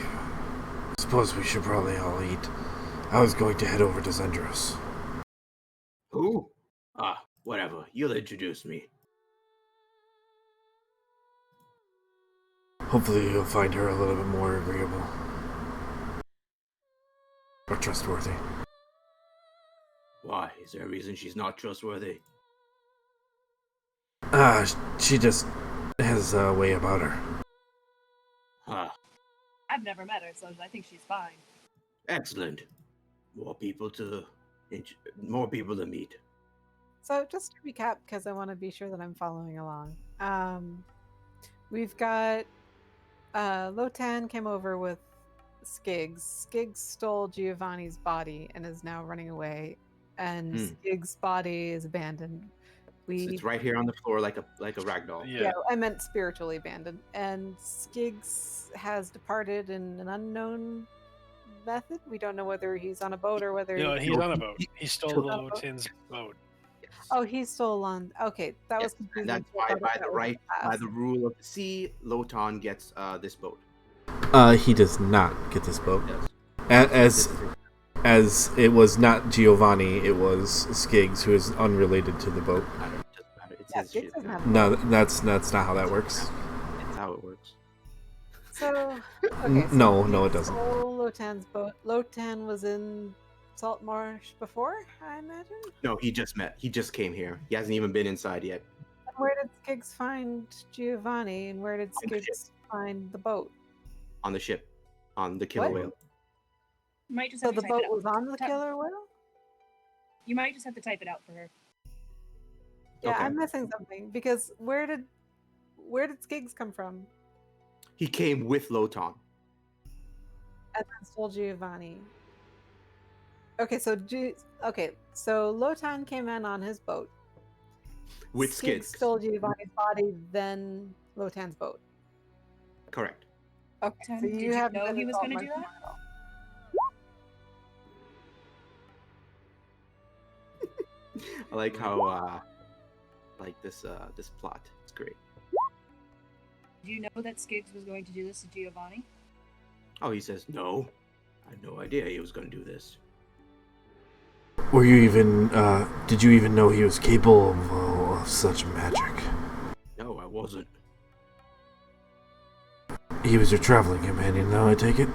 suppose we should probably all eat. I was going to head over to Zendros. Who? Whatever. You'll introduce me. Hopefully you'll find her a little bit more agreeable. Or trustworthy. Why? Is there a reason she's not trustworthy? She just has a way about her. Huh. I've never met her, so I think she's fine. Excellent. More people to meet. So just to recap, because I want to be sure that I'm following along. We've got Lotan came over with Skiggs. Skiggs stole Giovanni's body and is now running away. And Skiggs' body is abandoned. It's right here on the floor like a ragdoll. Yeah, I meant spiritually abandoned. And Skiggs has departed in an unknown method. We don't know whether he's on a boat or whether He's on a boat. He stole Lotan's boat. Oh, he's still on. Okay, that was confusing. And that's why, by the rule of the sea, Lotan gets this boat. He does not get this boat. Yes. As it was not Giovanni, it was Skiggs, who is unrelated to the boat. It's his ship. No, that's not how that works. That's how it works. So, okay, No, it doesn't. Stole Lotan's boat. Lotan was in Saltmarsh before, I imagine. No, he just came here. He hasn't even been inside yet. And where did Skiggs find Giovanni, and where did Skiggs find the boat? On the ship, on the killer What? whale. You might just So have the to boat type it out. was on the killer whale? You might just have to type it out for her. Yeah, Okay. I'm missing something because where did Skiggs come from? He came with Lotan. And then stole Giovanni. Okay, so Lotan came in on his boat. With Skiggs Skiggs. stole Giovanni's body, then Lotan's boat. Correct. Okay, so Did you you have know he was gonna do that? I like how this plot. It's great. Did you know that Skiggs was going to do this to Giovanni? Oh, he says no. I had no idea he was going to do this. Were you even, did you even know he was capable of such magic? No, I wasn't. He was your traveling companion, though, I take it?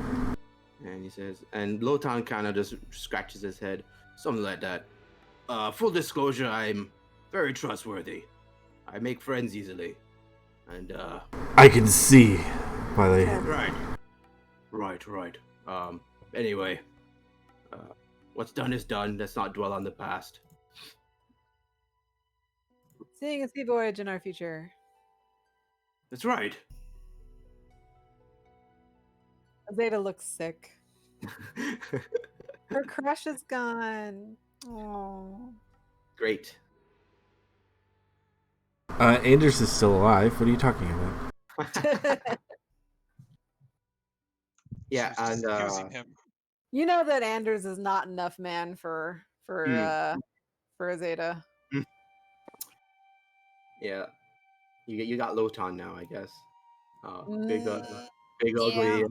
And he says, and Lotan kind of just scratches his head, something like that. Full disclosure, I'm very trustworthy. I make friends easily. And, I can see why they... Right. Anyway, what's done is done. Let's not dwell on the past. Seeing a sea voyage in our future. That's right. Azadeh looks sick. Her crush is gone. Oh. Great. Anders is still alive. What are you talking about? Yeah, She was just and accusing him. You know that Anders is not enough man for Azadeh. yeah, you got Lotan now, I guess. Big Yeah. ugly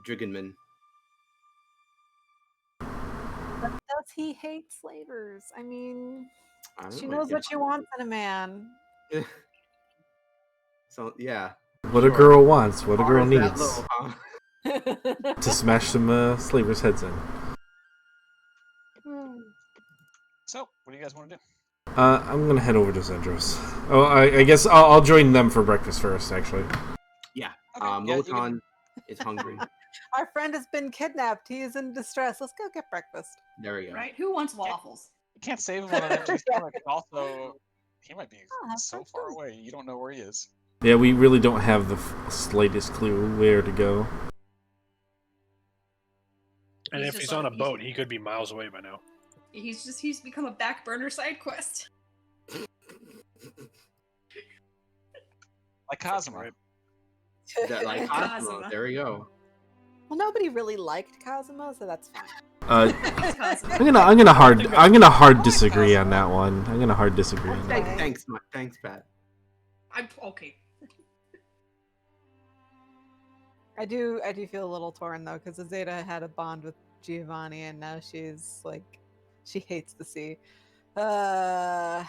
Dragonman. But does he hate slavers? I mean, I don't she know, knows yeah. what she wants in a man. So yeah. What Sure. a girl wants, what a Bar girl is that needs. low, huh? To smash some slavers' heads in. So, what do you guys want to do? I'm gonna head over to Zendros. Oh, I guess I'll join them for breakfast first, actually. Yeah. Okay, yeah, you Lotan can- is hungry. Our friend has been kidnapped. He is in distress. Let's go get breakfast. There we go. Right? Who wants waffles? You can't save him on an empty stomach. Also, he might be have so breakfast. far away. You don't know where he is. Yeah, we really don't have the slightest clue where to go. And He's if just he's on a like- boat, he could be miles away by now. He's become a back burner side quest. Like Kazuma. Right. That, like Kazuma. There we go. Well, nobody really liked Kazuma, so that's fine. Kazuma. I'm gonna hard disagree on that one. I'm gonna hard disagree on that. Okay. Thanks, Pat. I'm okay. I do feel a little torn though, because Azadeh had a bond with Giovanni, and now she's like, she hates the sea. I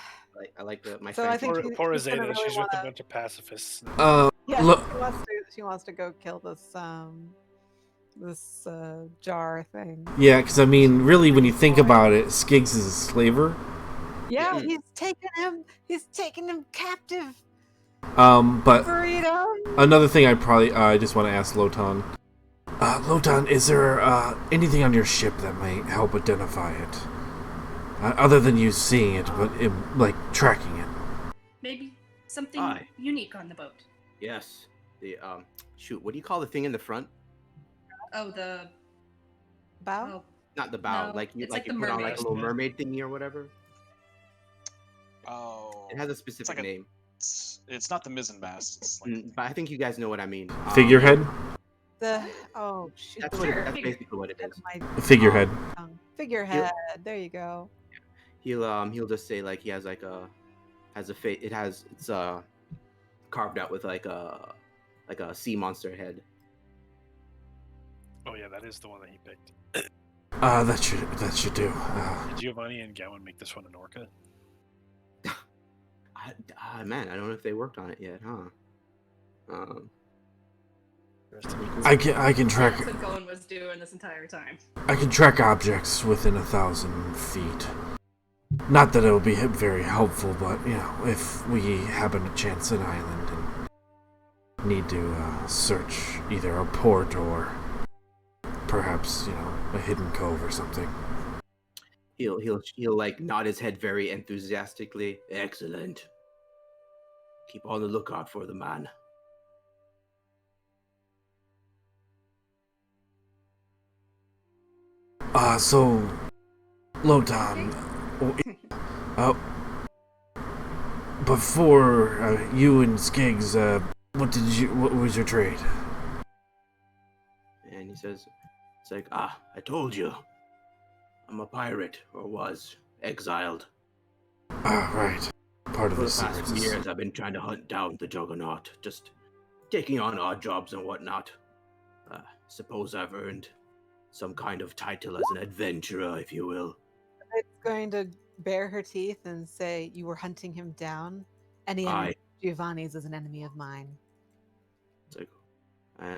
like my So I friend. think Poor he's gonna Azadeh, really she's with a wanna- bunch of pacifists. Yeah, Look, she wants to go kill this jar thing. yeah, because I mean, really, when you think about it, Skiggs is a slaver. Yeah, Yeah. He's taken him captive. But Freedom. another thing I just want to ask Lotan. Lotan, is there anything on your ship that might help identify it? Other than you seeing it, but like tracking it. Maybe something Aye. unique on the boat. Yes. The shoot. What do you call the thing in the front? Oh, the Bow. oh, Not the bow. No, like you it's like like you the put on like a little mermaid. mermaid thingy or whatever. Oh. It has a specific like a- name. It's not the mizzen mast. It's like But I think you guys know what I mean. Figurehead. Shoot. That's Sure. that's basically what it is. Figurehead. Figurehead. There you go. He'll just say like he has like it's carved out with like a sea monster head. Oh yeah, that is the one that he picked. That should do. Did Giovanni and Gowan make this one an orca? Man, I don't know if they worked on it yet, huh? I can track. that's what Gowan was doing this entire time. I can track objects within 1,000 feet. Not that it will be very helpful, but you know, if we happen to chance an island and need to search either a port or perhaps a hidden cove or something. He'll like nod his head very enthusiastically. Excellent. Keep on the lookout for the man. So, Lotan, before you and Skiggs, what was your trade? And he says, it's like, I told you. I'm a pirate, or was, exiled. Right. Part of For the the past secret few is... years, I've been trying to hunt down the Juggernaut, just taking on odd jobs and whatnot. Suppose I've earned some kind of title as an adventurer, if you will. It's going to bare her teeth and say, "You were hunting him down. Any enemy Aye. of Giovanni's is an enemy of mine." It's like,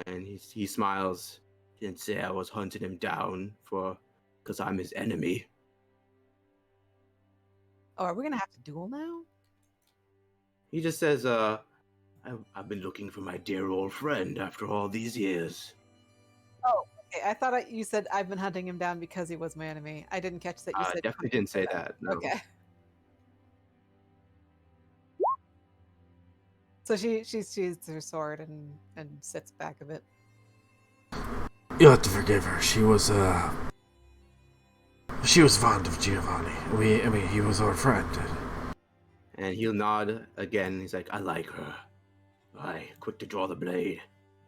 and he smiles. Didn't say I was hunting him down because I'm his enemy. Oh, are we gonna have to duel now? He just says, I've been looking for my dear old friend after all these years. Oh, okay. I thought you said I've been hunting him down because he was my enemy. I didn't catch that you said Definitely hunting didn't for say that. No. Okay. So she sheathes her sword and sits back a bit. You'll have to forgive her. She was fond of Giovanni. He was our friend. And he'll nod again. He's like, I like her. Aye, quick to draw the blade.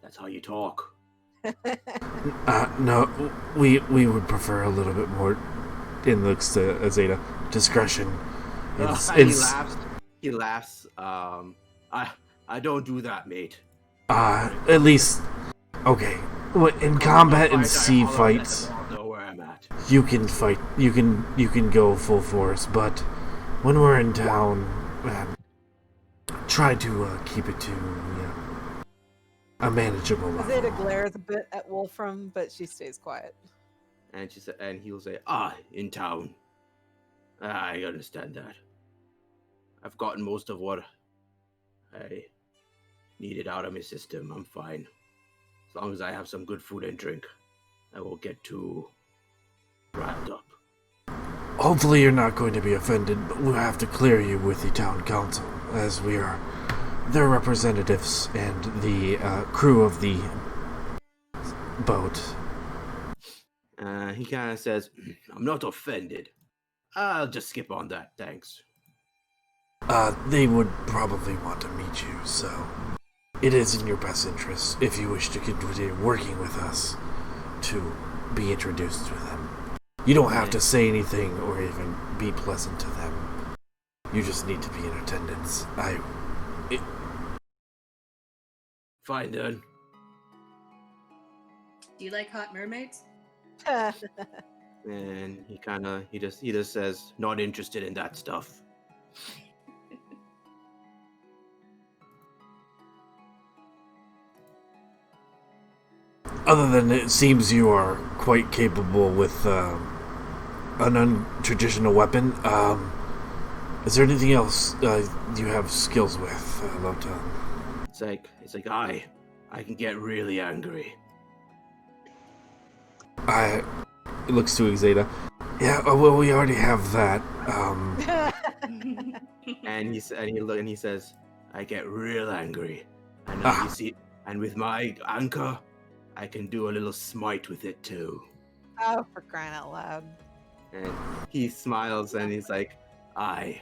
That's how you talk. No, we would prefer a little bit more, in looks to Azadeh, discretion. He laughs. I don't do that, mate. At least, okay. In combat and sea fights, Know where I'm at. you can fight. You can go full force, but when we're in town, try to keep it to a manageable level. Azadeh glares a bit at Wolfram, but she stays quiet. And he'll say, in town. I understand that. I've gotten most of what I needed out of my system. I'm fine. As long as I have some good food and drink, I won't get too wrapped up. Hopefully you're not going to be offended, but we'll have to clear you with the town council, as we are their representatives and the crew of the boat. He kind of says, I'm not offended. I'll just skip on that, thanks. They would probably want to meet you, so it is in your best interest, if you wish to continue working with us, to be introduced to them. You don't have to say anything or even be pleasant to them. You just need to be in attendance. Fine then. Do you like hot mermaids? And he just says, not interested in that stuff. Other than it seems you are quite capable with an untraditional weapon, is there anything else you have skills with, Lotan? It's like I can get really angry. It looks to Azadeh. Yeah, well, we already have that. And he says, I get real angry. And you see, and with my anchor, I can do a little smite with it too. Oh, for crying out loud. And he smiles and he's like, aye.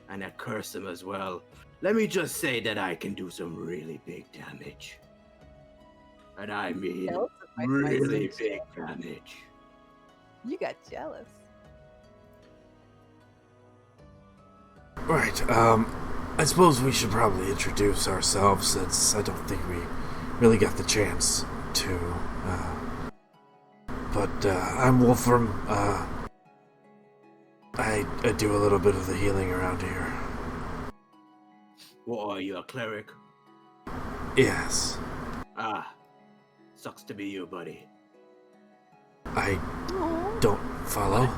And I curse him as well. Let me just say that I can do some really big damage. And I mean really big damage. You got jealous. Right, I suppose we should probably introduce ourselves, since I don't think we really got the chance to, but I'm Wolfram. I do a little bit of the healing around here. What are you, a cleric? Yes. Sucks to be you, buddy. I don't follow.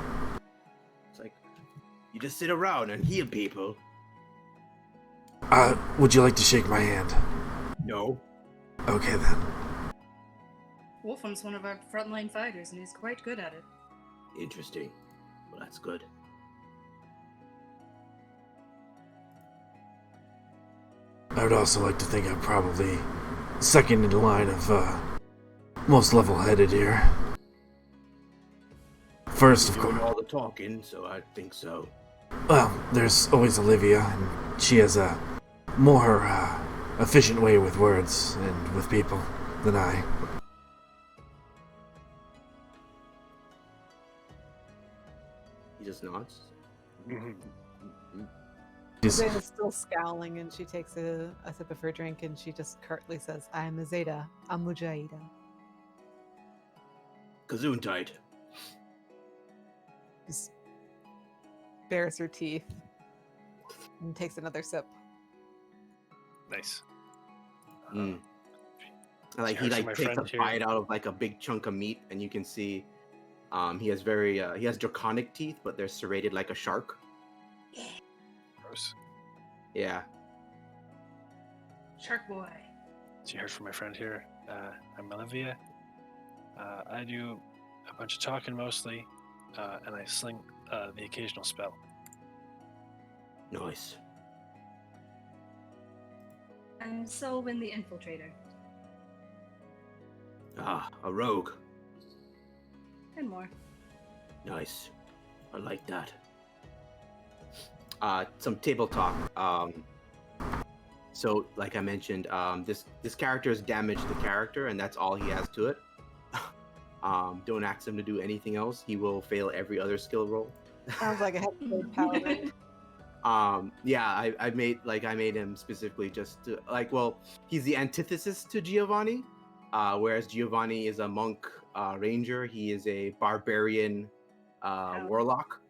It's like, you just sit around and heal people. Would you like to shake my hand? No. Okay then. Wolfram's one of our frontline fighters, and he's quite good at it. Interesting. Well, that's good. I would also like to think I'm probably second in line of most level-headed here. First, of Doing course. all the talking, so I think so. Well, there's always Olivia, and she has a more efficient way with words and with people than I. He just nods. Azadeh's still scowling, and she takes a sip of her drink, and she just curtly says, I am Azadeh, a Mujahida. Gesundheit. Just bares her teeth and takes another sip. Nice. Like he takes a bite out of like a big chunk of meat, and you can see he has draconic teeth, but they're serrated like a shark. Yeah. gross. Yeah. Shark boy. So you heard from my friend here. I'm Olivia. I do a bunch of talking mostly, and I sling the occasional spell. Nice. I'm Solwynn the Infiltrator. Ah, a rogue. And more. Nice. I like that. Some table talk. So, like I mentioned, this character has damaged the character, and that's all he has to it. Don't ask him to do anything else. He will fail every other skill roll. Sounds like a heavy paladin. Yeah, I made him specifically just to he's the antithesis to Giovanni. Whereas Giovanni is a monk ranger, he is a barbarian warlock.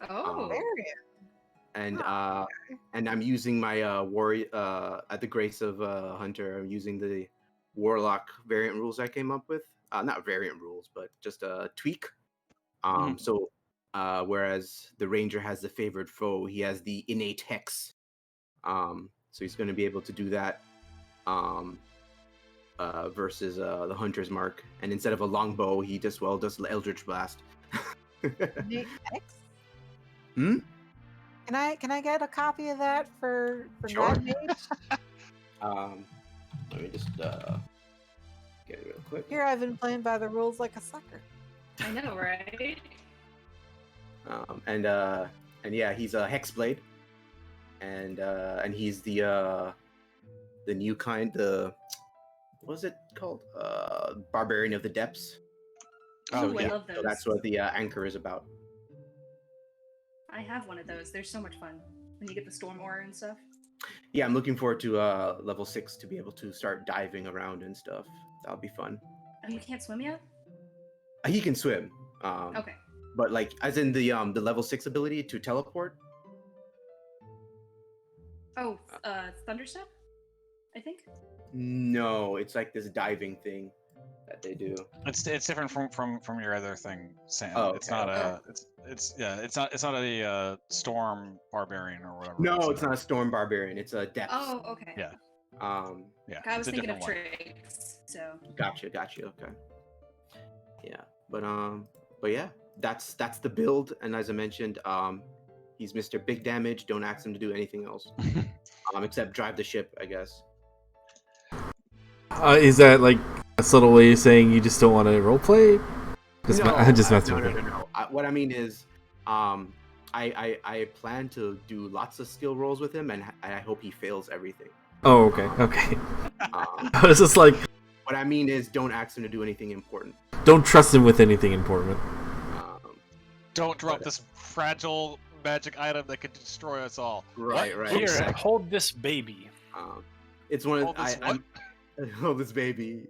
Oh. Barbarian. And I'm using my warrior at the grace of Hunter. I'm using the warlock variant rules I came up with. Not variant rules, but just a tweak. So whereas the ranger has the favored foe, he has the innate hex. So he's going to be able to do that versus the hunter's mark. And instead of a longbow, he does Eldritch Blast. Nate X? Hmm? Can I get a copy of that for Sure. God Mage? Let me just get it real quick. Here I've been playing by the rules like a sucker. I know, right? And yeah, he's a Hexblade, and he's the new kind, what was it called? Barbarian of the Depths. Oh, I yeah, love those. so that's what the anchor is about. I have one of those. They're so much fun when you get the storm aura and stuff. Yeah, I'm looking forward to level 6 to be able to start diving around and stuff. That'll be fun. Oh, you can't swim yet? He can swim. Okay. But like, as in the level 6 ability to teleport. Oh, Thunderstep? I think. No, it's like this diving thing that they do. It's different from your other thing, Sam. Oh, It's okay. not a it's not a storm barbarian or whatever. No, it's not a storm barbarian. It's a depths. Oh, okay. Yeah. Yeah. I was it's a thinking of different one. tricks, so. Gotcha. Okay. Yeah, but yeah, that's the build. And as I mentioned, he's Mr. Big Damage. Don't ask him to do anything else, except drive the ship, I guess. Is that like a subtle way of saying you just don't want to roleplay? No. What I mean is, I plan to do lots of skill rolls with him, and I hope he fails everything. Oh, okay. I was just like, what I mean is, don't ask him to do anything important. Don't trust him with anything important. Don't drop this fragile magic item that could destroy us all. Right. Here, Exactly. hold this baby. It's one of Hold this what? hold this baby.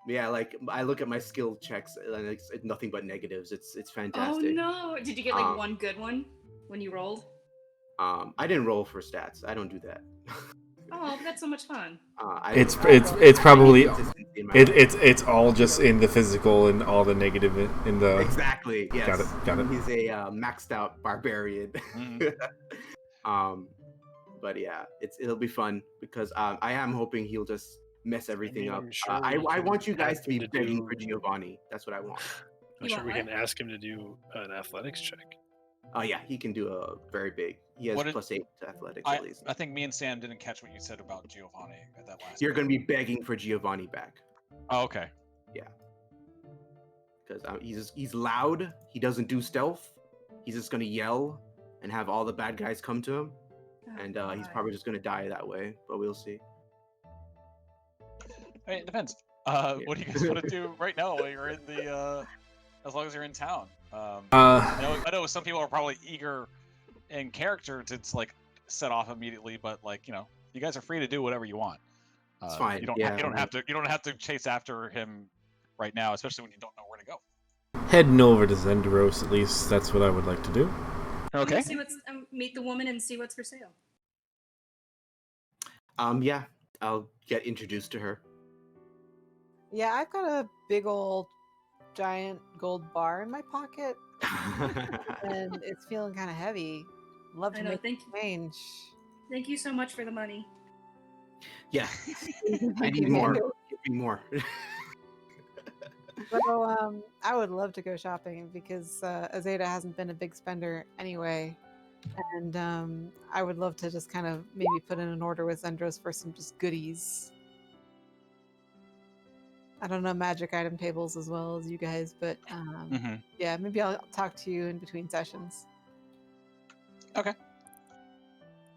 Yeah, like I look at my skill checks and it's nothing but negatives. It's fantastic. Oh no! Did you get like one good one when you rolled? I didn't roll for stats. I don't do that. Oh, that's so much fun. It's probably consistency in my life. it's all just in the physical and all the negative in the. Exactly. Yes. Got it. He's a maxed out barbarian. But yeah, it'll be fun because I am hoping he'll just mess everything up. I'm sure I we want can you guys ask to be him to begging do- for Giovanni. That's what I want. I'm You sure want we what? can ask him to do an athletics check. Oh yeah, he can do a very big. He has What did- +8 to athletics at least. I think me and Sam didn't catch what you said about Giovanni at that last. You're going to be begging for Giovanni back Oh, okay. because he's loud. He doesn't do stealth. He's just going to yell and have all the bad guys come to him, and he's probably just going to die that way. But we'll see. I mean, it depends. What do you guys want to do right now while you're in the? As long as you're in town. I know some people are probably eager in character to like set off immediately, but like you guys are free to do whatever you want. It's fine. You don't have to chase after him right now, especially when you don't know where to go. Heading over to Zenderos, at least that's what I would like to do. Okay. See what's meet the woman and see what's for sale. Yeah, I'll get introduced to her. Yeah, I've got a big old giant gold bar in my pocket, and it's feeling kind of heavy. Love I to know. make Thank change. you so much for the money. Yeah, I need more. Give me more. So I would love to go shopping because Azadeh hasn't been a big spender anyway, and I would love to just kind of maybe put in an order with Zendros for some just goodies. I don't know magic item tables as well as you guys, but yeah, maybe I'll talk to you in between sessions. Okay.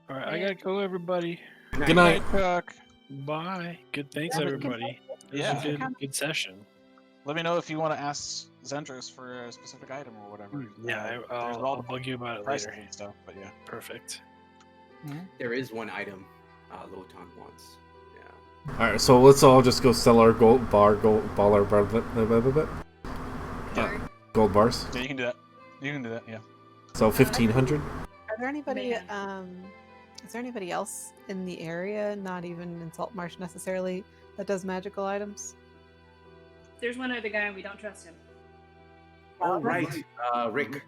All right, I gotta go, everybody. Good night. Chuck. Bye. Good. Thanks, Yeah, everybody. It was Yeah. a good session. Let me know if you want to ask Zendros for a specific item or whatever. Yeah, There's I'll all the bug you about it prices later. and stuff, but yeah. Perfect. There is one item Lotan wants. Yeah. All right, so let's all just go sell our gold bars. Sure. Gold bars. Yeah, you can do that. You can do that, yeah. So 1,500. Are there anybody? Man. Is there anybody else in the area, not even in Saltmarsh necessarily, that does magical items? There's one other guy and we don't trust him. Oh right, Rick.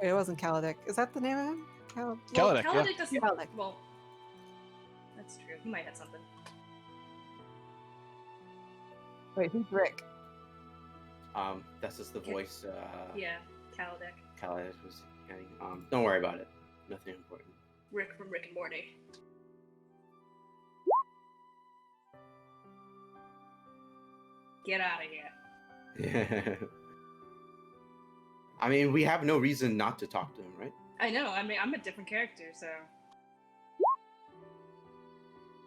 Wait, it wasn't Kaladek. Is that the name of him? Kaladek, yeah. Kaladek doesn't. Kaladek. Well, that's true. He might have something. Wait, who's Rick? That's just the voice. Yeah, Kaladek. Khaled was. Don't worry about it. Nothing important. Rick from Rick and Morty. Get out of here. Yeah. I mean, we have no reason not to talk to him, right? I know. I mean, I'm a different character, so.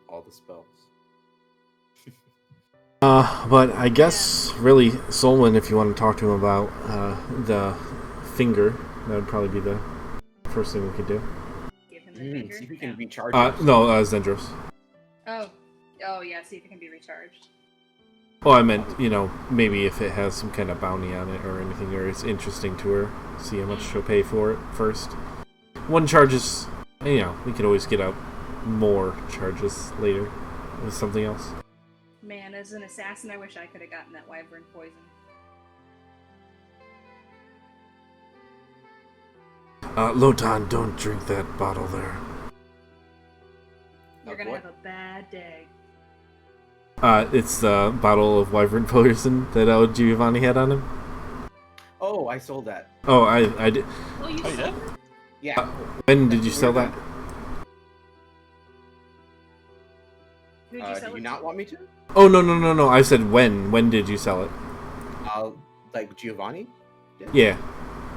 All the spells. But I guess really, Solwynn, if you want to talk to him about the finger, that would probably be the first thing we could do. Give him the finger. See if we can recharge. No, Zendros. Oh, yeah. See if it can be recharged. Oh, I meant, maybe if it has some kind of bounty on it or anything, or it's interesting to her, see how much she'll pay for it first. One charges, we could always get out more charges later with something else. Man, as an assassin, I wish I could have gotten that wyvern poison. Lotan, don't drink that bottle there. You're gonna have a bad day. It's the bottle of wyvern poison that Giovanni had on him. Oh, I sold that. Oh, I did. Oh, you did? did? Yeah. When did you sell that? Who'd you sell Do it you not to? want me to? Oh, no. I said when. When did you sell it? Like Giovanni? Yeah.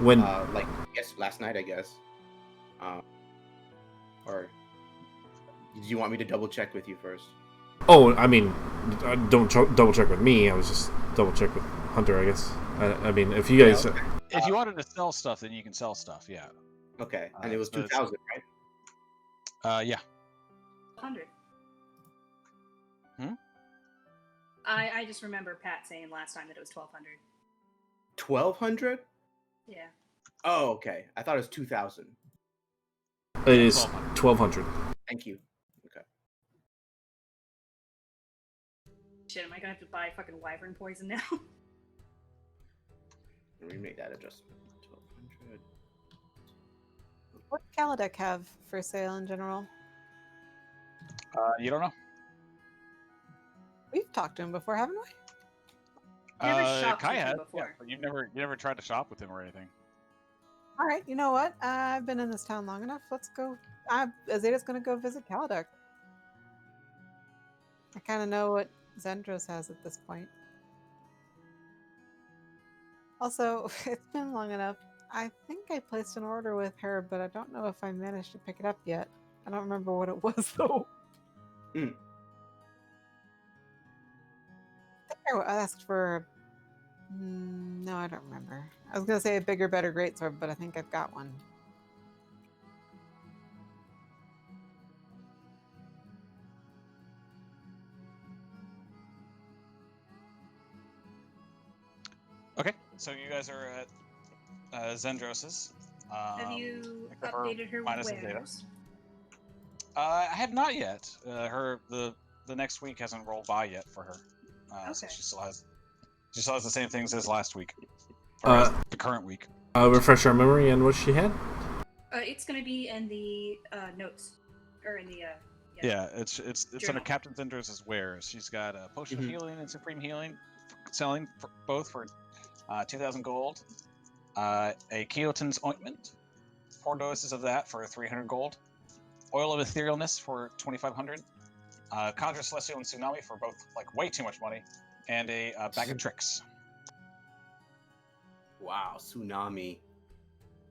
When? Last night, I guess. Or did you want me to double check with you first? Oh, I mean, don't double check with me. I was just double check with Hunter, I guess. I mean, if you guys... Okay. If you wanted to sell stuff, then you can sell stuff, yeah. Okay, and it was 2,000, right? Yeah. 100. Hmm? I just remember Pat saying last time that it was 1,200. 1,200? Yeah. Oh, okay. I thought it was 2,000. It is 1,200. Thank you. Okay. Shit, am I gonna have to buy fucking wyvern poison now? Let me make that adjustment. 1,200. What does Kaladek have for sale in general? You don't know? We've talked to him before, haven't we? Never shopped Kai with him had, before. yeah, but you never tried to shop with him or anything. All right, you know what? I've been in this town long enough. Let's go. Azadeh's going to go visit Kaladek. I kind of know what Zendros has at this point. Also, it's been long enough. I think I placed an order with her, but I don't know if I managed to pick it up yet. I don't remember what it was, though. Mm. I think I asked for... no, I don't remember. I was going to say a bigger, better greatsword, but I think I've got one. Okay, so you guys are at Zendros's. Have you except for updated her minus wares? the data. I have not yet. The next week hasn't rolled by yet for her. So Okay. she still has the same things as last week. Or as the current week. Refresh our memory on what she had? It's gonna be in the notes, or in the Yeah, it's under Journal. Captain Thunder's wares. She's got a potion Mhm. of healing and supreme healing, selling for both for 2,000 gold. A Keoton's ointment, 4 doses of that for 300 gold. Oil of etherealness for 2,500. Conjure Celestial and Tsunami for both like way too much money, and a bag of tricks. Wow, tsunami.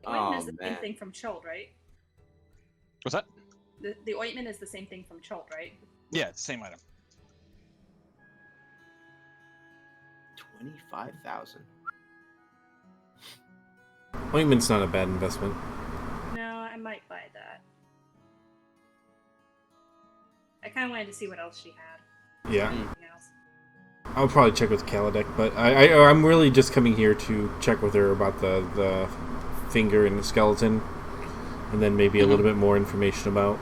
The ointment Oh is the same man. thing from Chult, right? What's that? The ointment is the same thing from Chult, right? Yeah, it's the same item. 25,000. Ointment's not a bad investment. No, I might buy that. I kind of wanted to see what else she had. Yeah. Anything else? I'll probably check with Kaladek, but I'm really just coming here to check with her about the finger and the skeleton, and then maybe a little bit more information about,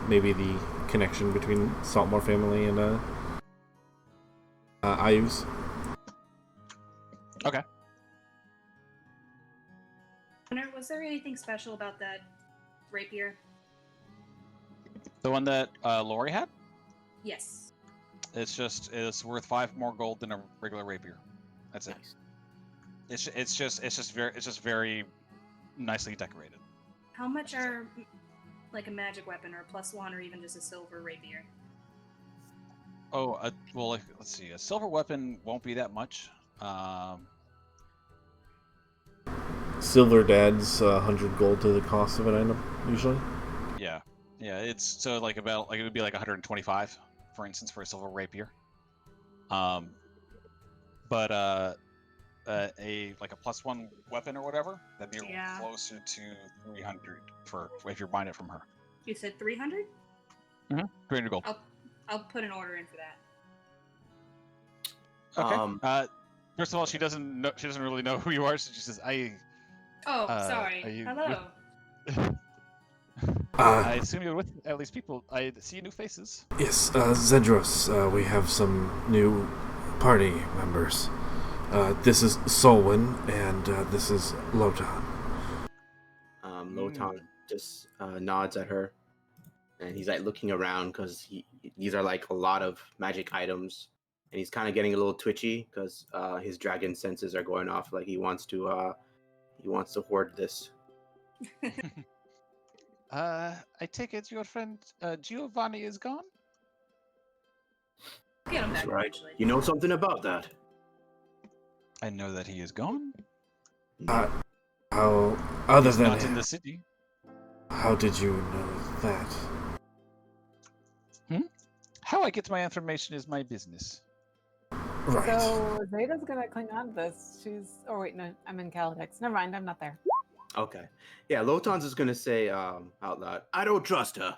maybe the connection between Saltmarsh family and Ayus. Okay. Was there anything special about that rapier? The one that Lori had? Yes. It's worth 5 more gold than a regular rapier. That's it. Nice. It's just very nicely decorated. How much are like a magic weapon or a +1 or even just a silver rapier? Oh, well, let's see. A silver weapon won't be that much. Silver adds 100 gold to the cost of an item, usually. Yeah. It's so it would be like 125, for instance, for a silver rapier. But a +1 weapon or whatever, that'd be closer to 300 for if you're buying it from her. You said 300? 300 gold. I'll put an order in for that. Okay. First of all, she doesn't really know who you are, so she says, Oh, sorry. Hello. I assume you're with at least people. I see new faces. Yes, Zedros, we have some new party members. This is Solwynn, and this is Lotan. Lotan just nods at her, and he's like looking around because these are like a lot of magic items, and he's kind of getting a little twitchy because his dragon senses are going off. Like he wants to hoard this. I take it your friend Giovanni is gone? Get him That's back right. eventually. You know something about that? I know that he is gone. How, other He's than not in the city. how did you know that? How I get my information is my business. Right. So Zeta's gonna cling on to this. Oh wait, no, I'm in Kaladek's. Never mind, I'm not there. Okay. Yeah, Lotan's is gonna say out loud, I don't trust her.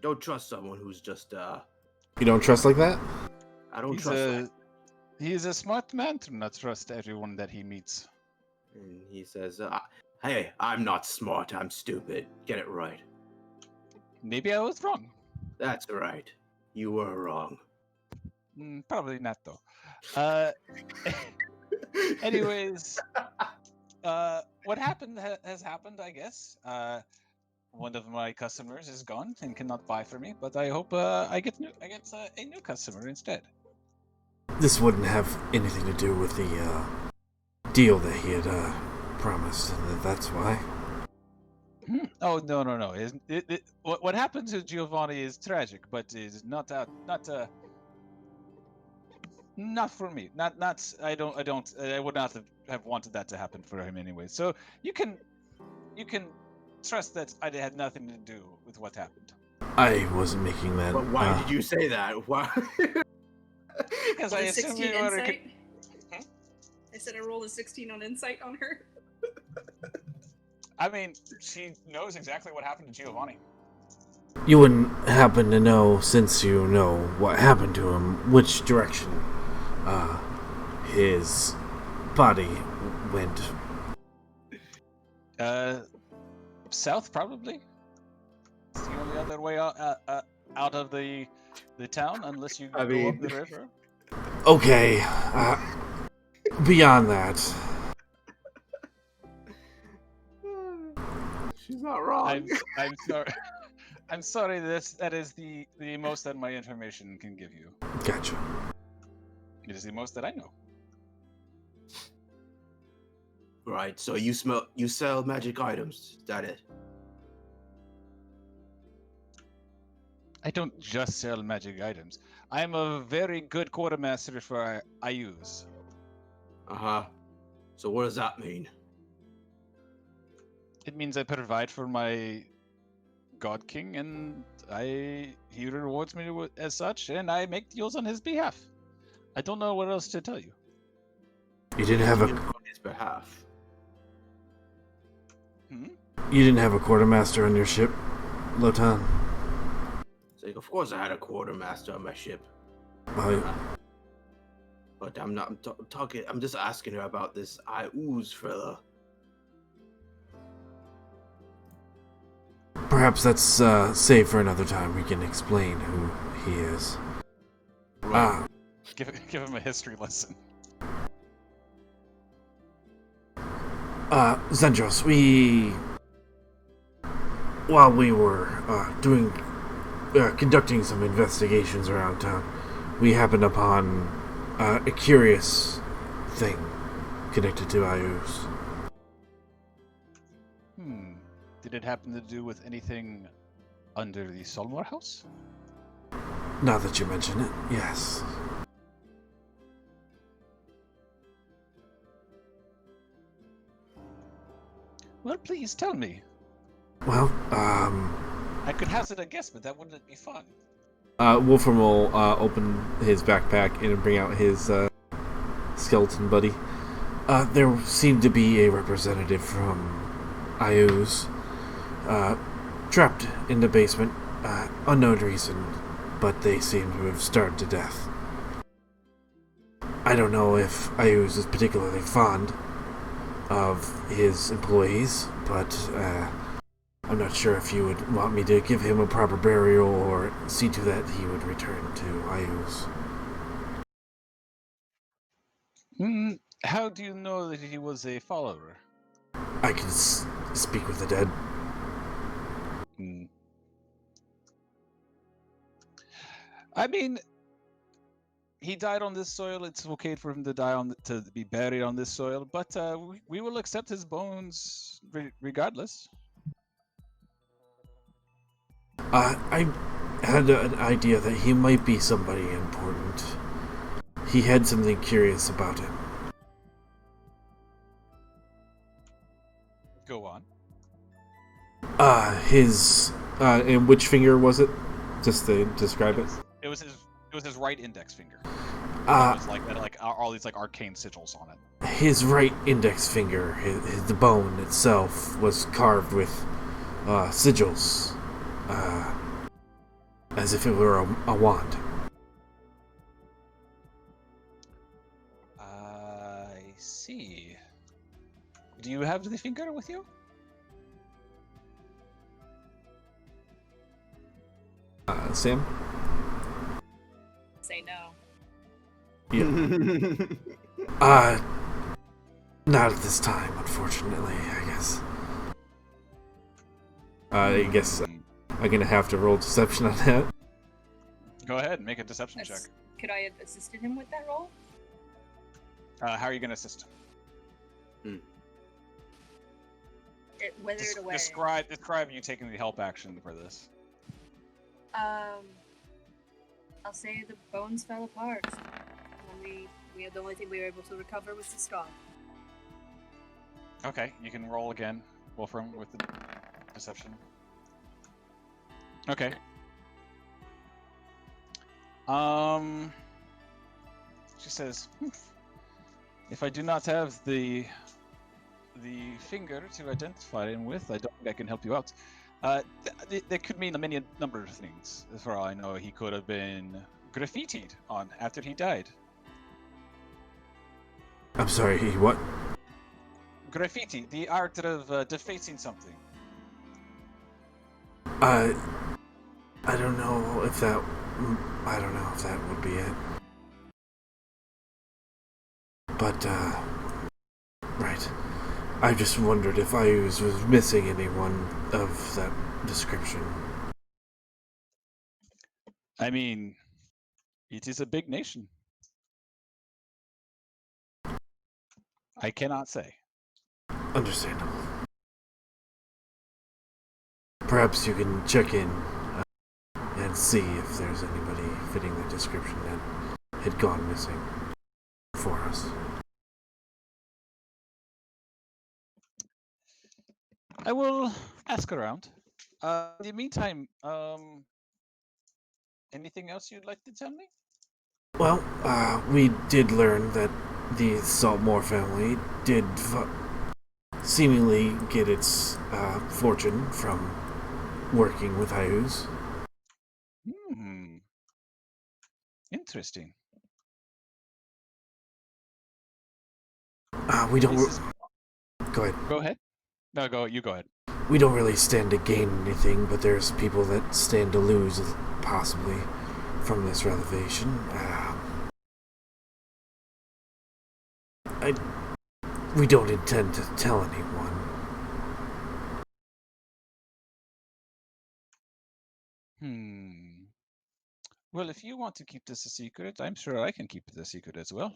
Don't trust someone who's just You don't trust like that? I don't trust that. He is a smart man to not trust everyone that he meets. And he says, hey, I'm not smart, I'm stupid. Get it right. Maybe I was wrong. That's right. You were wrong. Probably not, though. Anyways, what happened has happened, I guess. One of my customers is gone and cannot buy for me, but I hope I get a new customer instead. This wouldn't have anything to do with the deal that he had promised, and that's why. Oh no! What happened to Giovanni is tragic, but is not for me. I would not have wanted that to happen for him anyway. So you can trust that I had nothing to do with what happened. I wasn't making that. But why did you say that? Why? Because I assumed you were. I said I rolled a 16 on insight on her. I mean, she knows exactly what happened to Giovanni. You wouldn't happen to know, since you know what happened to him, which direction his body went. South, probably. It's the only other way out of the town, unless you go up the river. Okay, beyond that, She's not wrong. I'm sorry. I'm sorry. That is the most that my information can give you. gotcha. It is the most that I know. Right. So you sell magic items. Is that it? I don't just sell magic items. I am a very good quartermaster for IUs. So what does that mean? It means I provide for my God King, and he rewards me as such, and I make deals on his behalf. I don't know what else to tell you. You didn't have On a his behalf. you didn't have a quartermaster on your ship, Lotan. It's like, of course I had a quartermaster on my ship. Well, But I'm not talking. I'm just asking her about this Ooze fella. perhaps that's saved for another time. We can explain who he is. Give him a history lesson. Zendros, while we were conducting some investigations around town, we happened upon a curious thing connected to IUs. Did it happen to do with anything under the Saltmarsh house? Now that you mention it, yes. Well, please tell me. Well, I could hazard a guess, but that wouldn't be fun. Wolfram will open his backpack and bring out his skeleton buddy. There seemed to be a representative from IUs trapped in the basement. Unknown reason, but they seem to have starved to death. I don't know if IUs is particularly fond of his employees, but I'm not sure if you would want me to give him a proper burial or see to that he would return to IUs. How do you know that he was a follower? I can speak with the dead. I mean, he died on this soil. It's okay for him to to be buried on this soil, but we will accept his bones regardless. I had an idea that he might be somebody important. He had something curious about him. Go on. And which finger was it? Just to describe it. It was his right index finger. It was like all these like arcane sigils on it. His right index finger, the bone itself, was carved with sigils, as if it were a wand. I see. Do you have the finger with you? Sam? Say no. Yeah. Not at this time, unfortunately, I guess. I guess I'm gonna have to roll deception on that. Go ahead, make a deception check. Could I have assisted him with that role? How are you going to assist him? It withered away. Describe you taking the help action for this. I'll say the bones fell apart. When we had the only thing we were able to recover was the skull. Okay, you can roll again, Wolfram, with the deception. Okay. She says, if I do not have the finger to identify him with, I don't think I can help you out. That could mean a number of things. As far as I know, he could have been graffitied on after he died. I'm sorry, what? Graffiti, the art of defacing something. I don't know if that would be it. But, right. I just wondered if I was missing anyone of that description. I mean, it is a big nation. I cannot say. Understandable. Perhaps you can check in and see if there's anybody fitting the description that had gone missing for us. I will ask around. In the meantime, anything else you'd like to tell me? Well, we did learn that the Saltmarsh family did seemingly get its fortune from working with Hayus. Interesting. We don't... Go ahead. Go ahead. No, go. You go ahead. We don't really stand to gain anything, but there's people that stand to lose, possibly, from this revelation. We don't intend to tell anyone. Well, if you want to keep this a secret, I'm sure I can keep it a secret as well.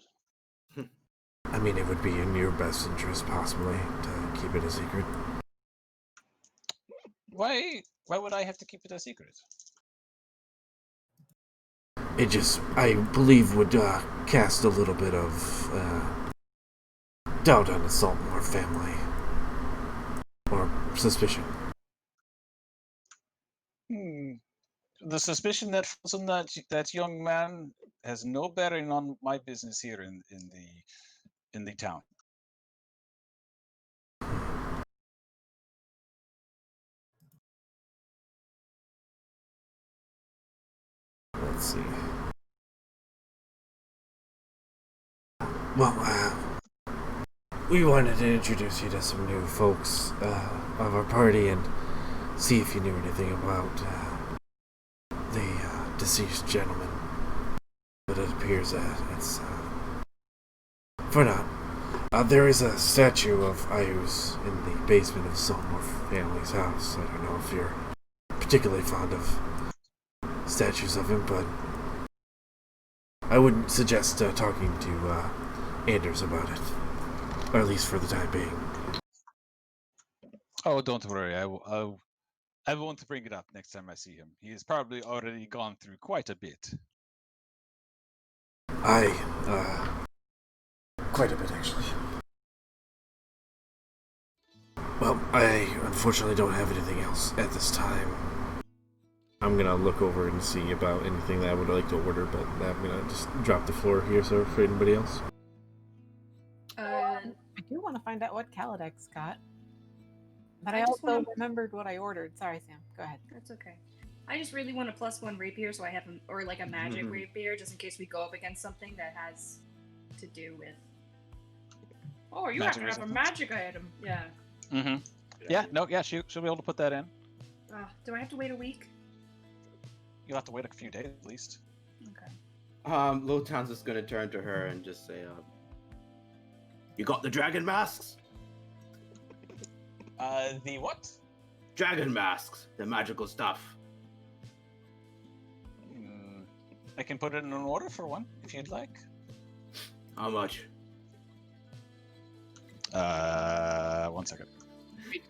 I mean, it would be in your best interest, possibly, to keep it a secret. Why would I have to keep it a secret? It just, I believe, would cast a little bit of doubt on the Saltmarsh family. Or suspicion. The suspicion that falls on that young man has no bearing on my business here in the town. Let's see. Well, we wanted to introduce you to some new folks of our party and see if you knew anything about the deceased gentleman. But it appears that it's... for now. There is a statue of Ayus in the basement of the Saltmarsh family's house. I don't know if you're particularly fond of statues of him, but I wouldn't suggest talking to Anders about it. Or at least for the time being. Oh, don't worry. I won't bring it up next time I see him. He has probably already gone through quite a bit. Quite a bit, actually. Well, I unfortunately don't have anything else at this time. I'm gonna look over and see about anything that I would like to order, but I'm gonna just drop the floor here so for anybody else. I do want to find out what Kaladek's got. But I just also wanna... remembered what I ordered. Sorry, Sam. Go ahead. That's okay. I just really want a +1 rapier, so I have or like a magic rapier, just in case we go up against something that has to do with. Oh, you Magic have to have a magic item. Yeah. Yeah. No. Yeah. She'll be able to put that in. Do I have to wait a week? You'll have to wait a few days at least. Okay. Lotan's just gonna turn to her and just say, "You got the dragon masks? The what? Dragon masks, the magical stuff." I can put it in an order for one if you'd like. How much? 1 second.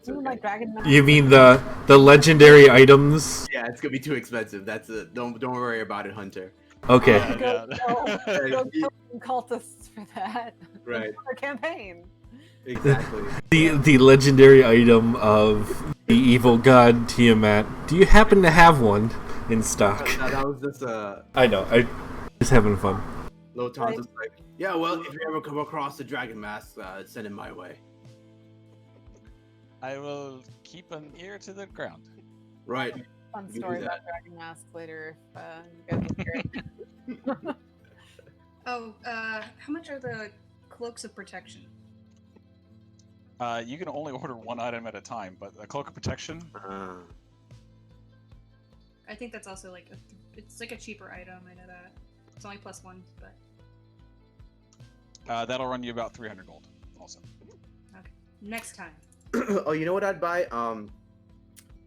Like dragon mask? You mean the legendary items? Yeah, it's gonna be too expensive. That's it. Don't worry about it, Hunter. Okay. Go kill some cultists for that. Right. For campaign. Exactly. The legendary item of the evil god Tiamat. Do you happen to have one in stock? No, that was just I know. I just having fun. Lotan's just like, yeah. Well, if you ever come across the dragon mask, send it my way. I will keep an ear to the ground. Right. Fun You story do about that. dragon masks later if you guys want to hear it. How much are the cloaks of protection? You can only order one item at a time, but a cloak of protection. I think that's also like it's like a cheaper item. I know that it's only +1, but That'll run you about 300 gold. Also. Okay. Next time. Oh, you know what I'd buy?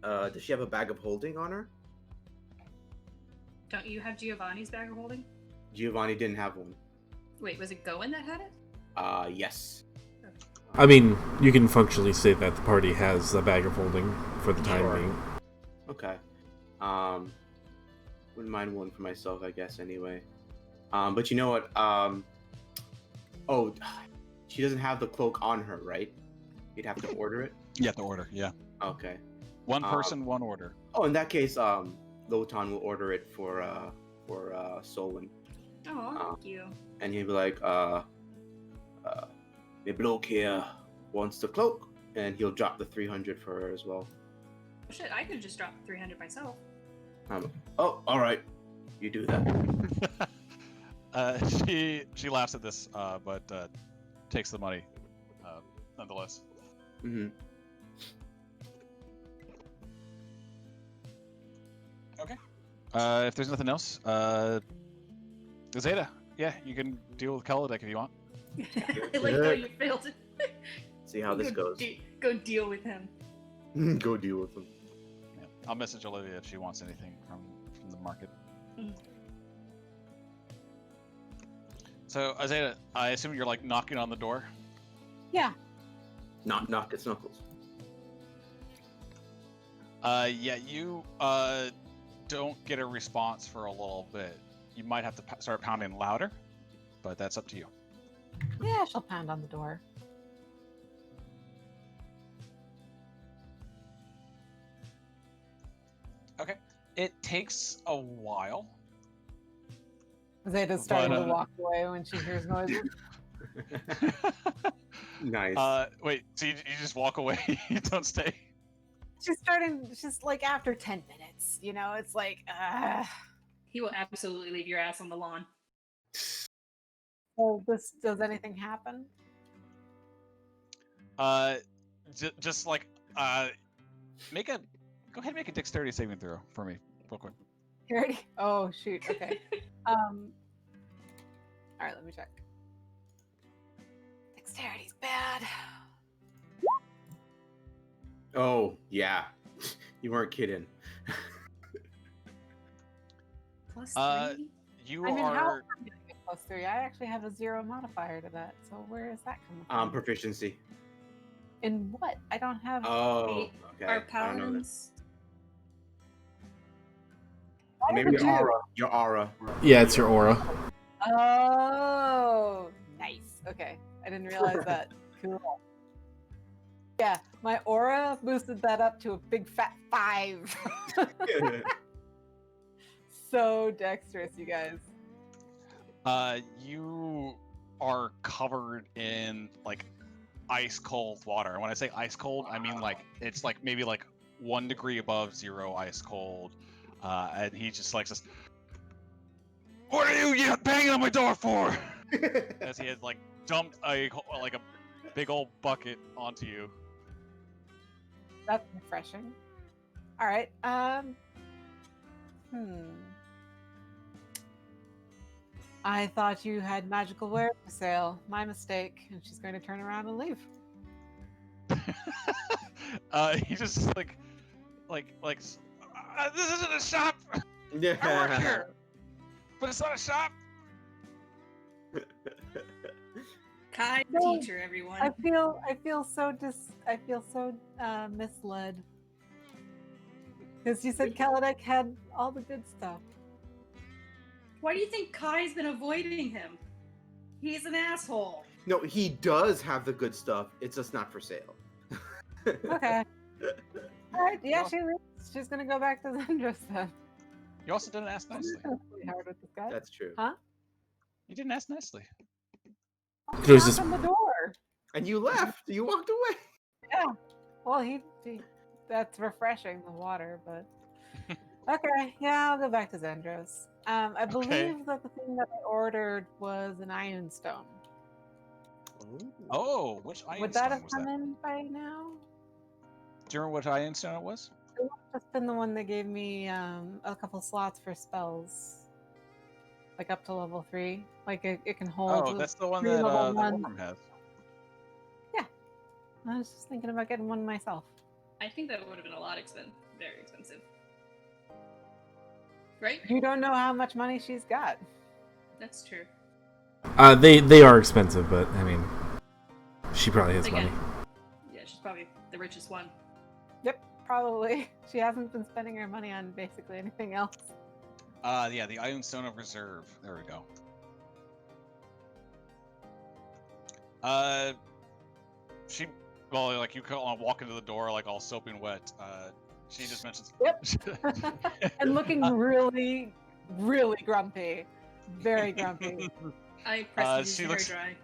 Does she have a bag of holding on her? Don't you have Giovanni's bag of holding? Giovanni didn't have one. Wait, was it Gowan that had it? Yes. I mean, you can functionally say that the party has a bag of holding for the time Sure. being. Okay. Wouldn't mind one for myself, I guess. Anyway. But you know what? Oh, she doesn't have the cloak on her, right? You'd have to order it. You have to order. Yeah. Okay. One person, one order. Oh, in that case, Lotan will order it for Solwynn. Oh, thank you. And he'll be like, the bloke here wants the cloak, and he'll drop the 300 for her as well. Oh, shit, I could just drop 300 myself. Oh, all right, you do that. She laughs at this, but takes the money, nonetheless. Mm-hmm. Okay. If there's nothing else, Azadeh, yeah, you can deal with Kaladek if you want. I like how you failed it. See how this goes. Go deal with him. Go deal with them. Yeah. I'll message Olivia if she wants anything from the market. So, Azadeh, I assume you're like knocking on the door. Yeah. Knock, it's Knuckles. Yeah, you don't get a response for a little bit. You might have to start pounding louder, but that's up to you. Yeah, she'll pound on the door. Okay. It takes a while. Zeta's starting But, to walk away when she hears noises. Nice. Wait, so you just walk away? You don't stay? She's like after 10 minutes, you know, it's like, He will absolutely leave your ass on the lawn. well, does anything happen? Just like, go ahead and make a dexterity saving throw for me, real quick. You ready? Oh, shoot, okay. Alright, let me check. Dexterity's bad. Oh, yeah. You weren't kidding. Plus 3? You I mean, how am are. I gonna get +3? I actually have a 0 modifier to that, so where is that coming from? Proficiency. In what? I don't have. Oh, okay. Our I don't know that. paladins. I have Maybe a 2. your aura. Yeah, it's your aura. Oh, nice. Okay, I didn't realize that. Cool. Yeah, my aura boosted that up to a big fat 5. So dexterous, you guys. You are covered in like ice cold water. And when I say ice cold, I mean like it's like maybe like 1 degree above 0 ice cold. And he just like says, "What are you banging on my door for?" As he had like dumped a big old bucket onto you. That's refreshing. All right. I thought you had magical wares for sale. My mistake. And she's going to turn around and leave. He just this isn't a shop. I work Yeah. here, but it's not a shop. Kai No, teacher, everyone. I feel so misled. Because you said Kaladek had all the good stuff. Why do you think Kai's been avoiding him? He's an asshole. No, he does have the good stuff. It's just not for sale. Okay. All right. Yeah, she leaves. She's gonna go back to Zendros then. You also didn't ask nicely. Really hard with this guy. That's true. Huh? You didn't ask nicely. It was Knock just- on the door. And you left. You walked away. Yeah. Well, he that's refreshing, the water, but okay. Yeah, I'll go back to Zendros. I believe Okay. that the thing that I ordered was an iron stone. Oh, which iron Would that stone have was come that? in by now? Do you remember what iron stone it was? It would have just been the one that gave me a couple slots for spells. like up to level 3. Like it can hold. Oh, that's the one 3 that level that 1. Wolfram has. Yeah, I was just thinking about getting one myself. I think that would have been a lot very expensive. Right? You don't know how much money she's got. That's true. They are expensive, but I mean, she probably has Again, money. yeah, she's probably the richest one. Yep, probably. She hasn't been spending her money on basically anything else. Yeah, the Ironstone of Reserve. There we go. Well, like you walk into the door like all soaping wet. She just mentions. Yep. And looking really, really grumpy. Very grumpy. I pressed she her looks- dry.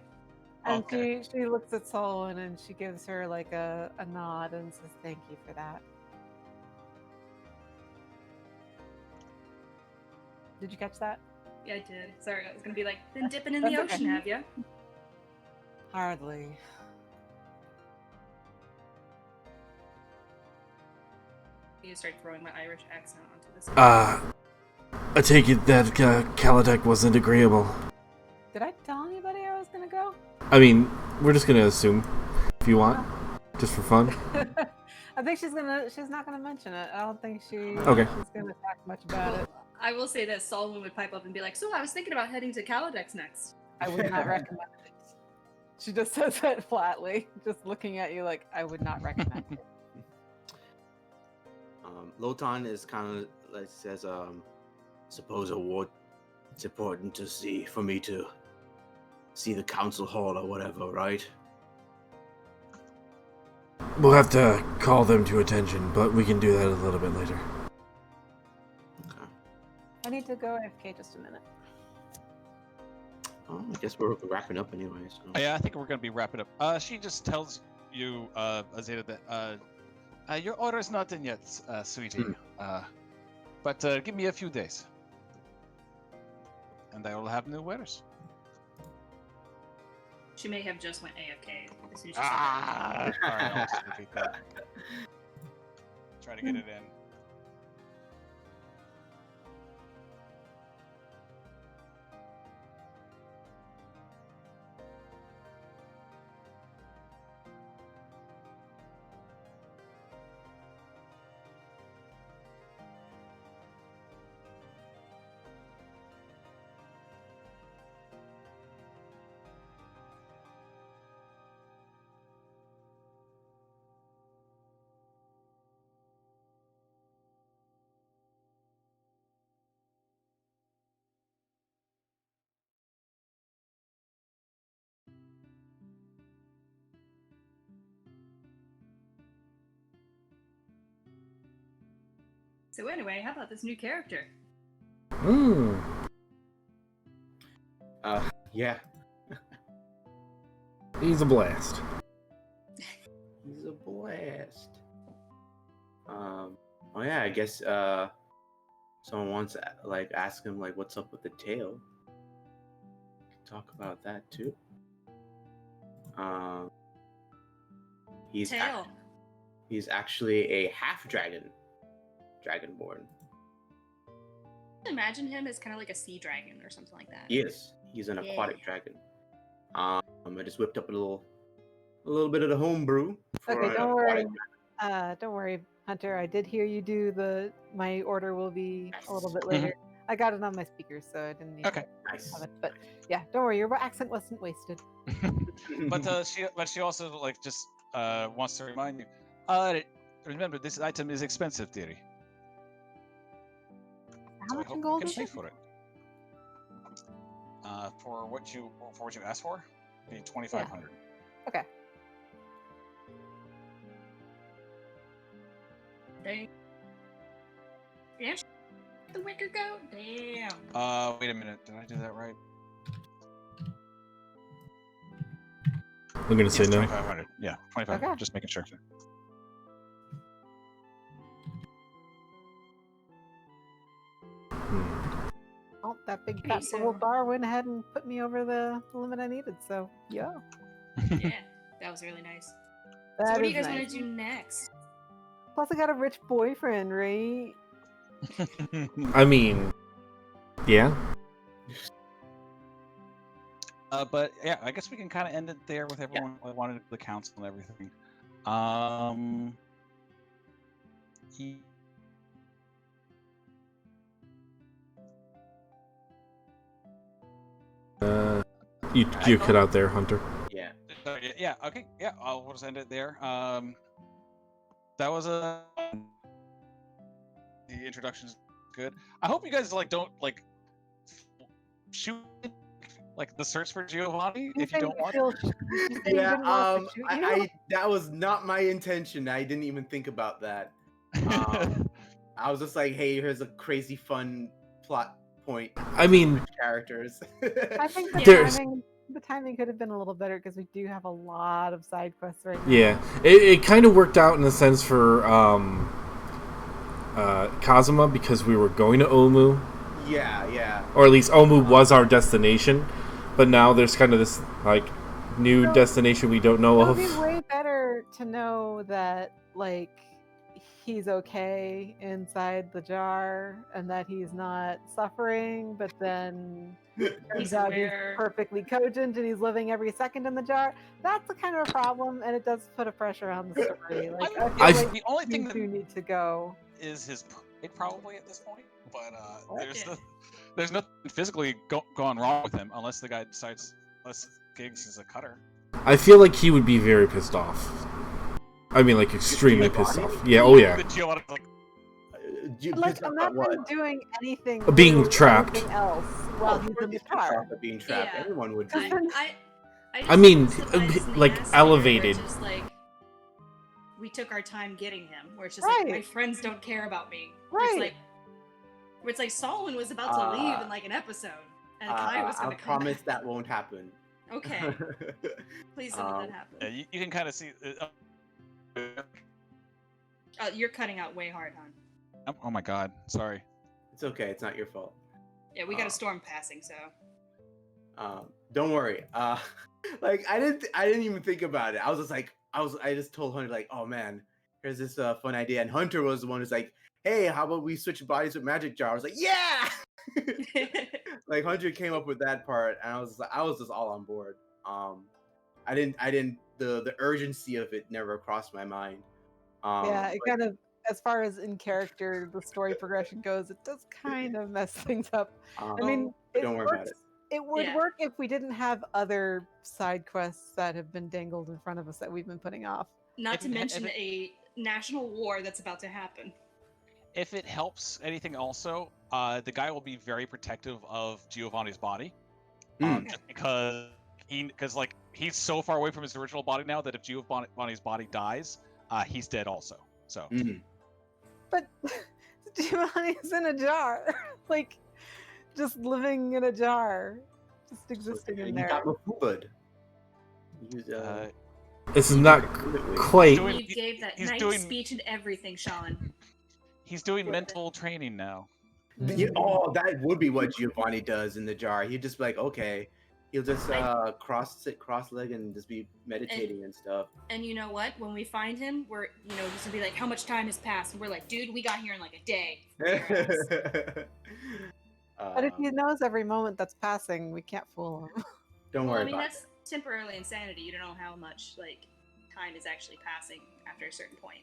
And Okay. she looks at Solwynn and she gives her like a nod and says, "Thank you for that." Did you catch that? Yeah, I did. Sorry, I was gonna be like, been dipping in the That's okay. ocean, have you? Hardly. You start throwing my Irish accent onto this. I take it that Kaladek wasn't agreeable. Did I tell anybody I was gonna go? I mean, we're just gonna assume if you want, just for fun. I think she's not gonna mention it. I don't think she's Okay. gonna talk much about it. I will say that Solwynn would pipe up and be like, "So I was thinking about heading to Kaladex next." I would not recommend it. She just says that flatly, just looking at you like I would not recommend it. Lotan is kind of like says, suppose it's important for me to see the council hall or whatever, right? We'll have to call them to attention, but we can do that a little bit later. Okay. I need to go AFK just a minute. Oh, I guess we're wrapping up anyway. So. Yeah, I think we're gonna be wrapping up. She just tells you, Azadeh, that your order is not in yet, sweetie. But give me a few days, and I will have new wares. She may have just went AFK as soon as she said Alright, I'll just repeat that. Try to get it in. So anyway, how about this new character? Yeah. He's a blast. He's a blast. Oh yeah, I guess someone wants to like ask him like what's up with the tail. Talk about that too. He's Tail. he's actually a half dragonborn. Imagine him as kind of like a sea dragon or something like that. He's an aquatic dragon. I just whipped up a little bit of the homebrew. Okay, don't worry. Don't worry, Hunter. I did hear you do my order will be a little bit later. I got it on my speakers, so I didn't need to Nice. have it. But yeah, don't worry. Your accent wasn't wasted. But she also like just wants to remind you. Remember, this item is expensive, dearie. How So I much hope in you gold can is pay it? for it. For what you asked for, be 2,500. Okay. Dang. Yeah, the wicker goat. Damn. Wait a minute. Did I do that right? I'm gonna say Yes, no. 2,500. Yeah, 2,500. Okay. Just making sure. Oh, that big Okay, fat so- gold bar went ahead and put me over the limit I needed. So yeah, Yeah, that was really nice. So that what do you is guys nice. want to do next? Plus, I got a rich boyfriend, right? I mean, yeah. But yeah, I guess we can kind of end it there with everyone wanted the council and everything. He- You cut out there, Hunter. Yeah. yeah. Okay. Yeah. We'll just end it there. That was the introduction's good. I hope you guys don't shoot like the search for Giovanni if you don't want. Yeah. That was not my intention. I didn't even think about that. I was just like, hey, here's a crazy fun plot point. I mean, characters. I think the timing could have been a little better because we do have a lot of side quests right now. Yeah, it kind of worked out in a sense for Kazuma because we were going to Omu. Yeah. Or at least Omu was our destination, but now there's kind of this like new destination we don't know of. It would be way better to know that like he's okay inside the jar and that he's not suffering, but then he's perfectly cogent and he's living every second in the jar. That's the kind of a problem, and it does put a pressure on the story. Like I feel like the only thing you two need to go is his pride probably at this point, but there's nothing physically going wrong with him unless the guy decides unless Giggs is a cutter. I feel like he would be very pissed off. I mean, like, extremely pissed off. Yeah, oh yeah. Like, imagine doing anything. Being trapped. Else while he's in the car. Being trapped. Yeah. Everyone would be. I mean, like, elevated. Just like, we took our time getting him. Where it's just like, my friends don't care about me. Right. Where it's like Solwynn was about to leave in like an episode. And Kai was going to come promise back. that won't happen. Okay. Please don't let that happen. Yeah, you can kind of see... you're cutting out way hard, hon. Oh my god, sorry. It's okay, it's not your fault. Yeah, we got a storm passing, so... Don't worry. Like, I didn't even think about it. I was just like... I just told Hunter, like, oh man, here's this fun idea. And Hunter was the one who's like, hey, how about we switch bodies with Magic Jar? I was like, yeah! Like, Hunter came up with that part, and I was just all on board. The urgency of it never crossed my mind. It kind of, as far as in character, the story progression goes, it does kind of mess things up. I mean, don't worry about it. It would work if we didn't have other side quests that have been dangled in front of us that we've been putting off. Not to mention a national war that's about to happen. If it helps anything also, the guy will be very protective of Giovanni's body. Just because he's so far away from his original body now that if Giovanni's body dies, he's dead also. So But Giovanni's in a jar. Like, just living in a jar. Just existing in there. Got Mafubud. This is not quite... You gave that nice speech and everything, Sean. He's doing mental training now. That would be what Giovanni does in the jar. He'd just be like, okay. He'll just cross-legged and just be meditating and stuff. And you know what? When we find him, he's gonna be like, how much time has passed? And we're like, dude, we got here in like a day. But if he knows every moment that's passing, we can't fool him. Don't worry I mean, about that's temporarily insanity. You don't know how much time is actually passing after a certain point.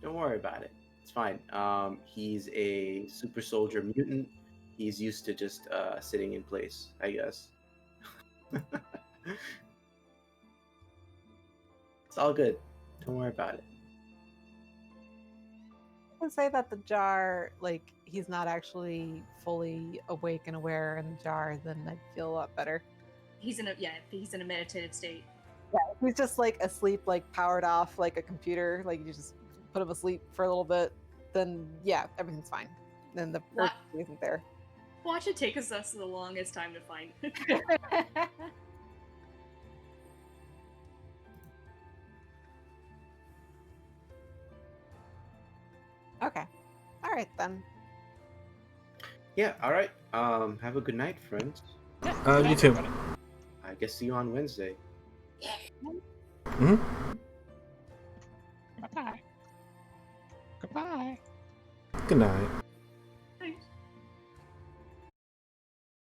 Don't worry about it. It's fine. He's a super soldier mutant. He's used to just sitting in place, I guess. It's all good. Don't worry about it. I would say that the jar, like, he's not actually fully awake and aware in the jar, then I'd feel a lot better. He's in a meditative state. Yeah, he's just like asleep, like powered off like a computer. Like, you just put him asleep for a little bit, then yeah, everything's fine. Then the urgency isn't there. Watch it take us the longest time to find. Okay. All right then. Yeah. All right. Have a good night, friends. You too. I guess see you on Wednesday. Mm-hmm. Bye-bye. Goodbye. Good night.